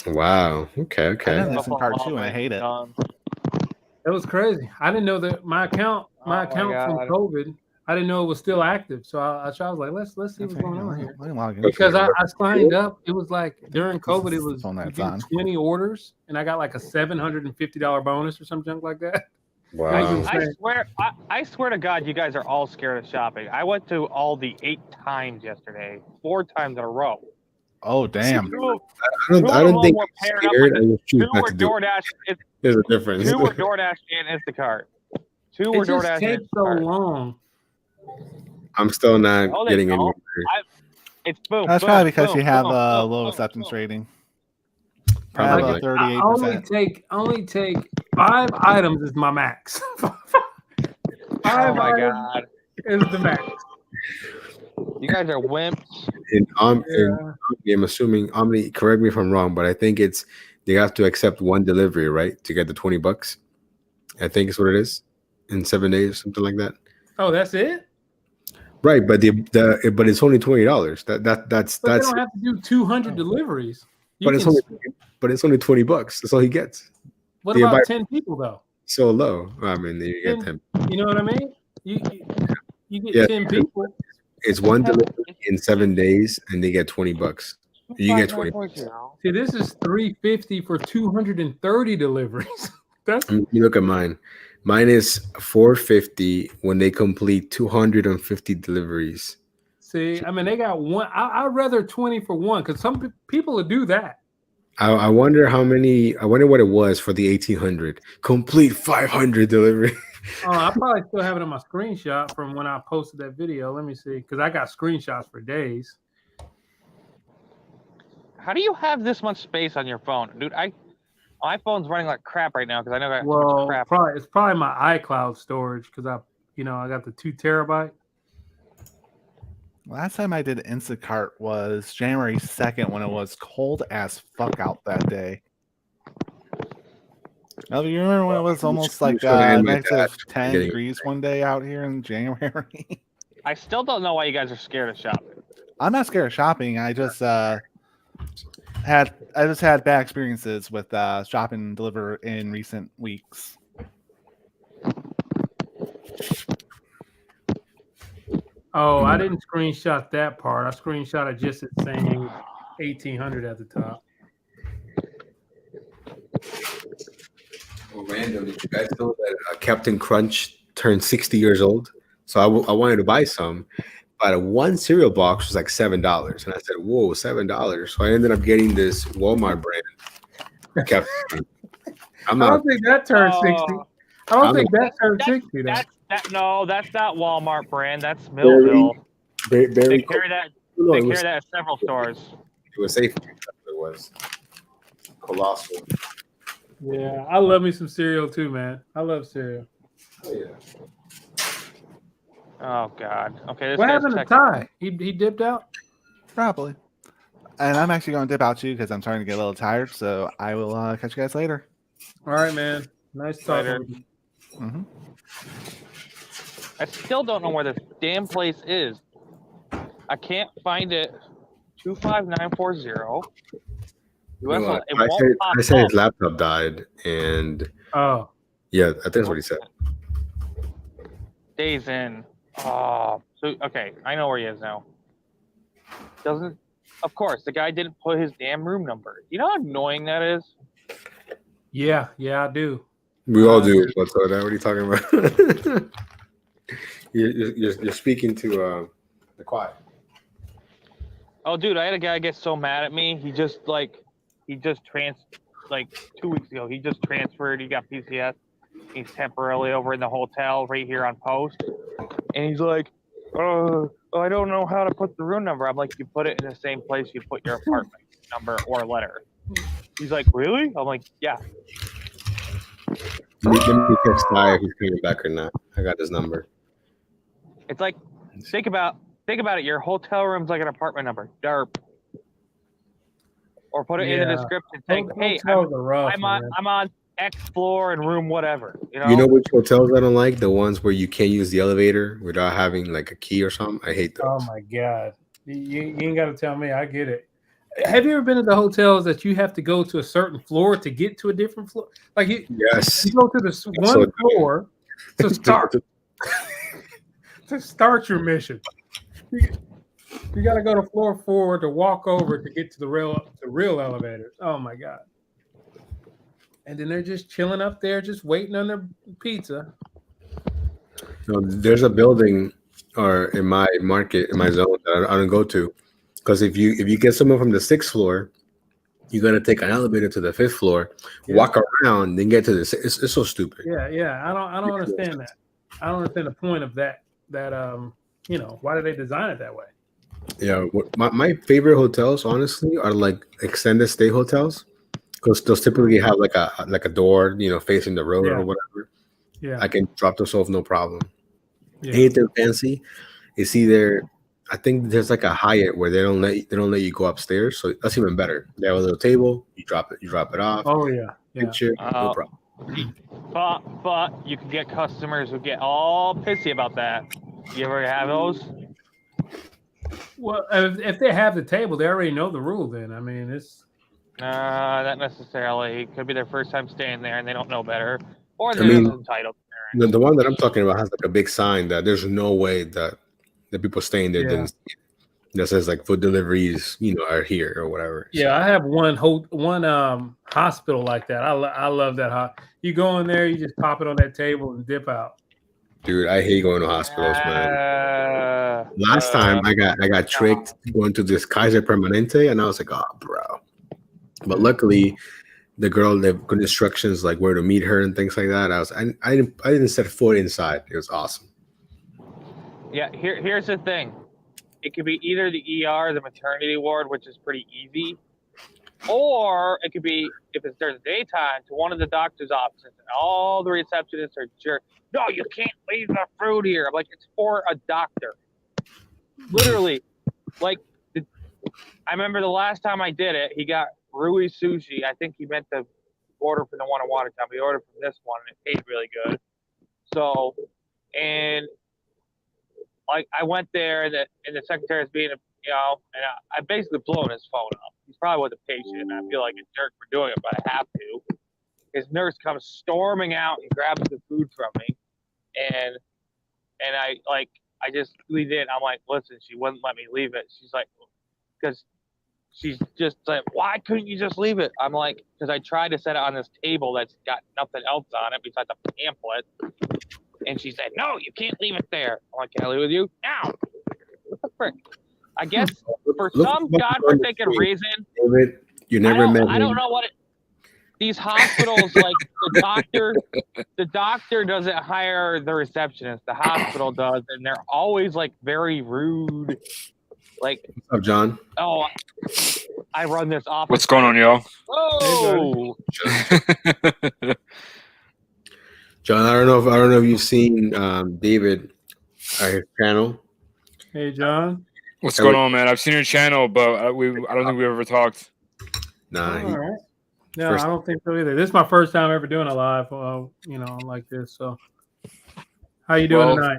Wow. Okay. I Okay. know that's in part 2, and I hate it. That was crazy. I didn't know that my account Oh my from God. COVID. I didn't know it was still active. So I was like, let's see what's going on here. Let me log in. Because I signed up. It was like during COVID, it was Phone you that's do on. 20 orders, and I got like a $750 bonus or some junk like that. Wow. I swear to God, you guys are all scared of shopping. I went to Aldi 8 times yesterday, 4 times in a row. Oh damn! I don't think I'm paired up scared. with I just choose Two not were to do it. DoorDash. There's a difference. Two were DoorDash and Instacart. Two were It just DoorDash and takes so Instacart. long. I'm still not No, they getting don't. anywhere. It's boom. That's boom, probably because boom, you have boom, a boom, low boom, acceptance boom. rating. Probably. Probably Like, I 38%. only take 5 items is my max. Oh 5 my items god, is the max. you guys are wimps. and Yeah. I'm assuming Omni. Correct me if I'm wrong, but I think it's they have to accept one delivery, right, to get the $20. I think is what it is in 7 days, something like that. Oh, that's it? Right, but but it's only $20. That's But they don't have to do 200 deliveries. You but it's can, only $20. That's all he gets. what do you about buy- 10 people though? So low. I mean, you get 10. You know what I mean? You get Yeah. 10 people. It's one delivery in 7 days, and they get $20. You get 20. See, this is $350 for 230 deliveries. That's You look at mine. Mine is $450 when they complete 250 deliveries. see, I mean, they got one. I'd rather 20 for one because some people will do that. I wonder how many. I wonder what it was for the 1800. Complete 500 delivery. I probably still have it on my screenshot from when I posted that video. Let me see, because I got screenshots for days. How do you have this much space on your phone, dude? My phone's running like crap right now because I know I got so Well, much crap. it's probably my iCloud storage because I got the 2 terabyte. Last time I did Instacart was January 2nd when it was cold as fuck out that day. Now, do you remember when it was almost like negative 10 degrees one day out here in January? I still don't know why you guys are scared of shopping. I'm not scared of shopping. I just had bad experiences with shop and deliver in recent weeks. Oh, I didn't screenshot that part. I screenshotted just it saying 1800 at the top. Well, random. Did you guys know that Captain Crunch turned 60 years old? So I wanted to buy some, but one cereal box was like $7, and I said, "Whoa, $7!" So I ended up getting this Walmart brand. Captain. I don't think that turned 60. I don't think that turned 60. Though. That's not Walmart brand. That's Millville. Very They carry that. no, They it carry was, that at several stores. it was safe. That's what it was. Colossal. Yeah, I love me some cereal too, man. I love cereal. Oh, yeah. Oh God. Okay. This What guy's happened to texting. Ty? He dipped out. Probably. And I'm actually going to dip out too because I'm starting to get a little tired. So I will catch you guys later. All right, man. Nice talking. Later. with you. Mm-hmm. I still don't know where this damn place is. I can't find it. 25940. No, It won't pop I said up. his laptop died, and Oh, yeah, I think that's what he said. Days in. Oh, so okay, I know where he is now. Doesn't. Of course, the guy didn't put his damn room number. You know how annoying that is. yeah, I do. We all do. What are you talking about? you're speaking to the quiet. Oh, dude, I had a guy get so mad at me. He just 2 weeks ago. He just transferred. He got PCS. He's temporarily over in the hotel right here on post, and he's like, I don't know how to put the room number. I'm like, you put it in the same place you put your apartment number or letter. He's like, really? I'm like, yeah. Let me text Ty if he's coming back or not. I got his number. It's like, think about it. Your hotel room's like an apartment number. Derp. Or put it in the Yeah. description saying, hey, Hotels are rough, I'm man. on X floor and room whatever. You know which hotels I don't like? The ones where you can't use the elevator without having like a key or something. I hate those. Oh my god, you ain't got to tell me. I get it. Have you ever been to the hotels that you have to go to a certain floor to get to a different floor? Like you Yes. go to the one so floor to start to start your mission. You got to go to floor 4 to walk over to get to the real elevators. Oh my god! And then they're just chilling up there, just waiting on their pizza. No, there's a building or in my market, in my zone that I don't go to. Because if you get someone from the 6th floor, you got to take an elevator to the 5th floor, Yeah. walk around, then get to the. It's so stupid. Yeah. I don't understand that. I don't understand the point of that. Why did they design it that way? Yeah, my favorite hotels, honestly, are like extended stay hotels, because those typically have like a door, facing the road Yeah. or whatever. Yeah. I can drop those off no problem. Yeah. Anything fancy, it's either I think there's like a Hyatt where they don't let you go upstairs, so that's even better. They have a little table, you drop it off, Oh yeah. Yeah. picture, no problem. But you can get customers who get all pissy about that. You ever have those? Well, if they have the table, they already know the rule. Then I mean, it's Not necessarily. It could be their first time staying there and they don't know better, or I they're mean, just entitled parents. the one that I'm talking about has like a big sign that there's no way that the people staying there Yeah. didn't see it. That says like food deliveries, are here or whatever. So, yeah. I have one hospital like that. I love that. You go in there, you just pop it on that table and dip out. dude, I hate going to hospitals, man. Last time I got tricked going to this Kaiser Permanente, and I was like, oh, bro. But luckily, the girl gave good instructions like where to meet her and things like that. I didn't set foot inside. It was awesome. Yeah, here's the thing. It could be either the ER, the maternity ward, which is pretty easy, or it could be, if it's during the daytime, to one of the doctor's offices, and all the receptionists are jerk. No, you can't leave the fruit here. I'm like, it's for a doctor. Literally, like, I remember the last time I did it, he got Rui sushi. I think he meant to order from the one in Watertown. We ordered from this one, and it paid really good. So, and like I went there, and the secretary is being, and I basically blown his phone up. He's probably with a patient, and I feel like a jerk for doing it, but I have to. His nurse comes storming out and grabs the food from me, and I just leaned in. I'm like, listen, she wouldn't let me leave it. She's like, because she's just like, why couldn't you just leave it? I'm like, because I tried to set it on this table that's got nothing else on it besides a pamphlet. And she said, no, you can't leave it there. I'm like, can I leave it with you? No. What the frick? I guess for some godforsaken reason, David, you never met I don't know what these hospitals, like the doctor doesn't hire the receptionist. The hospital does, and they're always like very rude. Like, What's up, John? oh, I run this office. What's going on, y'all? Whoa! John, I don't know if you've seen David, his channel. Hey, John. What's going on, man? I've seen your channel, but I don't think we ever talked. Nah, All right. No, first- I don't think so either. This is my first time ever doing a live, like this. So, how you doing Well, tonight?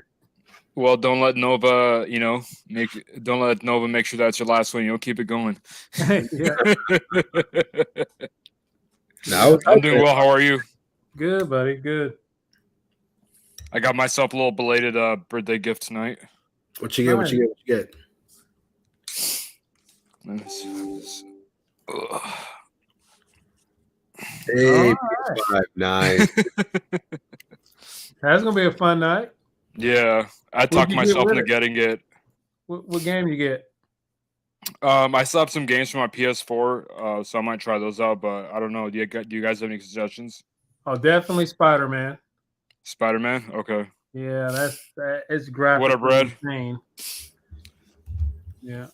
Well, don't let Nova, make sure that's your last one. You'll keep it going. Yeah, no, I'm doing well. How are you? good, buddy. Good. I got myself a little belated birthday gift tonight. What you get? What you get? Let me see. Ugh. Hey, All PS5, nice. That's gonna be a fun night. Yeah, I What'd talked you get myself with into it? getting it. What game you get? I still have some games for my PS4, so I might try those out. But I don't know. Do you guys have any suggestions? Oh, definitely Spider-Man. Spider-Man. Okay. Yeah, it's graphic. What up, Red? Insane. Yeah,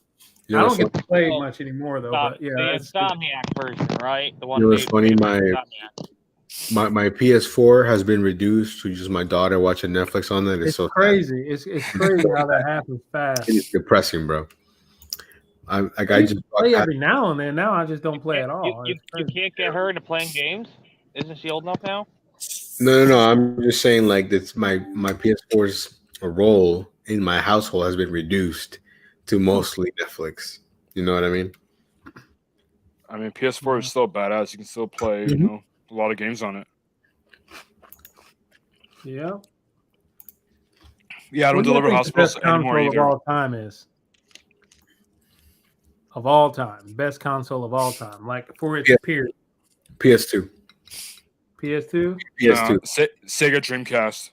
You I know don't what's get to play much anymore though. But yeah, the that's good. Insomniac version, right? The one. You know what's made funny? by Insomniac. my PS4 has been reduced to just my daughter watching Netflix on it. It's so crazy. It's crazy how that happens fast. It's depressing, bro. I I just play every now and then. Now I just don't play at all. You It's crazy. can't get her into playing games. Isn't she old enough now? no. I'm just saying, like, that's my PS4's role in my household has been reduced to mostly Netflix. You know what I mean? I mean, PS4 is still badass. You can still play, a lot of games on it. Yeah. Yeah, I don't What do you deliver think the hospitals best anymore console either. of all time is? Of all time, best console of all time, like for its Yeah. period. PS2. PS2. PS2. Sega Dreamcast.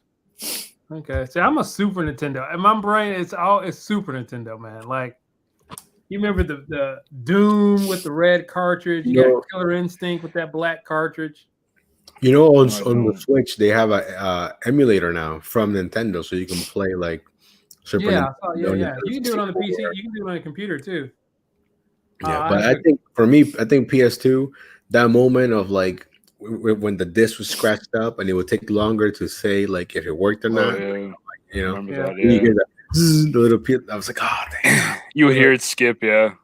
Okay, see, I'm a Super Nintendo. In my brain, it's Super Nintendo, man. Like You remember the Doom with the red cartridge? You got Killer Instinct with that black cartridge. You know, on I the don't. Switch, they have a emulator now from Nintendo, so you can play like Super Yeah, Nintendo. I saw, yeah. Nintendo You can do it on the PC. 64. You can do it on a computer too. Yeah, I but have I think for me, I think PS2, that moment of like when the disc was scratched up and it would take longer to say like if it worked or Oh, not, yeah. you know, Remember Yeah. that? when you Yeah. hear that zzz, the little pit, I was like, oh damn, You would hear it skip. Yeah.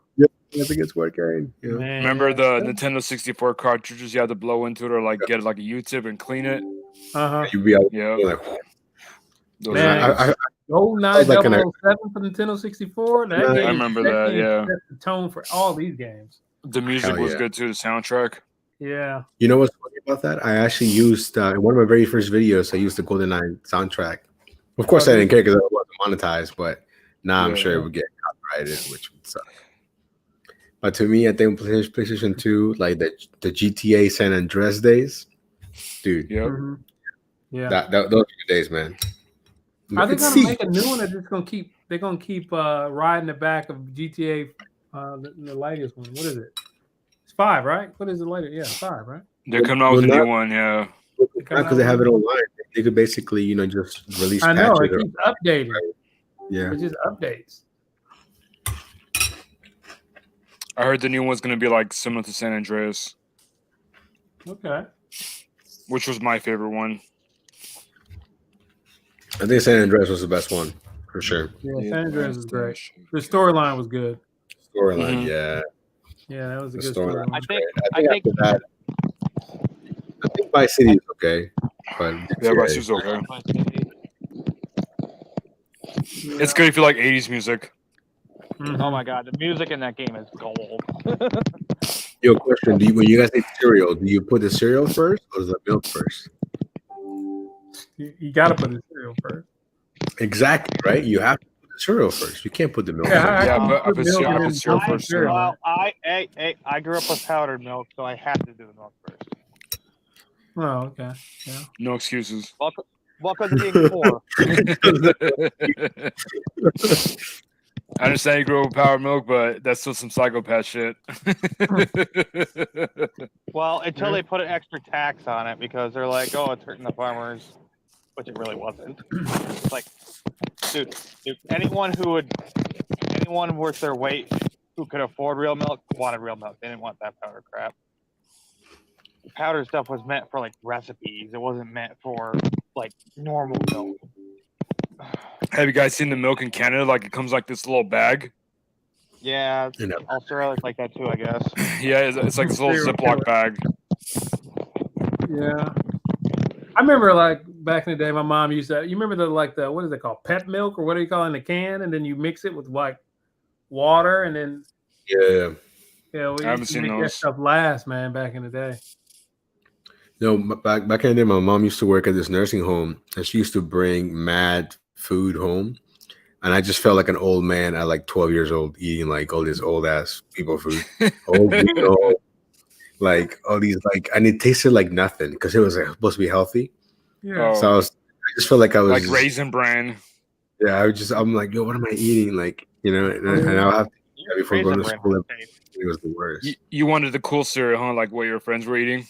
I think it's working. You know? Man, Remember the Nintendo 64 cartridges you had to blow into it or like get like a U-tip and clean it? Uh-huh. You'd be out Yeah. like, Those Man, are nice. GoldenEye like an- 007 for Nintendo 64. That I game, remember that, game yeah. set the tone for all these games. The music Hell was yeah. good too. The soundtrack. Yeah. You know what's funny about that? I actually used in one of my very first videos. I used the GoldenEye soundtrack. Of course, I didn't care because I wasn't monetized, but now I'm Yeah, sure it would get copyrighted, which would suck. But to me, I think PlayStation 2, like the GTA San Andreas days, dude. Yep. Mhm. Yeah. Those are the days, man. Are they It's gonna C. make a new one or just gonna keep riding the back of GTA the latest one? What is it? It's 5, right? What is the latest? Yeah, 5, right? They're coming out with a Well, new not- one. Yeah. Not because they have it online. They could basically, just release I know it patches. keeps updating. Yeah. It just updates. I heard the new one's gonna be like similar to San Andreas, Okay. which was my favorite one. I think San Andreas was the best one for sure. Yeah, San Andreas is great. The storyline was good. Storyline, Mhm. yeah. Yeah, that was a The good storyline. storyline. I think I think after that, I think Vice City is okay, but Yeah, but it's okay. It's good if you like 80s music. Mhm. Oh my god, the music in that game is gold. Yo, question: when you guys eat cereal, do you put the cereal first or the milk first? You got to put the cereal first. Exactly, right? You have to put the cereal first. You can't put the milk Yeah, first. Yeah, I but put if it's milk cereal, in it's cereal both first. cereal. Well, I grew up with powdered milk, so I have to do the milk first. Oh, okay. Yeah. No excuses. Welcome to being poor. I understand you grew up with powdered milk, but that's still some psychopath shit. Well, until they put an extra tax on it because they're like, oh, it's hurting the farmers, which it really wasn't. It's like, dude, anyone worth their weight who could afford real milk wanted real milk. They didn't want that powder crap. The powder stuff was meant for like recipes. It wasn't meant for like normal milk. Have you guys seen the milk in Canada? Like it comes like this little bag. Yeah, You know. Australia's like that too, I guess. Yeah, it's like this little Cereal Ziploc bag. Yeah. I remember like back in the day, my mom used that. You remember the what is it called? Pep milk or what do you call it in the can? And then you mix it with like water and then Yeah. we I haven't used to seen make that those. stuff last, man, back in the day. Back in the day, my mom used to work at this nursing home, and she used to bring mad food home, and I just felt like an old man at like 12 years old eating like all this old ass people food, like all these and it tasted like nothing because it was supposed to be healthy. Yeah. So I just felt like I was Like Raisin Bran. Yeah, I'm like, yo, what am I eating? Like, and I'll have to eat that before going to Raisin school. Bran taste. It was the worst. You wanted the cool cereal, huh? Like what your friends were eating.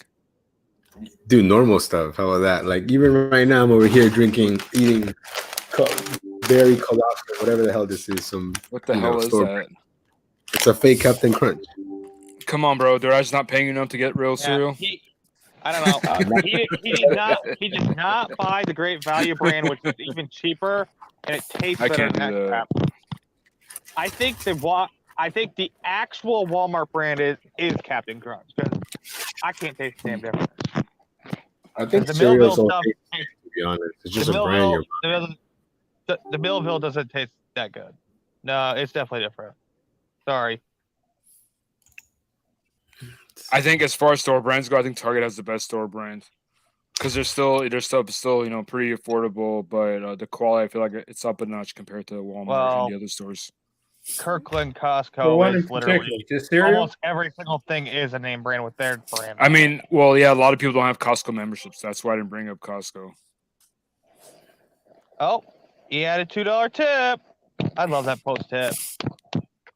Do normal stuff. How about that? Like even right now, I'm over here eating berry colostrum, whatever the hell this is. What the hell is that? It's a fake Captain Crunch. Come on, bro. They're just not paying you enough to get real Yeah, cereal. I don't know. He did not buy the Great Value brand, which is even cheaper, and it tastes I better can't than do that that. crap. I think the actual Walmart brand is Captain Crunch because I can't taste the damn difference. I think The cereal's Millville okay, stuff, to be honest. It's just the a brand. the Millville doesn't taste that good. No, it's definitely different. Sorry. I think as far as store brands go, I think Target has the best store brand because their stuff is still pretty affordable, but the quality I feel like it's up a notch compared to Walmart Well, and the other stores. Kirkland, For Costco one is in literally particular, just cereal. almost every single thing is a name brand with their brand. I mean, well, yeah, a lot of people don't have Costco memberships. That's why I didn't bring up Costco. Oh, he had a $2 tip. I love that post tip.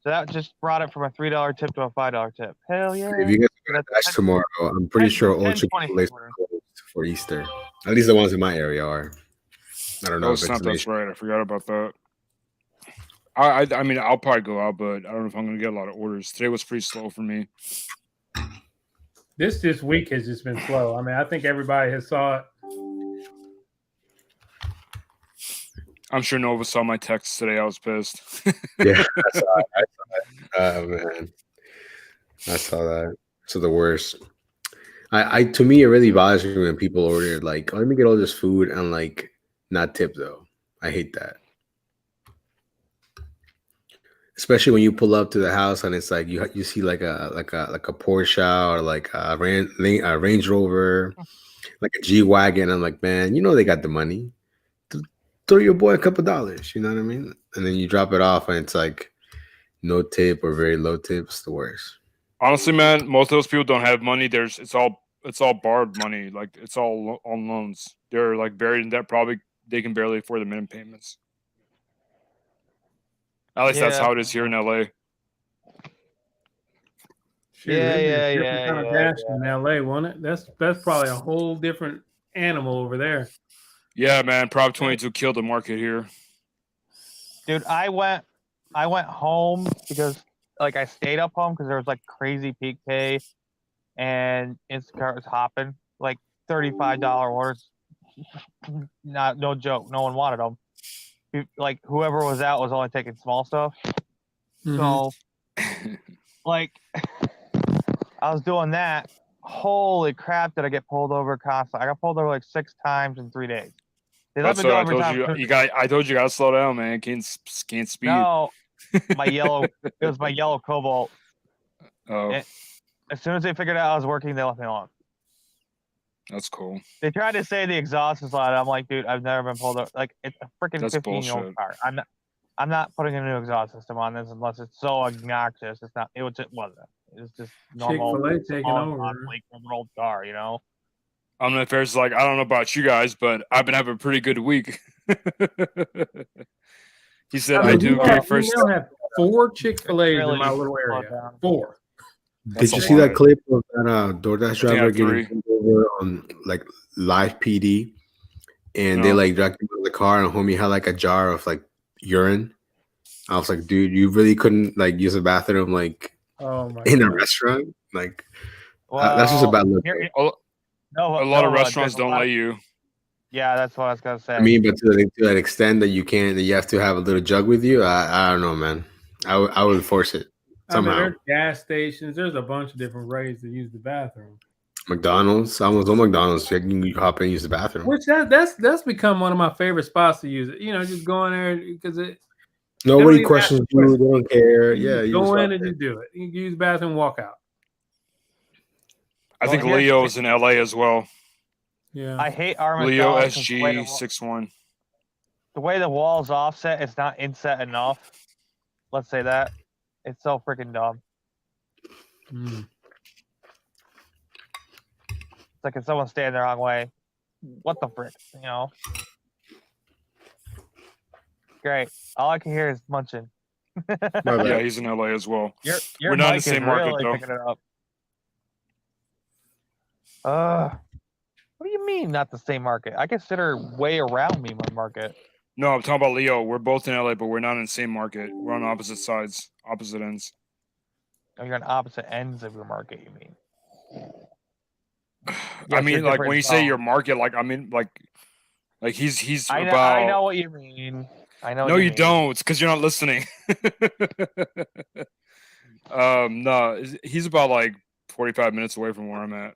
So that just brought it from a $3 tip to a $5 tip. Hell yeah! If you guys So got that's dash tomorrow, I'm pretty 10 sure all 10, Chick 20 Fil A's for are order. closed for Easter. At least the ones in my area are. I don't know Oh if it's snap, that's nation. right. I forgot about that. I mean, I'll probably go out, but I don't know if I'm gonna get a lot of orders. Today was pretty slow for me. This week has just been slow. I mean, I think everybody has saw it. I'm sure Nova saw my text today. I was pissed. Yeah, I saw it. Oh man, I saw that. So the worst. I to me it really bothers me when people order like, oh, let me get all this food and like not tip though. I hate that. Especially when you pull up to the house and it's like you see like a Porsche or like a Range Rover, like a G Wagon. I'm like, man, you know they got the money. Throw your boy a couple dollars. You know what I mean? And then you drop it off and it's like no tip or very low tips. The worst. Honestly, man, most of those people don't have money. It's all borrowed money. Like it's all on loans. They're like buried in debt. Probably they can barely afford the minimum payments. At least that's Yeah. how it is here in LA. Shoot, Yeah, it'd be a yeah, different yeah, kind of yeah, dash in LA, won't it? That's probably a whole different animal over there. Yeah, man. Prop 22 killed the market here. Dude, I went home because like I stayed up home because there was like crazy peak pay, and Instacart was hopping like $35 orders. No joke. No one wanted them. Like whoever was out was only taking small stuff. Mhm. So like I was doing that. Holy crap! Did I get pulled over constantly? I got pulled over like 6 times in 3 days. They let That's me what go I every told time. you. I told you gotta slow down, man. Can't speed. No, my yellow. It was my yellow Cobalt. Oh, As soon as they figured out I was working, they left me alone. that's cool. They tried to say the exhaust is loud. I'm like, dude, I've never been pulled over. Like, it's a freaking That's 15-year-old bullshit. car. I'm not putting a new exhaust system on this unless it's so obnoxious. It's not. It wasn't. It's just normal. Chick-fil-A taking small, over. like old car, you know. I'm the affairs like, I don't know about you guys, but I've been having a pretty good week. He said, I I mean, do great we first. now have 4 Chick-fil-A's Really in my little slow area. down. 4. Did a you see that lot. clip of that DoorDash I think I driver have getting 3. pulled over on like live PD, and they No. like dragged him out of the car, and homie had like a jar of like urine. I was like, dude, you really couldn't like use a bathroom like Oh my in a god. restaurant? Like Well, that's just a bad look. here- A no, lot of no, restaurants there's a don't lot let of- you. Yeah, that's what I was gonna say. I mean, but to that extent that you can't, that you have to have a little jug with you. I don't know, man. I would force it I mean, somehow. there's gas stations. There's a bunch of different ways to use the bathroom. McDonald's. I was on McDonald's. You can hop in and use the bathroom. Which that's become one of my favorite spots to use it. You know, just go in there because it Nobody even questions ask you. questions. They don't care. you Yeah, just you go just in walk and just do it. You can use the bathroom, walk out. I think Well, here's- Leo's in LA as well. Yeah. I hate our Leo McDonald's 'cause SG 61. the way the wall's offset, it's not inset enough. Let's say that. It's so freaking dumb. Mm. It's like if someone's standing the wrong way. What the frick? You know? Great. All I can hear is munching. My bad. Yeah, he's in LA as well. Your We're not in the mic same is market, really though. picking it up. What do you mean not the same market? I consider way around me my market. No, I'm talking about Leo. We're both in LA, but we're not in the same market. We're on opposite sides, opposite ends. Oh, you're on opposite ends of your market, you mean? I Yes, mean, you're like different when you say zone. your market, like I mean, like he's I know, about. I know what you mean. I know. No, what you mean. don't. It's because you're not listening. No, he's about like 45 minutes away from where I'm at.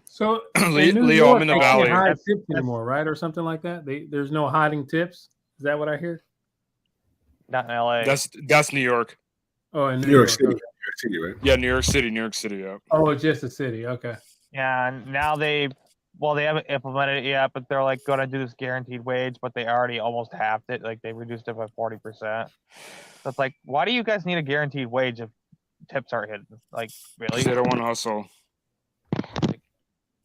So Leo, in New Leo, York, I'm in the they can't valley. hide That's- tips anymore, right, or something like that. There's no hiding tips. Is that what I hear? Not in LA. That's New York. Oh, in New York City. Okay. New York City, right? Yeah, New York City. Yeah. Oh, it's just a city. Okay. Yeah, and now they haven't implemented it yet, but they're like going to do this guaranteed wage, but they already almost halved it. Like they reduced it by 40%. So it's like, why do you guys need a guaranteed wage if tips aren't hidden? Like, really? 'Cause they don't want to hustle.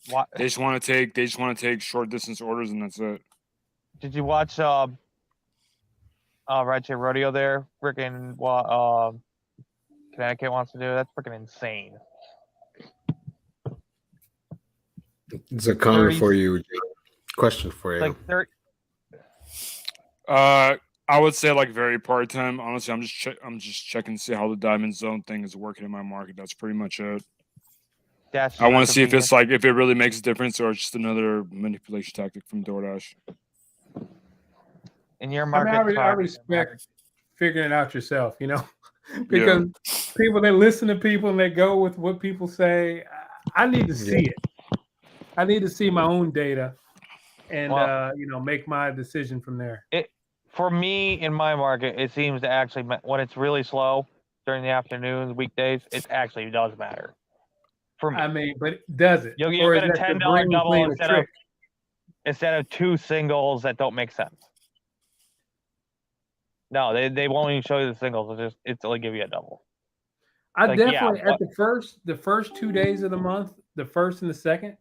What? They just want to take short distance orders, and that's it. Did you watch Red Chair Rodeo there. Freaking Connecticut wants to do. That's freaking insane. It's a comment 30 for you. Question for It's you. like 30. I would say like very part time. Honestly, I'm just checking to see how the diamond zone thing is working in my market. That's pretty much it. That's I want to see if it's like if it really makes a difference or just another manipulation tactic from DoorDash. in your I mean, market. I respect figuring it out yourself, you know, because people they listen to people and they go with what people say. I need to see it. I need to see my own data, and you know, make my decision from there. For me, in my market, it seems to actually when it's really slow during the afternoons, weekdays, it actually does matter. For me, I mean, but does it? you'll Or get is a that your $10 brain double playing a trick? instead of two singles that don't make sense. No, they won't even show you the singles. It's only give you a double. I Like, definitely yeah, at the first 2 days of the month, the first and the second.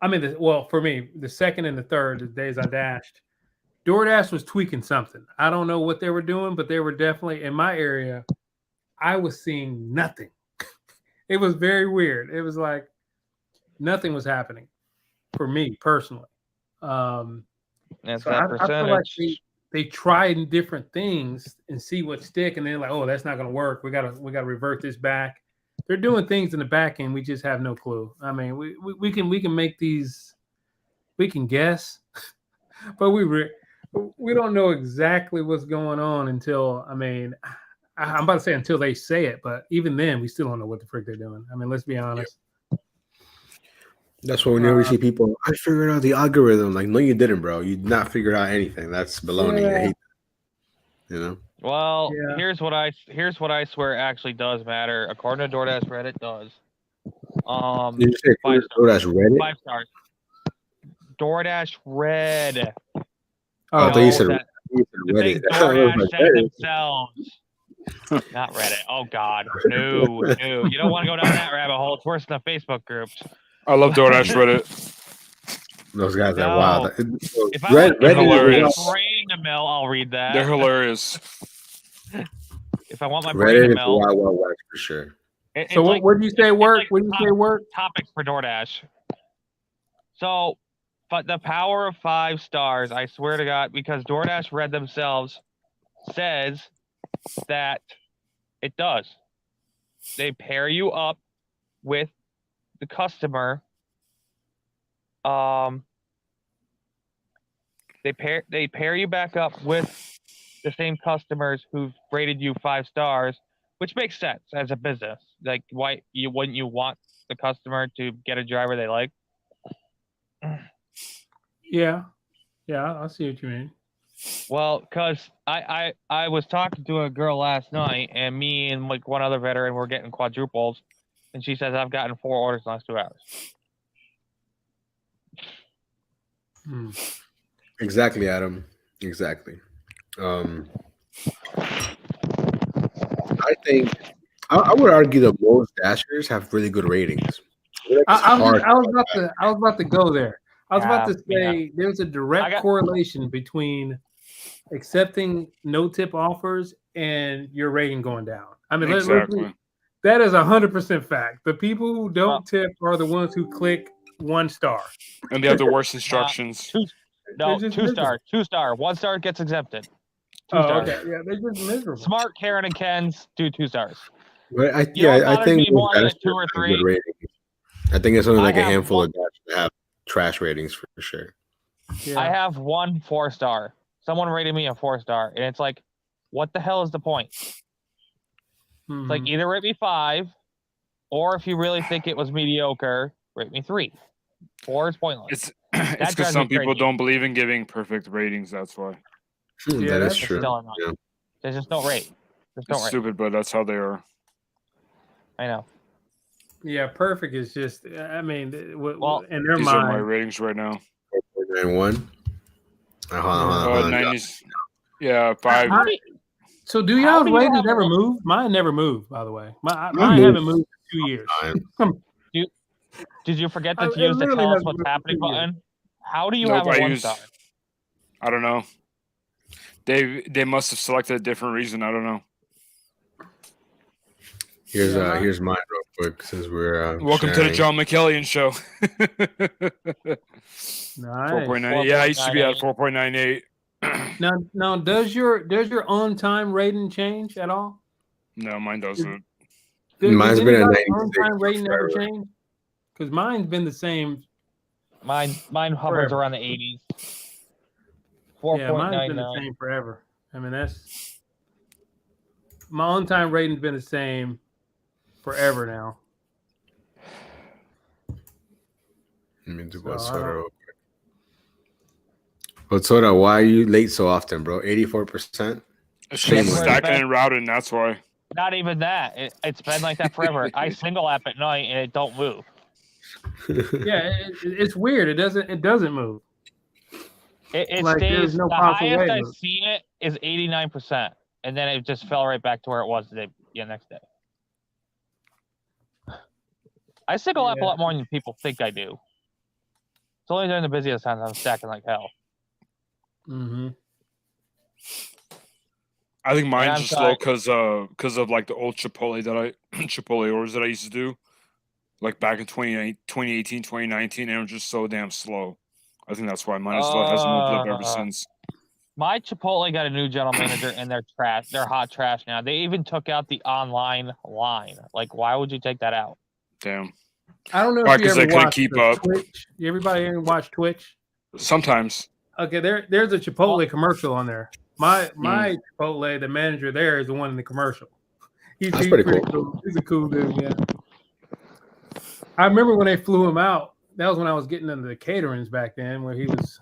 I mean, well, for me, the second and the third, the days I dashed, DoorDash was tweaking something. I don't know what they were doing, but they were definitely in my area. I was seeing nothing. It was very weird. It was like nothing was happening for me personally. That's So that I feel percentage. like they try different things and see what stick, and then like, oh, that's not going to work. We gotta revert this back. They're doing things in the back end. We just have no clue. I mean, we can make these. We can guess, but we don't know exactly what's going on until, I mean, I'm about to say until they say it, but even then, we still don't know what the frick they're doing. I mean, let's be honest. That's why whenever we see people, I figured out the algorithm. Like, no, you didn't, bro. You did not figure out anything. That's baloney. I hate that. You know? Well, Yeah. here's what I swear actually does matter. According to DoorDash Reddit, does. Did you say 5 DoorDash Reddit? 5 stars. DoorDash Red. Oh, I thought you said The thing Reddit. DoorDash said themselves. Not Reddit. Oh God, no. You don't want to go down that rabbit hole. It's worse than the Facebook groups. I love DoorDash Reddit. Those guys No. are wild. If I want hilarious. my brain to melt, I'll read that. They're hilarious. If I want my brain Reddit to is melt, wild, wild west for sure. So what did you say work? What did you say work? Topics for DoorDash. So, but the power of 5 stars, I swear to God, because DoorDash Red themselves says that it does. They pair you up with the customer. They pair you back up with the same customers who've rated you 5 stars, which makes sense as a business. Like, why wouldn't you want the customer to get a driver they like? Yeah, I see what you mean. Well, because I was talking to a girl last night, and me and like one other veteran were getting quadruples, and she says I've gotten 4 orders in the last 2 hours. Exactly, Adam. Exactly. I think I would argue that most dashers have really good ratings. I was about to go there. I was about to Yeah. say there's a direct correlation between accepting no tip offers and your rating going down. I mean, Exactly. that is 100% fact. The people who don't tip are the ones who click 1 star. And they have the worst instructions. No, They're just 2 star, 2 star, 1 star gets exempted. 2 stars. Okay, yeah, they're just miserable. Smart Karen and Ken's do 2 stars. But I bothers think me more than dashers 2 or have 3. good ratings. I think it's only like a have handful of dashers that have trash ratings for sure. Yeah. I have 1 4-star. Someone rated me a 4-star, and it's like, what the hell is the point? Mhm. It's like either rate me 5, or if you really think it was mediocre, rate me 3. 4 is pointless. It's drives because me some people crazy. don't believe in giving perfect ratings. That's why. Yeah, That is that's true. Still annoying. Yeah. There's just no rate. There's no It's rate. stupid, but that's how they are. I know. Yeah, perfect is just. I mean, Well, in their These are my mind, ratings right now. 4.91. Hold on. 90s. Yeah, 5. So do How y'all's do you ratings have ever a- move? Mine never moved, by the way. Mine moved. haven't moved in 2 years. Did you forget to It use the literally tell us hasn't what's moved happening in 2 years. button? How do you Nope, have a I 1 use- star? I don't know. They must have selected a different reason. I don't know. Here's mine real quick since we're Welcome to the sharing. John McKellian show. Nice. 4.9. Yeah, I used to be at 4.98. Now, does your on time rating change at all? No, mine doesn't. Mine's been at anybody's 96 on time rating ever forever. change? Because mine's been the same. Mine hovers Forever. around the 80s. Yeah, mine's been the 4.99. same forever. I mean, that's my on time rating's been the same forever now. Let me do So, I Soda don't- real quick. But Soda, why are you late so often, bro? 84%. It's Shame just on stacking you. and routing. That's why. Not even that. It's been like that forever. I single app at night and it don't move. Yeah, it's weird. It doesn't move. It Like, there's stays. no The possible highest way I've to- seen it is 89%, and then it just fell right back to where it was the next day. I single app a Yeah. lot more than people think I do. It's only during the busiest times I'm stacking like hell. Mm-hmm. I think mine's I'm just low because of like the old Chipotle orders that I used to do, like back in 2018, 2019, and it was just so damn slow. I think that's why mine hasn't moved up ever since. My Chipotle got a new general manager, and they're trash. They're hot trash now. They even took out the online line. Like, why would you take that out? Damn. I don't know Right, if you 'cause they ever couldn't watched keep the up. Twitch. Everybody ever watch Twitch? Sometimes. Okay, there's a Chipotle commercial on there. My Mm. Chipotle, the manager there is the one in the commercial. He's That's pretty pretty cool. He's a cool dude, yeah. I remember when they flew him out. That was when I was getting into the caterings back then, where he was,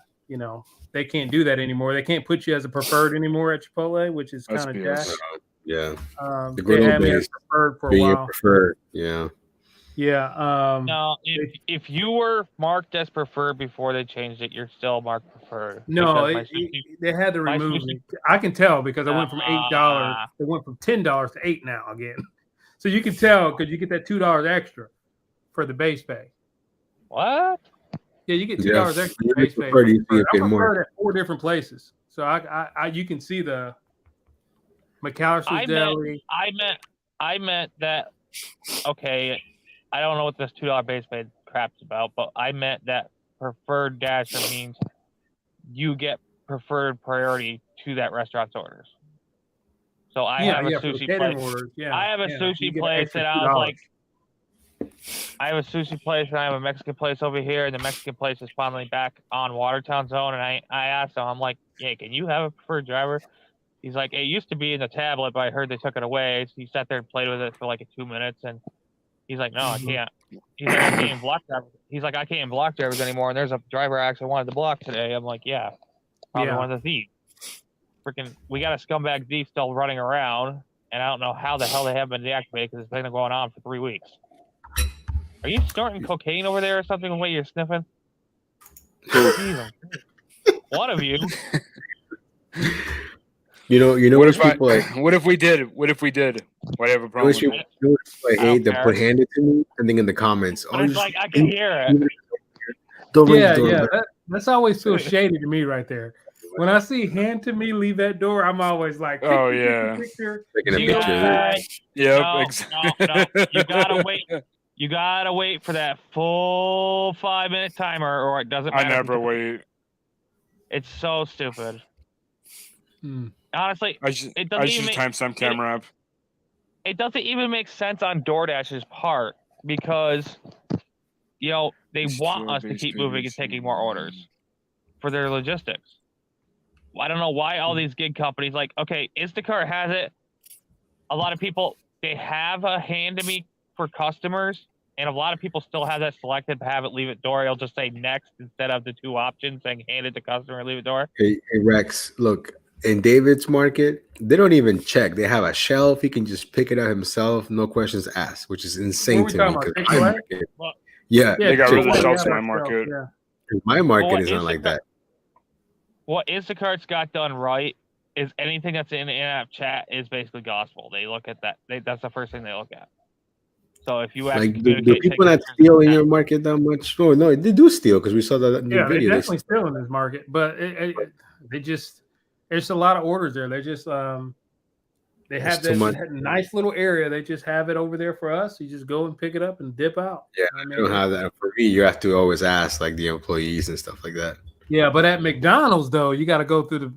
they can't do that anymore. They can't put you as a preferred anymore at Chipotle, which is That's kind of BS. jacked. Yeah. They The good old had me as days. preferred for a Being while. preferred. Yeah. Yeah. No, if you were marked as preferred before they changed it, you're still marked preferred. No, because my sushi- they had to my remove sushi- me. I can tell because I went from $8. Ah. It went from $10 to $8 now again. So you can tell because you get that $2 extra for the base pay. What? Yeah, you get $2 Yeah. extra You base pay. prefer to see it I'm get more. preferred at 4 different places. So I you can see the McAllister's Deli. I meant that. Okay, I don't know what this $2 base pay crap's about, but I meant that preferred dasher means you get preferred priority to that restaurant's orders. So I have a for the sushi catering place. orders. Yeah, I have a you sushi get an place extra that I was $2. like, I have a sushi place and I have a Mexican place over here, and the Mexican place is finally back on Watertown Zone. And I asked him, I'm like, yeah, can you have a preferred driver? He's like, it used to be in the tablet, but I heard they took it away. So he sat there and played with it for like 2 minutes, and he's like, no, I can't. He's like, I can't even block drivers. He's like, I can't even block drivers anymore. And there's a driver I actually wanted to block today. I'm like, yeah, probably one of the thieves. Freaking, we got a scumbag thief still running around, and I don't know how the hell they haven't been deactivated because it's been going on for 3 weeks. Are you snorting cocaine over there or something? The way you're sniffing? Jesus. One of you. You know What which if I? people like. What if we did? What if we did? Why do you have a You know problem? which with people, it? you know which people I I don't hate that care. put hand it to me and then in the comments. But it's just- like I can hear it. Don't ring the Yeah, doorbell. that's always feels shady to me right there. When I see hand to me leave that door, I'm always like, Oh, picture, yeah. picture. Taking a You picture. gotta, Yep. No, no. You gotta wait. You gotta wait for that full 5-minute timer, or it doesn't I matter. never wait. It's so stupid. Hmm. Honestly, I just It doesn't use even a timestamp camera app. it doesn't even make sense on DoorDash's part because, they It's want still us to base keep pay moving and receipt. taking more orders for their logistics. I don't know why all these gig companies okay, Instacart has it. A lot of people, they have a hand to me for customers, and a lot of people still have that selected to have it leave at door. It'll just say next instead of the 2 options saying hand it to customer, leave it door. Hey, Rex, look, in David's market, they don't even check. They have a shelf. He can just pick it up himself, no questions asked, which is insane we to me. talking about, 'Cause Chick-fil-A? my market, Well, yeah, They got rid of the Chick-fil-A. shelves in my market. Yeah. My market Well, is not like that. What Instacart's got done right is anything that's in the in-app chat is basically gospel. They look at that. That's the first thing they look at. So if you actually Like, do communicate, people take not pictures, steal in yeah. your market that much? No, they do steal because we saw that in the Yeah, they video. definitely still in this market, but they just There's a lot of orders there. They just they have too much. that nice little area. They just have it over there for us. You just go and pick it up and dip out. Yeah, I I mean, don't have that. For me, you have to always ask like the employees and stuff like that. yeah, but at McDonald's though, you got to go through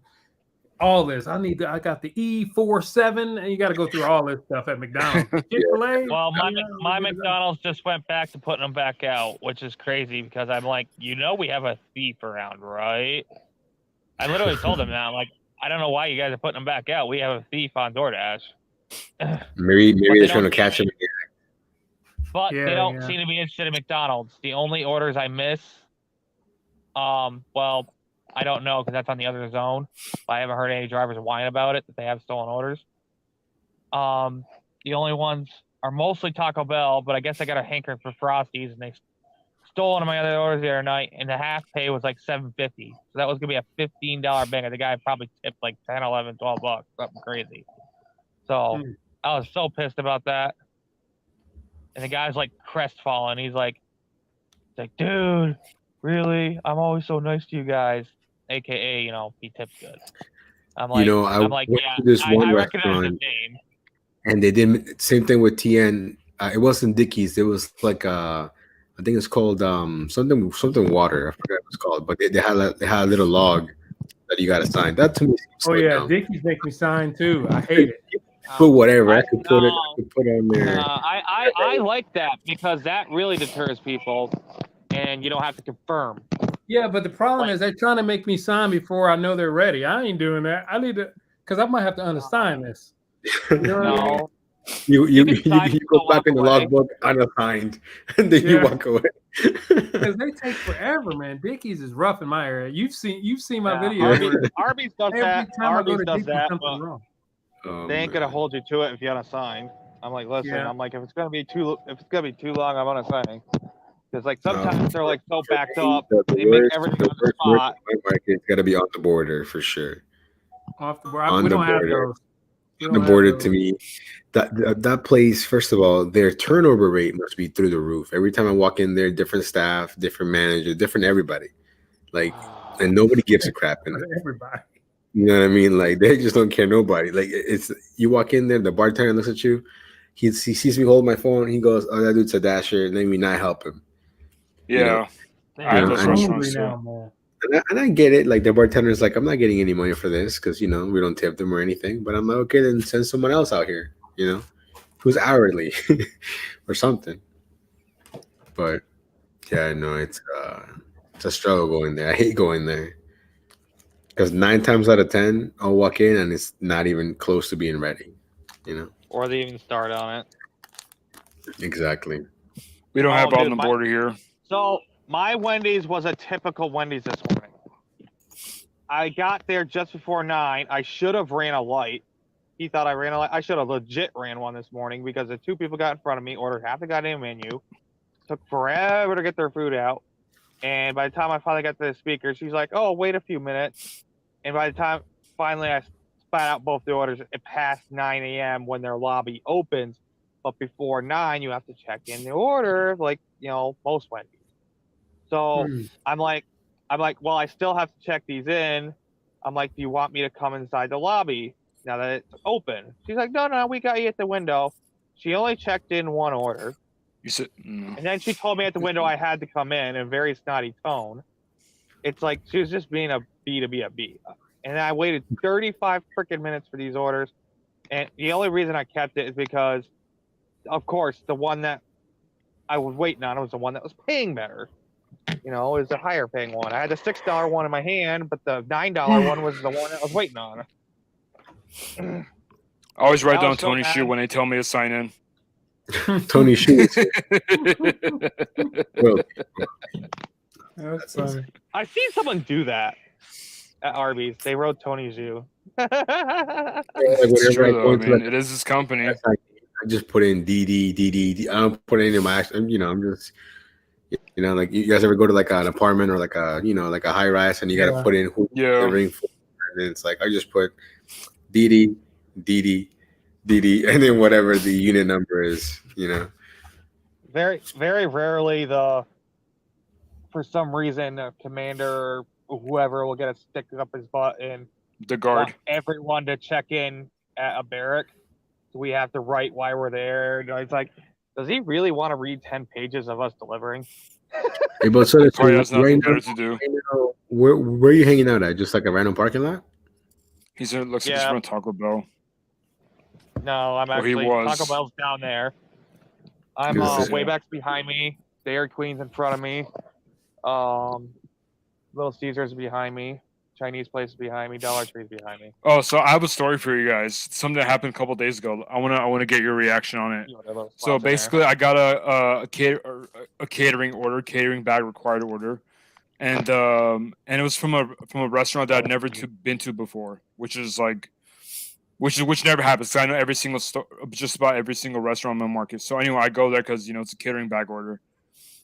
all this. I got the E47, and you got to go through all this stuff at McDonald's. Chick-fil-A. Well, my yeah, McDonald's just went back to putting them back out, which is crazy because I'm like, we have a thief around, right? I literally told them that. I'm like, I don't know why you guys are putting them back out. We have a thief on DoorDash. Maybe But they're they trying to don't catch him. But Yeah, they don't yeah. seem to be interested in McDonald's. The only orders I miss, well, I don't know because that's on the other zone. I haven't heard any drivers whine about it that they have stolen orders. The only ones are mostly Taco Bell, but I guess I got a hankering for Frosties, and they stole one of my other orders the other night, and the half pay was like $7.50. So that was gonna be a $15 banger. The guy probably tipped like 10, 11, 12 bucks, something crazy. So I was so pissed about that. And the guy's like crestfallen. He's like, dude, really? I'm always so nice to you guys. AKA, he tips good. I'm like, I I'm like, went yeah, to this one I recognize his restaurant, name. and they did same thing with TN. It wasn't Dickies. It was like I think it's called something water. I forgot what it's called, but they had a little log that you got to sign. That to me. Oh yeah, Dickies make me sign too. I hate it. Put whatever I could put it. No. I could put on there. I like that because that really deters people, and you don't have to confirm. Yeah, but the problem is they're trying to make me sign before I know they're ready. I ain't doing that. I need to, because I might have to undersign this. You know what I mean? No, You can sign go and still back in the walk away. logbook unassigned, and then you Yeah. walk away. Because they take forever, man. Dickies is rough in my area. You've seen my video. where Arby's does every that. time I go Arby's to does Dickies, that. something But wrong. Oh, they ain't gonna man. hold you to it if you unassigned. I'm like, listen. Yeah. I'm like, if it's gonna be too long, I'm unassigning. Because like sometimes they're like so backed up, they make everything on the spot. It's got to be on the border for sure. Off the board. On We the don't have border. those. We On don't the have border those. to me, that place. First of all, their turnover rate must be through the roof. Every time I walk in there, different staff, different manager, different everybody. Like, and nobody gives a crap in it. Everybody. You know what I mean? Like they just don't care nobody. Like it's you walk in there, the bartender looks at you, he sees me hold my phone, he goes, "Oh, that dude's a dasher." Let me not help him. Yeah. You I have know, those and- restaurants Hungry too. now, man. And I get it. Like the bartender's like, I'm not getting any money for this because we don't tip them or anything. But I'm like, okay, then send someone else out here. Who's hourly or something. But yeah, no, it's a struggle going there. I hate going there because 9 times out of 10, I'll walk in and it's not even close to being ready. Or they even start on it. Exactly. We don't Oh, have on dude, the my- border here. So my Wendy's was a typical Wendy's this morning. I got there just before 9. I should have ran a light. He thought I ran a light. I should have legit ran one this morning because the 2 people got in front of me, ordered half the goddamn menu. Took forever to get their food out. And by the time I finally got to the speaker, she's like, "Oh, wait a few minutes." And by the time finally I spat out both the orders, it passed 9 a.m. when their lobby opens. But before 9, you have to check in the order, like most Wendy's. So I'm like, well, I still have to check these in. I'm like, do you want me to come inside the lobby now that it's open? She's like, no, we got you at the window. She only checked in one order. You said no. And then she told me at the window I had to come in a very snotty tone. It's like she was just being a B to be a B. And I waited 35 freaking minutes for these orders. And the only reason I kept it is because, of course, the one that I was waiting on was the one that was paying better. It was the higher paying one. I had the $6 one in my hand, but the $9 one was the one that I was waiting on. I always write I down was so Tony's shoe mad. when they tell me to sign in. Tony Shoes. Well, That's funny. I've seen someone do that at Arby's. They wrote Tony's you. It's true, though. I mean, it is his company. I just put in DD. I don't put any of my action. I'm just, like you guys ever go to like an apartment or like a, like a high rise and you got to put in who Yeah. the ring for, and then it's like I just put DD, and then whatever the unit number is, Very, very rarely for some reason, a commander or whoever will get a stick up his butt and The guard. want everyone to check in at a barrack. So we have to write why we're there. And it's like, does he really want to read 10 pages of us delivering? Hey, but so that's Probably has nothing better right to do. now, where are you hanging out at? Just like a random parking lot? Looks like he's Yeah. from Taco Bell. No, I'm Or he actually was. Taco Bell's down there. I'm This is- Wayback's behind me. Dairy Queen's in front of me. Little Caesars behind me. Chinese place is behind me. Dollar Tree's behind me. Oh, so I have a story for you guys. Something that happened a couple days ago. I wanna get your reaction on it. You know, they're little So spots in there. basically, I got a catering order, catering bag required order, and it was from a restaurant that I'd never been to before, which never happens. 'Cause I know every single just about every single restaurant in my market. So anyway, I go there because it's a catering bag order,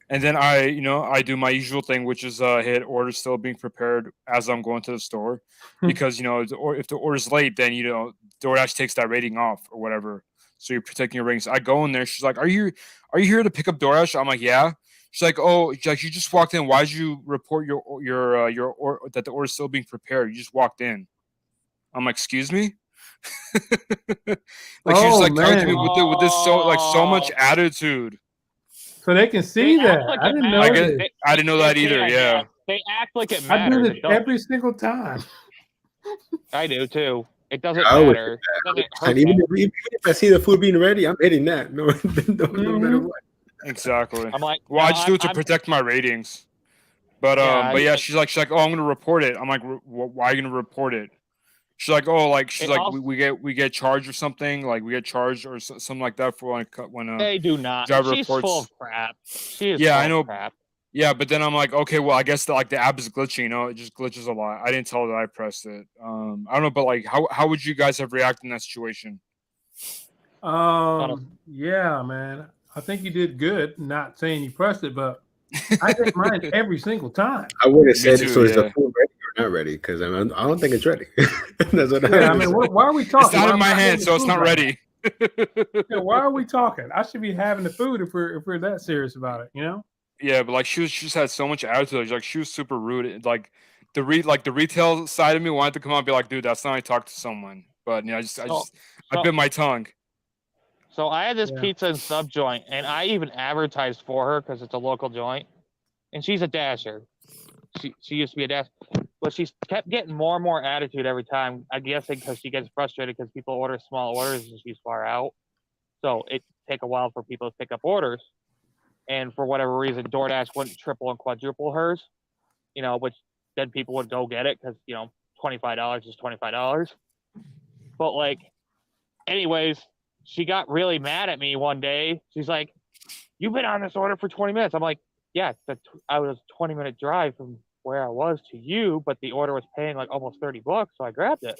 and then I do my usual thing, which is hit order still being prepared as I'm going to the store, because if the order's late, then DoorDash takes that rating off or whatever. So you're protecting your ratings. I go in there. She's like, "Are you here to pick up DoorDash?" I'm like, "Yeah." She's like, "Oh, like you just walked in. Why did you report that the order's still being prepared? You just walked in." I'm like, "Excuse me." Like she was Oh, like talking to me man. with this so much attitude. So they can see They that. act like I it didn't know matters. this. I didn't know that either. Yeah. They act like it I do matters. this every single time. I do too. It doesn't I would matter. It doesn't hurt And even them. if I see the food being ready, I'm hitting that. No, no matter what. Exactly. I'm like, Well, I no, just do it to I'm- protect my ratings. But she's like, "Oh, I'm gonna report it." I'm like, "Why are you gonna report it?" She's like, "Oh, like she's It like, also- we get charged or something, like we get charged or something like that for when They do not. driver She's full reports- of crap. She is Yeah, full I know. of crap. Yeah, but then I'm like, okay, well, I guess the app is glitching. It just glitches a lot. I didn't tell her that I pressed it. I don't know, but like, how would you guys have reacted in that situation? Yeah, man. I think you did good. Not saying you pressed it, but I hit mine every single time. I would have said, too, so is yeah. the food ready or not ready? Because I don't think it's ready. That's what Yeah, I would mean, say. why are we talking? It's not Why in my am I hand, getting so it's food not right ready. now? Yeah, why are we talking? I should be having the food if we're that serious about it, Yeah, but like she just had so much attitude. Like she was super rude. Like the retail side of me wanted to come out and be like, "Dude, that's not how I talk to someone." But I bit my tongue. So I had this Yeah. pizza and sub joint, and I even advertised for her because it's a local joint, and she's a dasher. She used to be a dasher, but she's kept getting more and more attitude every time. I guess because she gets frustrated because people order small orders and she's far out, so it take a while for people to pick up orders. And for whatever reason, DoorDash wouldn't triple and quadruple hers, which then people would go get it because $25 is $25. But like, anyways, she got really mad at me one day. She's like, "You've been on this order for 20 minutes." I'm like, "Yeah, I was a 20-minute drive from where I was to you, but the order was paying like almost $30, so I grabbed it."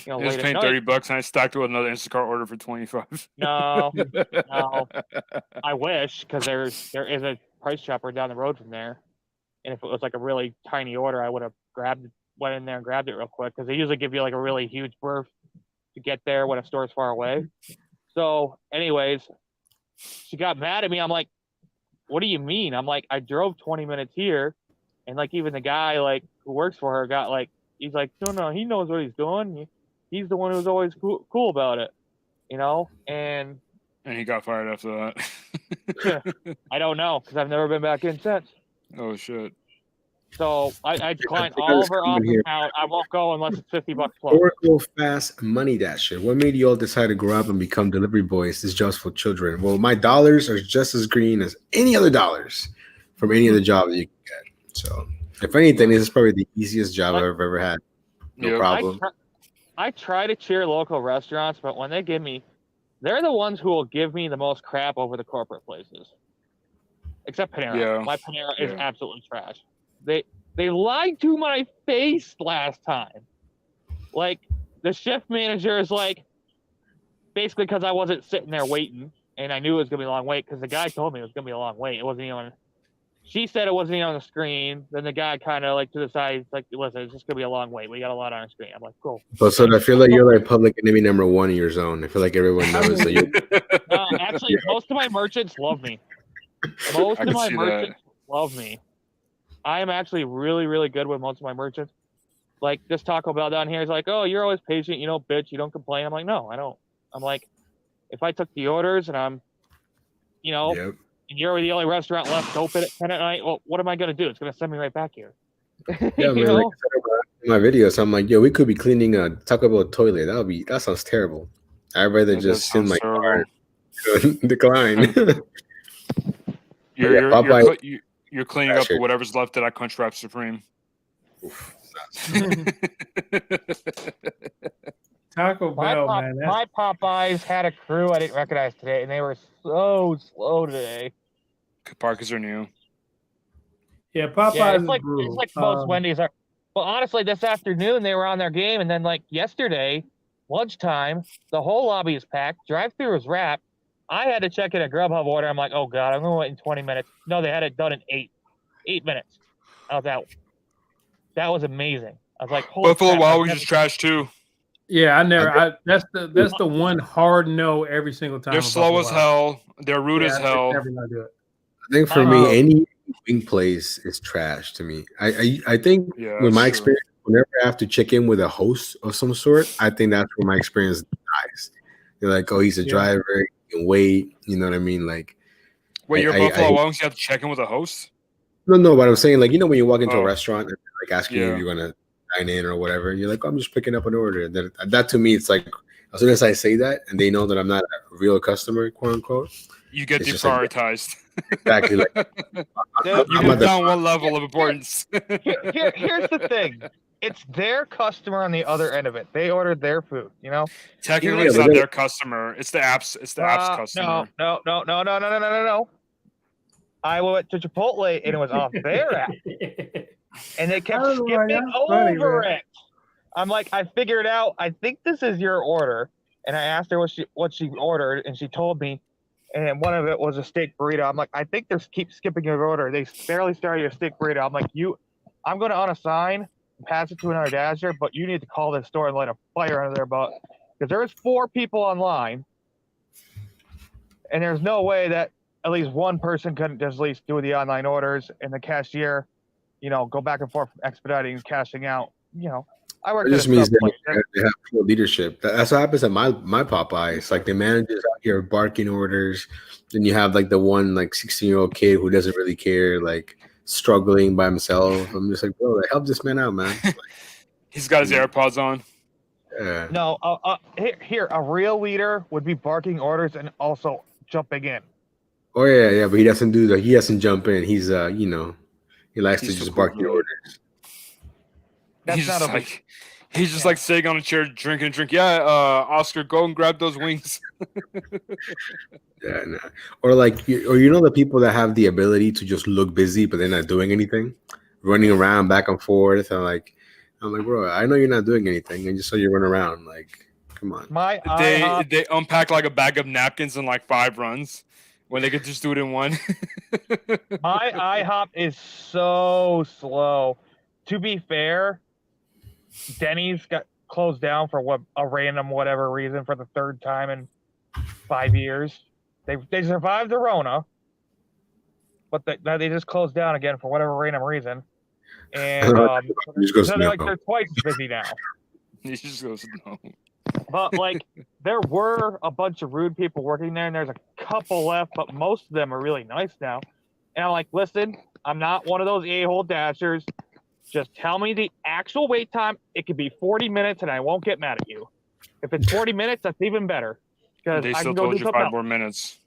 I was Late at paying night. $30 and I stacked it with another Instacart order for 25. No, I wish, because there is a Price Chopper down the road from there, and if it was like a really tiny order, I would have went in there and grabbed it real quick, because they usually give you like a really huge berth to get there when a store's far away. So, anyways, she got mad at me. I'm like, "What do you mean?" I'm like, "I drove 20 minutes here," and like even the guy like who works for her got like, he's like, "No, he knows what he's doing. He's the one who's always cool about it, And And he got fired after that. I don't know, because I've never been back in since. Oh shit. So I declined think I all was of her coming offers here. now. I won't go unless it's $50 plus. Oracle Fast Money Dasher. What made you all decide to grow up and become delivery boys? This job's for children. Well, my dollars are just as green as any other dollars from any other job that you can get. So, if anything, this is probably the easiest job I've ever had. No Yep. problem. I try to cheer local restaurants, but when they're the ones who will give me the most crap over the corporate places. Except Panera. Yeah. My Panera is Yeah. absolutely trash. They lied to my face last time. Like, the shift manager is like, basically because I wasn't sitting there waiting, and I knew it was going to be a long wait, because the guy told me it was going to be a long wait. It wasn't even, she said it wasn't even on the screen. Then the guy kind of like to the side, he's like, "Listen, it's just going to be a long wait. We got a lot on our screen." I'm like, "Cool." But so I feel like you're like public enemy number one in your zone. I feel like everyone knows that you. Actually, most of my merchants love me. Most I of can my see that. merchants love me. I am actually really, really good with most of my merchants. like this Taco Bell down here is like, oh, you're always patient, you don't bitch, you don't complain. I'm like, no, I don't. I'm like, if I took the orders and I'm, Yep. and you're the only restaurant left open at 10 at night, well, what am I gonna do? It's gonna send me right back here. Yeah, man. Like I said in my video, so I'm like, yo, we could be cleaning a Taco Bell toilet. That sounds terrible. I'd rather That just does send my sound car decline. You're, Yeah, Popeye- you're cleaning up whatever's left of that Crunchwrap Supreme. Taco Bell, man. My Popeyes had a crew I didn't recognize today, and they were so slow today. Parkers are new. Yeah, Popeyes Yeah, is it's like brutal. most Wendy's are. Well, honestly, this afternoon they were on their game, and then like yesterday, lunchtime, the whole lobby is packed. Drive-through is wrapped. I had to check in a Grubhub order. I'm like, oh god, I'm gonna wait in 20 minutes. No, they had it done in 8 minutes. I was out. That was amazing. I was like, holy Buffalo crap, Wild I've Wings never- is trash too. Yeah, that's the one hard no every single time. They're about slow as Wild. hell. They're rude Yeah, as they're hell. never gonna do it. I think for Uh, me, any wing place is trash to me. I think Yeah, with my that's true. experience, whenever I have to check in with a host of some sort, I think that's where my experience dies. They're like, oh, he's a Yeah. driver, he can wait. You know what I mean? Like, Wait, you're I- Buffalo I- Wild Wings. You have to check in with a host. no, but I'm saying, like, you know, when you walk into Oh. a restaurant and they're, like asking you Yeah. if you're gonna dine in or whatever, you're like, oh, I'm just picking up an order. That to me, it's like, as soon as I say that and they know that I'm not a real customer, quote unquote, You get It's just like- deprioritized. exactly. Like, Dude, You I'm go at the- down one level of importance. here's the thing. It's their customer on the other end of it. They ordered their food, Technically, Yeah, it's but not then- their customer. It's the app's. It's the app's customer. No. I went to Chipotle and it was off their app, and they kept Oh, skipping that's funny, over man. it. I'm like, I figured out. I think this is your order, and I asked her what she ordered, and she told me. And one of it was a steak burrito. I'm like, I think they keep skipping your order. They barely started your steak burrito. I'm like, I'm going to unassign and pass it to another dasher, but you need to call this store and light a fire under their butt because there is 4 people online, and there's no way that at least one person couldn't just at least do the online orders and the cashier, go back and forth expediting and cashing out. I worked it at just a means Subway. they have poor leadership. That's what happens at my Popeye. It's like the managers out here barking orders. Then you have like the one like 16-year-old kid who doesn't really care, like struggling by himself. I'm just like, bro, help this man out, man. Like, He's got his AirPods on. yeah. No, here, a real leader would be barking orders and also jumping in. Oh yeah, but he doesn't do that. He doesn't jump in. He's he likes He's to the just cool bark the dude. orders. That's He's not just a big. he's just Yeah. like sitting on a chair drinking a drink. Yeah, Oscar, go and grab those wings. Yeah, nah. Or like, you know the people that have the ability to just look busy, but they're not doing anything, running around back and forth. I'm like, bro, I know you're not doing anything, and just so you run around. Like, come on. My They IHOP, they unpack like a bag of napkins in like 5 runs when they could just do it in one. my IHOP is so slow. To be fair, Denny's got closed down for a random whatever reason for the 3rd time in 5 years. They survived the Rona, but they just closed down again for whatever random reason. And He just goes, so no. they're twice as busy now. He just goes, no. But like, there were a bunch of rude people working there, and there's a couple left, but most of them are really nice now. And I'm like, listen, I'm not one of those a-hole dashers. Just tell me the actual wait time. It could be 40 minutes, and I won't get mad at you. If it's 40 minutes, that's even better. Because They I still can go told do you something 5 else. more minutes.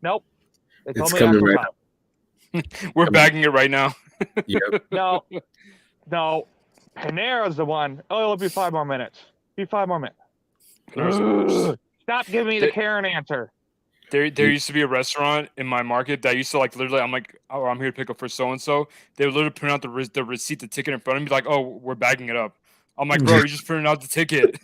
Nope. They told It's me coming actual right time. We're Come on. bagging it right now. Yep. No. Panera's the one. Oh, it'll be 5 more minutes. Be 5 more minutes. Stop giving me the They- Karen answer. There used to be a restaurant in my market that used to like literally. I'm like, oh, I'm here to pick up for so and so. They would literally print out the receipt, the ticket in front of me, like, oh, we're bagging it up. I'm like, bro, you just printed out the ticket.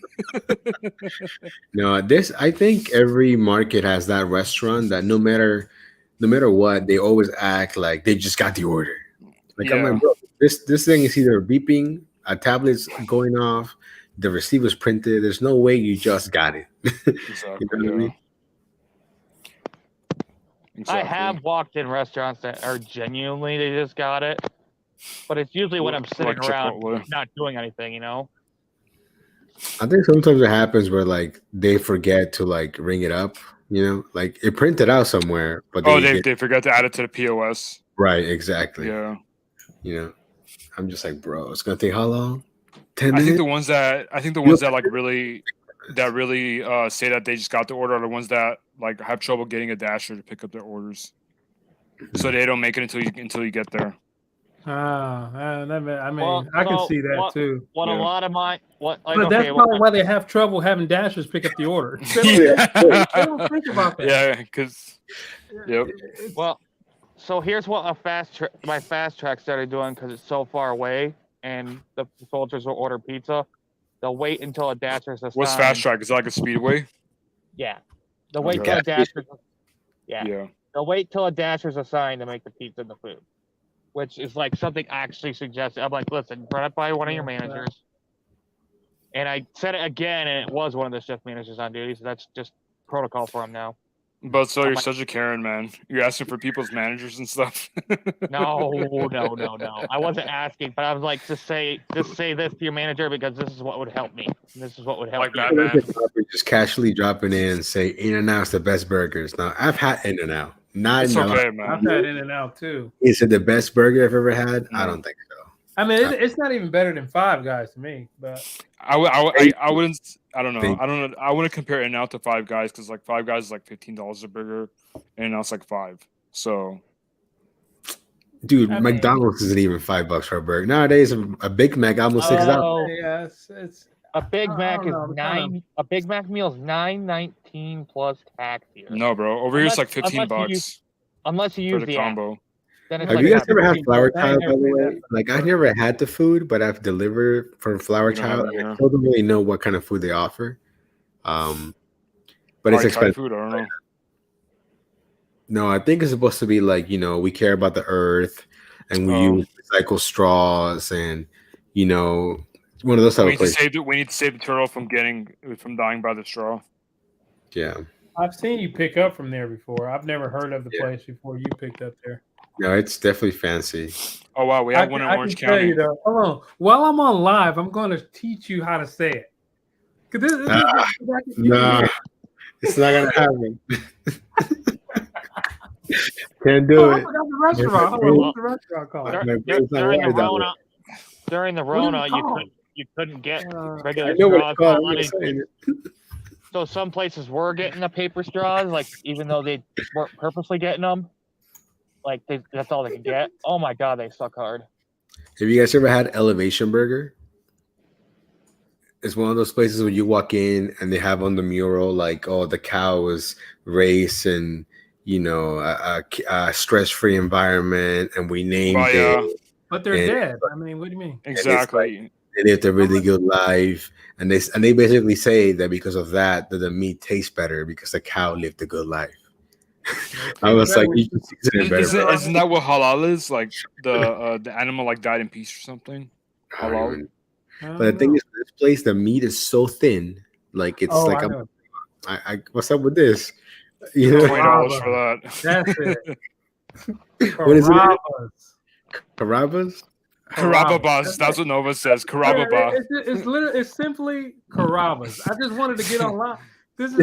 No, I think every market has that restaurant that no matter what, they always act like they just got the order. Like, I'm Yeah. like, bro, this thing is either beeping, a tablet's going off, the receiver's printed. There's no way you just got it. Exactly. You know what I mean? I have walked in restaurants that are genuinely they just got it, but it's usually when I'm sitting Like around Chipotle. not doing anything, you know. I think sometimes it happens where like they forget to like ring it up, like it printed out somewhere, but Oh, they they forgot to add it to the POS. right, exactly. Yeah. I'm just like, bro, it's gonna take how long? 10 I think minutes? the ones that like really say that they just got the order are the ones that like have trouble getting a dasher to pick up their orders, so they don't make it until you get there. I mean, Well, I can so see that too. What a Yeah. lot of my what like But okay, that's probably why they have trouble having dashers pick up the order. They don't think about that. Yeah, because yep. well, so here's what my fast track started doing because it's so far away, and the soldiers will order pizza. They'll wait until a dasher is assigned. What's fast track? Is it like a speedway? Yeah, they'll wait Okay. till a dasher. Yeah. Yeah. They'll wait till a dasher's assigned to make the pizza and the food, which is like something I actually suggested. I'm like, listen, run it by one of your managers. And I said it again, and it was one of the shift managers on duty, so that's just protocol for him now. But so I'm you're like- such a Karen, man. You're asking for people's managers and stuff. No. I wasn't asking, but I was like, just say this to your manager because this is what would help me. This is what would help Like you. that, man. Just casually dropping in and say In-N-Out's the best burgers. Now I've had In-N-Out. Not It's in my okay, life. man. I've had In-N-Out too. Is it the best burger I've ever had? I don't think so. I mean, it's not even better than Five Guys to me. But I wouldn't. I don't know. I wouldn't compare it now to Five Guys because like Five Guys is like $15 a burger, and now it's like $5. So, Dude, I mean- McDonald's isn't even $5 for a burger nowadays. A Big Mac almost $6. Oh, yeah, it's a Big I Mac don't is know, kind of- a Big Mac meal is $9.19 plus tax here. no, bro. Over here it's like Unless- $15 unless you for use the app. combo. Then it's Have like you guys ever had $15. Flower I Child, ain't by never the seen way? that. Like, I've never had the food, but I've delivered from Flower We don't have Child. it And I here. still don't really know what kind of food they offer. But it's Like Thai expensive. food. I don't know. No, I think it's supposed to be like, we care about the earth and we Oh. use recycle straws and, one of those type We of need to places. we need to save the turtle from dying by the straw. Yeah. I've seen you pick up from there before. I've never heard of the Yeah. place before you picked up there. No, it's definitely fancy. Oh wow, we have one in I Orange can tell County. you though. Hold on. While I'm on live, I'm going to teach you how to say it. 'Cause this No, it's not gonna happen. Can't do Oh, I it. forgot the restaurant. Hold on, what's the restaurant called? My brain's not During the wired that way. Rona, during the What is it Rona, called? you couldn't get I regular know what straws. it's called. I'm All just they- saying it. So some places were getting the paper straws, like even though they weren't purposely getting them, like that's all they could get. Oh my god, they suck hard. Have you guys ever had Elevation Burger? It's one of those places where you walk in and they have on the mural like, oh, the cow was raised in, a stress-free environment, and we named Oh, yeah. it. But they're And- dead. I mean, what do you mean? Exactly. They lived a really good life, and they basically say that because of that the meat tastes better because the cow lived a good life. I was like, you should season it better. bro. Isn't that what halal is? Like the animal like died in peace or something? I don't halal? even- I don't But the thing know. is, this place, the meat is so thin, like it's Oh, like I know. what's up with this? You know, $20 for that. That's it. What is it? Carrabba's. Carabas? Karababas. That's what Nova says. Yeah, Karababa. it's literally it's simply Carrabba's. I just wanted to get online. It's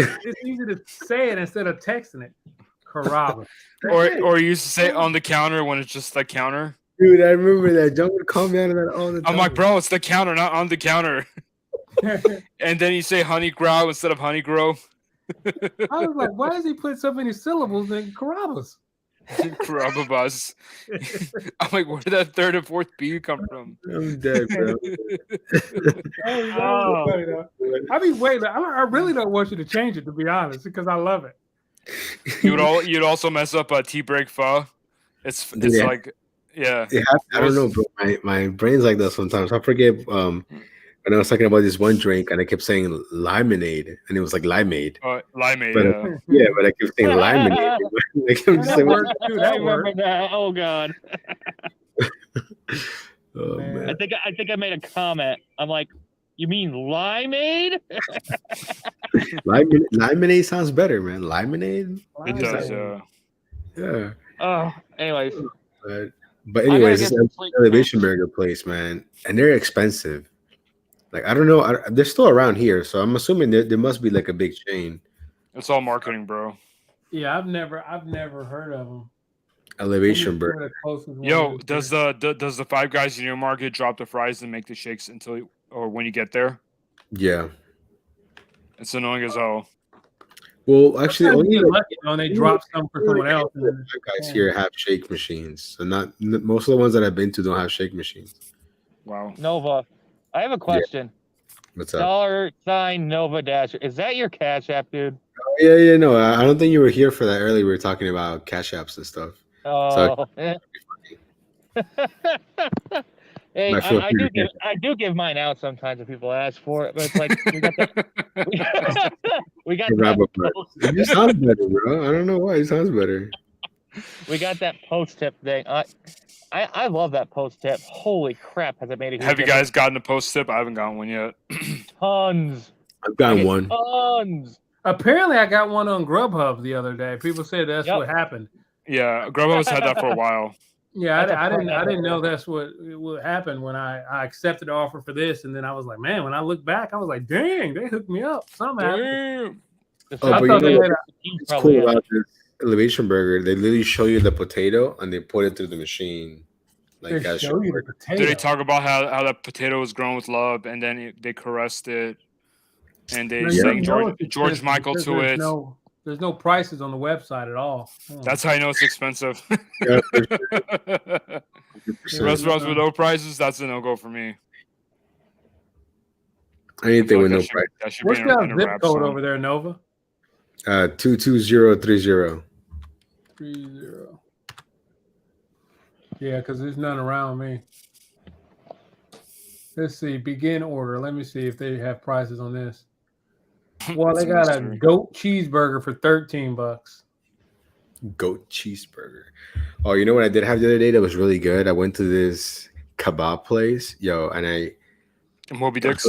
easy to say it instead of texting it. Carrabba's. Or you used to say on the counter when it's just the counter. Dude, I remember that. John would call me out of that all the time. I'm like, bro, it's the counter, not on the counter. And then you say honey grow instead of honey grow. I was like, why does he put so many syllables in Carrabba's? Karababas. I'm like, where did that third and fourth B come from? I'm dead, bro. I mean, wait, I really don't want you to change it, to be honest, because I love it. You'd also mess up a tea break pho. It's Yeah. like, yeah. I don't know, bro. My brain's like that sometimes. I forget when I was talking about this one drink and I kept saying limonade and it was like limeade. Limeade. But Yeah. but I kept saying limonade. Like, I'm just That like, worked too. I That remember worked. that. Oh god. oh, Man. man. I think I made a comment. I'm like, you mean limeade? Limonade sounds better, man. Limonade? It does, yeah. Yeah. Oh, anyways. But But I gotta anyways, get this some sleep. elevation burger place, man, and they're expensive. Like I don't know, they're still around here, so I'm assuming there must be like a big chain. It's all marketing, bro. Yeah, I've never heard of them. Elevation burger. Yo, does the Five Guys New Market drop the fries and make the shakes or when you get there? Yeah. It's annoying as hell. Well, actually, only like, lucky, and they drop some for someone else. Five Guys here have shake machines, so not most of the ones that I've been to don't have shake machines. Wow. Nova, I have a question. What's up? $sign Nova Dasher. Is that your Cash App, dude? Oh, yeah, no, I don't think you were here for that earlier. We were talking about cash apps and stuff. Oh. Hey, My feel free to I do give mine out sometimes if people ask for it, but it's like we got that. We got wrap up, that bro. It just sounds better, bro. I don't know why it sounds better. we got that post tip thing. I love that post tip. Holy crap, has it made a huge Have you difference? guys gotten a post tip? I haven't gotten one yet. Tons. I've gotten Okay, one. Tons. Apparently, I got one on Grubhub the other day. People said that's Yep. what happened. Yeah, Grubhub's had that for a while. Yeah, That's a I didn't pineapple. know that's what happened when I accepted the offer for this, and then I was like, man, when I look back, I was like, dang, they hooked me up somehow. Damn. Oh, I but thought you they know had what's cool about this elevation burger? They literally show you the potato and they put it through the machine. they Like that. show you the potato. Did they talk about how that potato was grown with love, and then they caressed it, and they No, sang you know it's George expensive Michael because to it? There's no prices on the website at all. That's how I know it's expensive. Yeah, for sure. 100%. Restaurants with no prices, that's a no-go for me. I Anything feel with no like price. that should What's be in a that zip rap code song. over there, Nova? 22030. 30. Yeah, because there's none around me. Let's see. Begin order. Let me see if they have prices on this. Well, they It's a got a mystery. goat cheeseburger for $13. Goat cheeseburger. Oh, you know what I did have the other day that was really good? I went to this kebab place, and Moby Dix.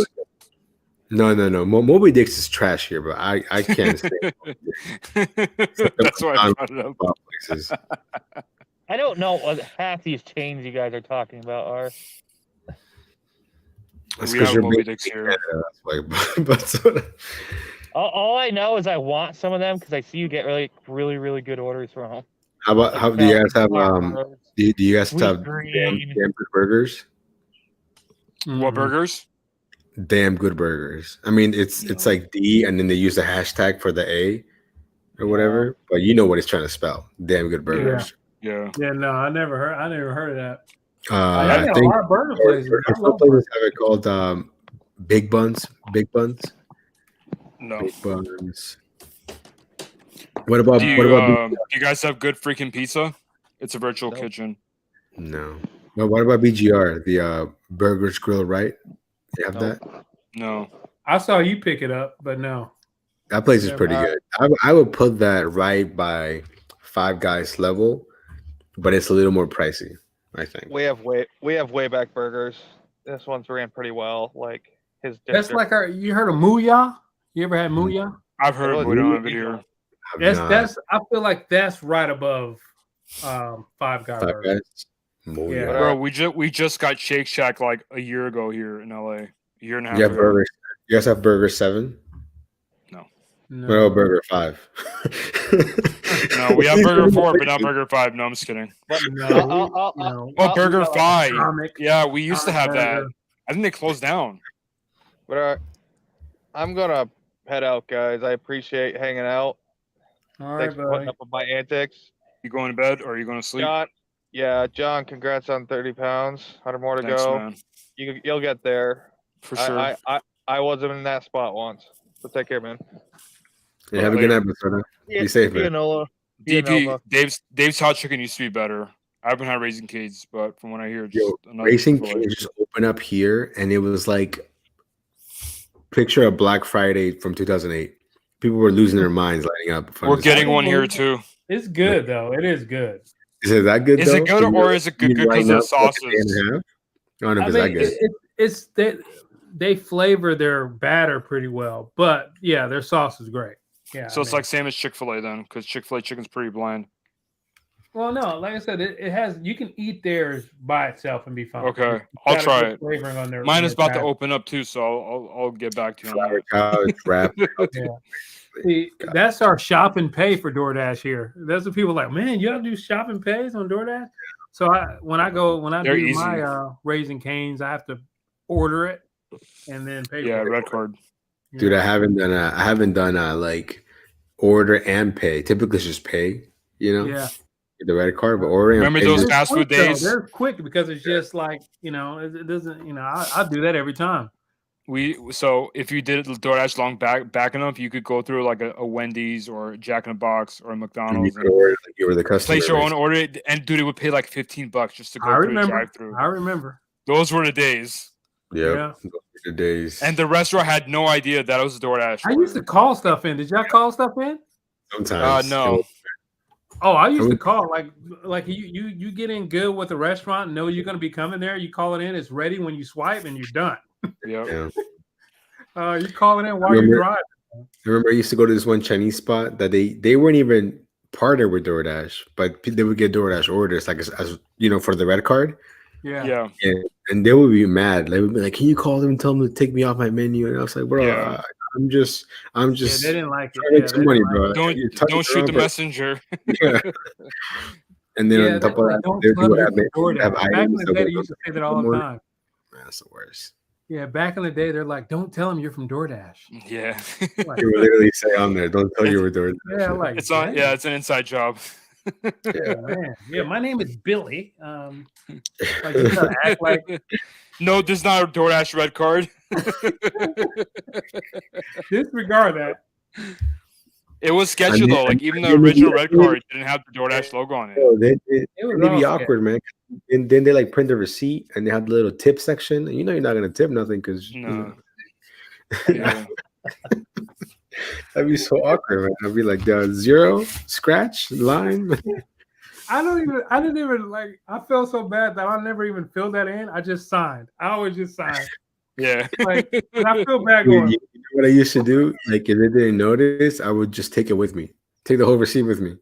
No. Moby Dix is trash here, but I can't say That's why I brought it up. kebab places. I don't know what half these chains you guys are talking about are. That's We 'cause have you're Moby big Dix in here. Canada, that's why. But All I know is I want some of them because I see you get really good orders from them. how do you guys have do you guys Sweet have green. damn good burgers? What burgers? Damn good burgers. I mean, it's like D, and then they use the hashtag for the A or whatever. But you know what it's trying to spell. Damn good burgers. Yeah. Yeah, no, I never heard of that. I I got think a lot of burger places. I some love places have it called Big Buns. Big Buns. No. Big Buns. What about Do you guys have good freaking pizza? It's a virtual Nope. kitchen. no? But what about BGR? The Burgers Grill, right? They have Nope. that. No. I saw you pick it up, but no. That place is pretty Never. good. I would put that right by Five Guys level, but it's a little more pricey, I think. We have way back burgers. This one's ran pretty well. Like his. That's like you heard of Mooyah? You ever had Mooyah? I've heard of Well, it you- on video. I've not- That's I feel like that's right above Five Guy Five Burger. Guys. More, Yeah. yeah. Bro, we just got Shake Shack like a year ago here in LA. A year and a half You have ago. Burger. You guys have Burger 7? No. What about Burger 5? No, we have Burger 4, but not Burger 5. No, I'm just kidding. No. Well, Burger 5. Comic. Yeah, we used to have that. Burger. I think they closed down. But I'm gonna head out, guys. I appreciate hanging out. All right, Thanks for putting buddy. up with my antics. You going to bed or are you going to sleep? John, congrats on 30 pounds. 100 more to Thanks, go. man. You'll get there. For sure. I wasn't in that spot once. So take care, man. Yeah, have a good night, Bastardo. Be safe, man. Pianola. DP, Dave's hot chicken used to be better. I haven't had Raising Cane's, but from what I hear, just Yo, another Racing Chick-fil-A. Cane's just opened up here, and it was like picture of Black Friday from 2008. People were losing their minds lighting up. in front We're of this getting place. one here too. It's good though. It is good. Is it that good? Is it though? good or is it good You because line of the up like a day sauces? and a half? I don't know if I it's that mean, good. it's they flavor their batter pretty well, but yeah, their sauce is great. Yeah. So I it's mean, like same as Chick-fil-A then, because Chick-fil-A chicken's pretty bland. Well, no, like I said, it has. You can eat theirs by itself and be fine. Okay, It's I'll got a try good it. flavoring on there. Mine is about to open up too, so I'll get back to you on Flower that. couch wrap. Yeah. See, that's our shop and pay for DoorDash here. That's what people are like, man, you have to do shop and pays on DoorDash. So when I They're do easy. my Raising Cane's, I have to order it and then pay Yeah, for it. red card. Dude, I haven't done like order and pay. Typically, it's just pay. You know, Yeah. the red card, but ordering. and Remember pay those just- fast food Quick, though. days? They're quick because it's just like, it doesn't, I'll do that every time. So if you did DoorDash long back enough, you could go through like a Wendy's or Jack in the Box or a and you McDonald's could and order, like, you were the customer. place your own order, and dude, it would pay like $15 just to I go through a remember. drive-through. I remember. Those were the days, Yep. Yeah. Those were the days. and the restaurant had no idea that it was a DoorDash. I used to call stuff in. Did y'all call stuff in? Sometimes. No. Oh, I used to would- call like you get in good with the restaurant, know you're gonna be coming there. You call it in, it's ready when you swipe, and you're done. Yep. Yeah. You call it in while you're Remember- driving. I remember I used to go to this one Chinese spot that they weren't even partnered with DoorDash, but they would get DoorDash orders like as for the red card, Yeah. Yeah. and they would be mad. They would be like, "Can you call them and tell them to take me off my menu?" And I was like, "Bro, Yeah. I'm just Yeah, they didn't like it. trying Yeah, to they make money, didn't like bro. Don't You're talking don't to shoot the wrong person." messenger. Yeah. And then Yeah, on top they're of like, that, don't they tell would me have, from DoorDash. have Back in items the that day, they would used to say that all the morning. time. Man, that's the worst. Yeah, back in the day, they're like, don't tell them you're from DoorDash. Yeah. Like, They would literally say on there, "Don't tell you we're doing." yeah, like It's on. dang. Yeah, it's an inside job. Yeah, man. Yeah, my name is Billy. Like you gotta act like No, there's not a DoorDash red card. disregard that. It was sketchy mean- though. Like even the I mean, original yeah, red I mean- card didn't have the DoorDash logo on it. Oh, they It was be all awkward, man. And then they like print the receipt and they have the little tip section. And you know you're not gonna tip nothing because No. Yeah. that'd be so awkward, man. I'd be like, zero scratch line. I didn't even like. I felt so bad that I never even filled that in. I just signed. I always just signed. Yeah. Like, and I feel bad Dude, going. you know what I used to do? Like if they didn't notice, I would just take it with me. Take the whole receipt with me.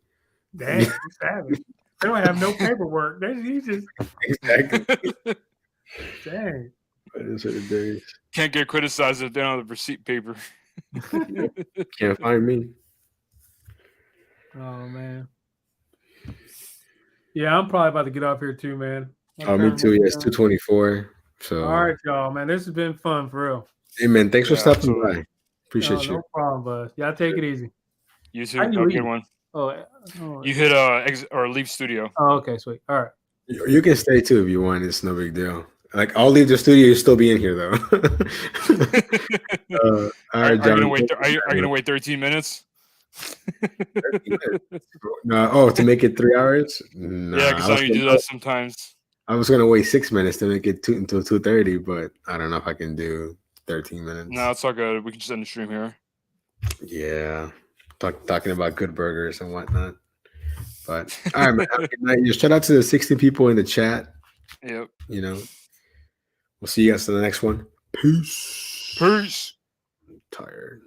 Dang, you savage. They don't have no paperwork. You just Exactly. dang. Those are the days. Can't get criticized if they don't have the receipt paper. Can't find me. Oh man. Yeah, I'm probably about to get off here too, man. Oh, me too. Yes, 224. So All right, y'all, man. This has been fun for real. hey man, thanks for Yeah, stopping absolutely. by. Appreciate No you. problem, bud. Y'all take it easy. You too. How Have you a leave? good one. Oh, You hit or leave studio. okay, sweet. All right. You can stay too if you want. It's no big deal. Like I'll leave the studio. You'll still be in here though. All Are right, you John. gonna wait? Are you gonna wait 13 minutes? No, to make it 3 hours? Nah, Yeah, because I know you do that sometimes. I was gonna wait 6 minutes to make it until 2:30, but I don't know if I can do 13 minutes. No, it's all good. We can just end the stream here. Yeah, talking about good burgers and whatnot. But all right, man. Have a good night. Just shout out to the 60 people in the chat. Yep. You know, we'll see you guys in the next one. Peace. Peace. I'm tired.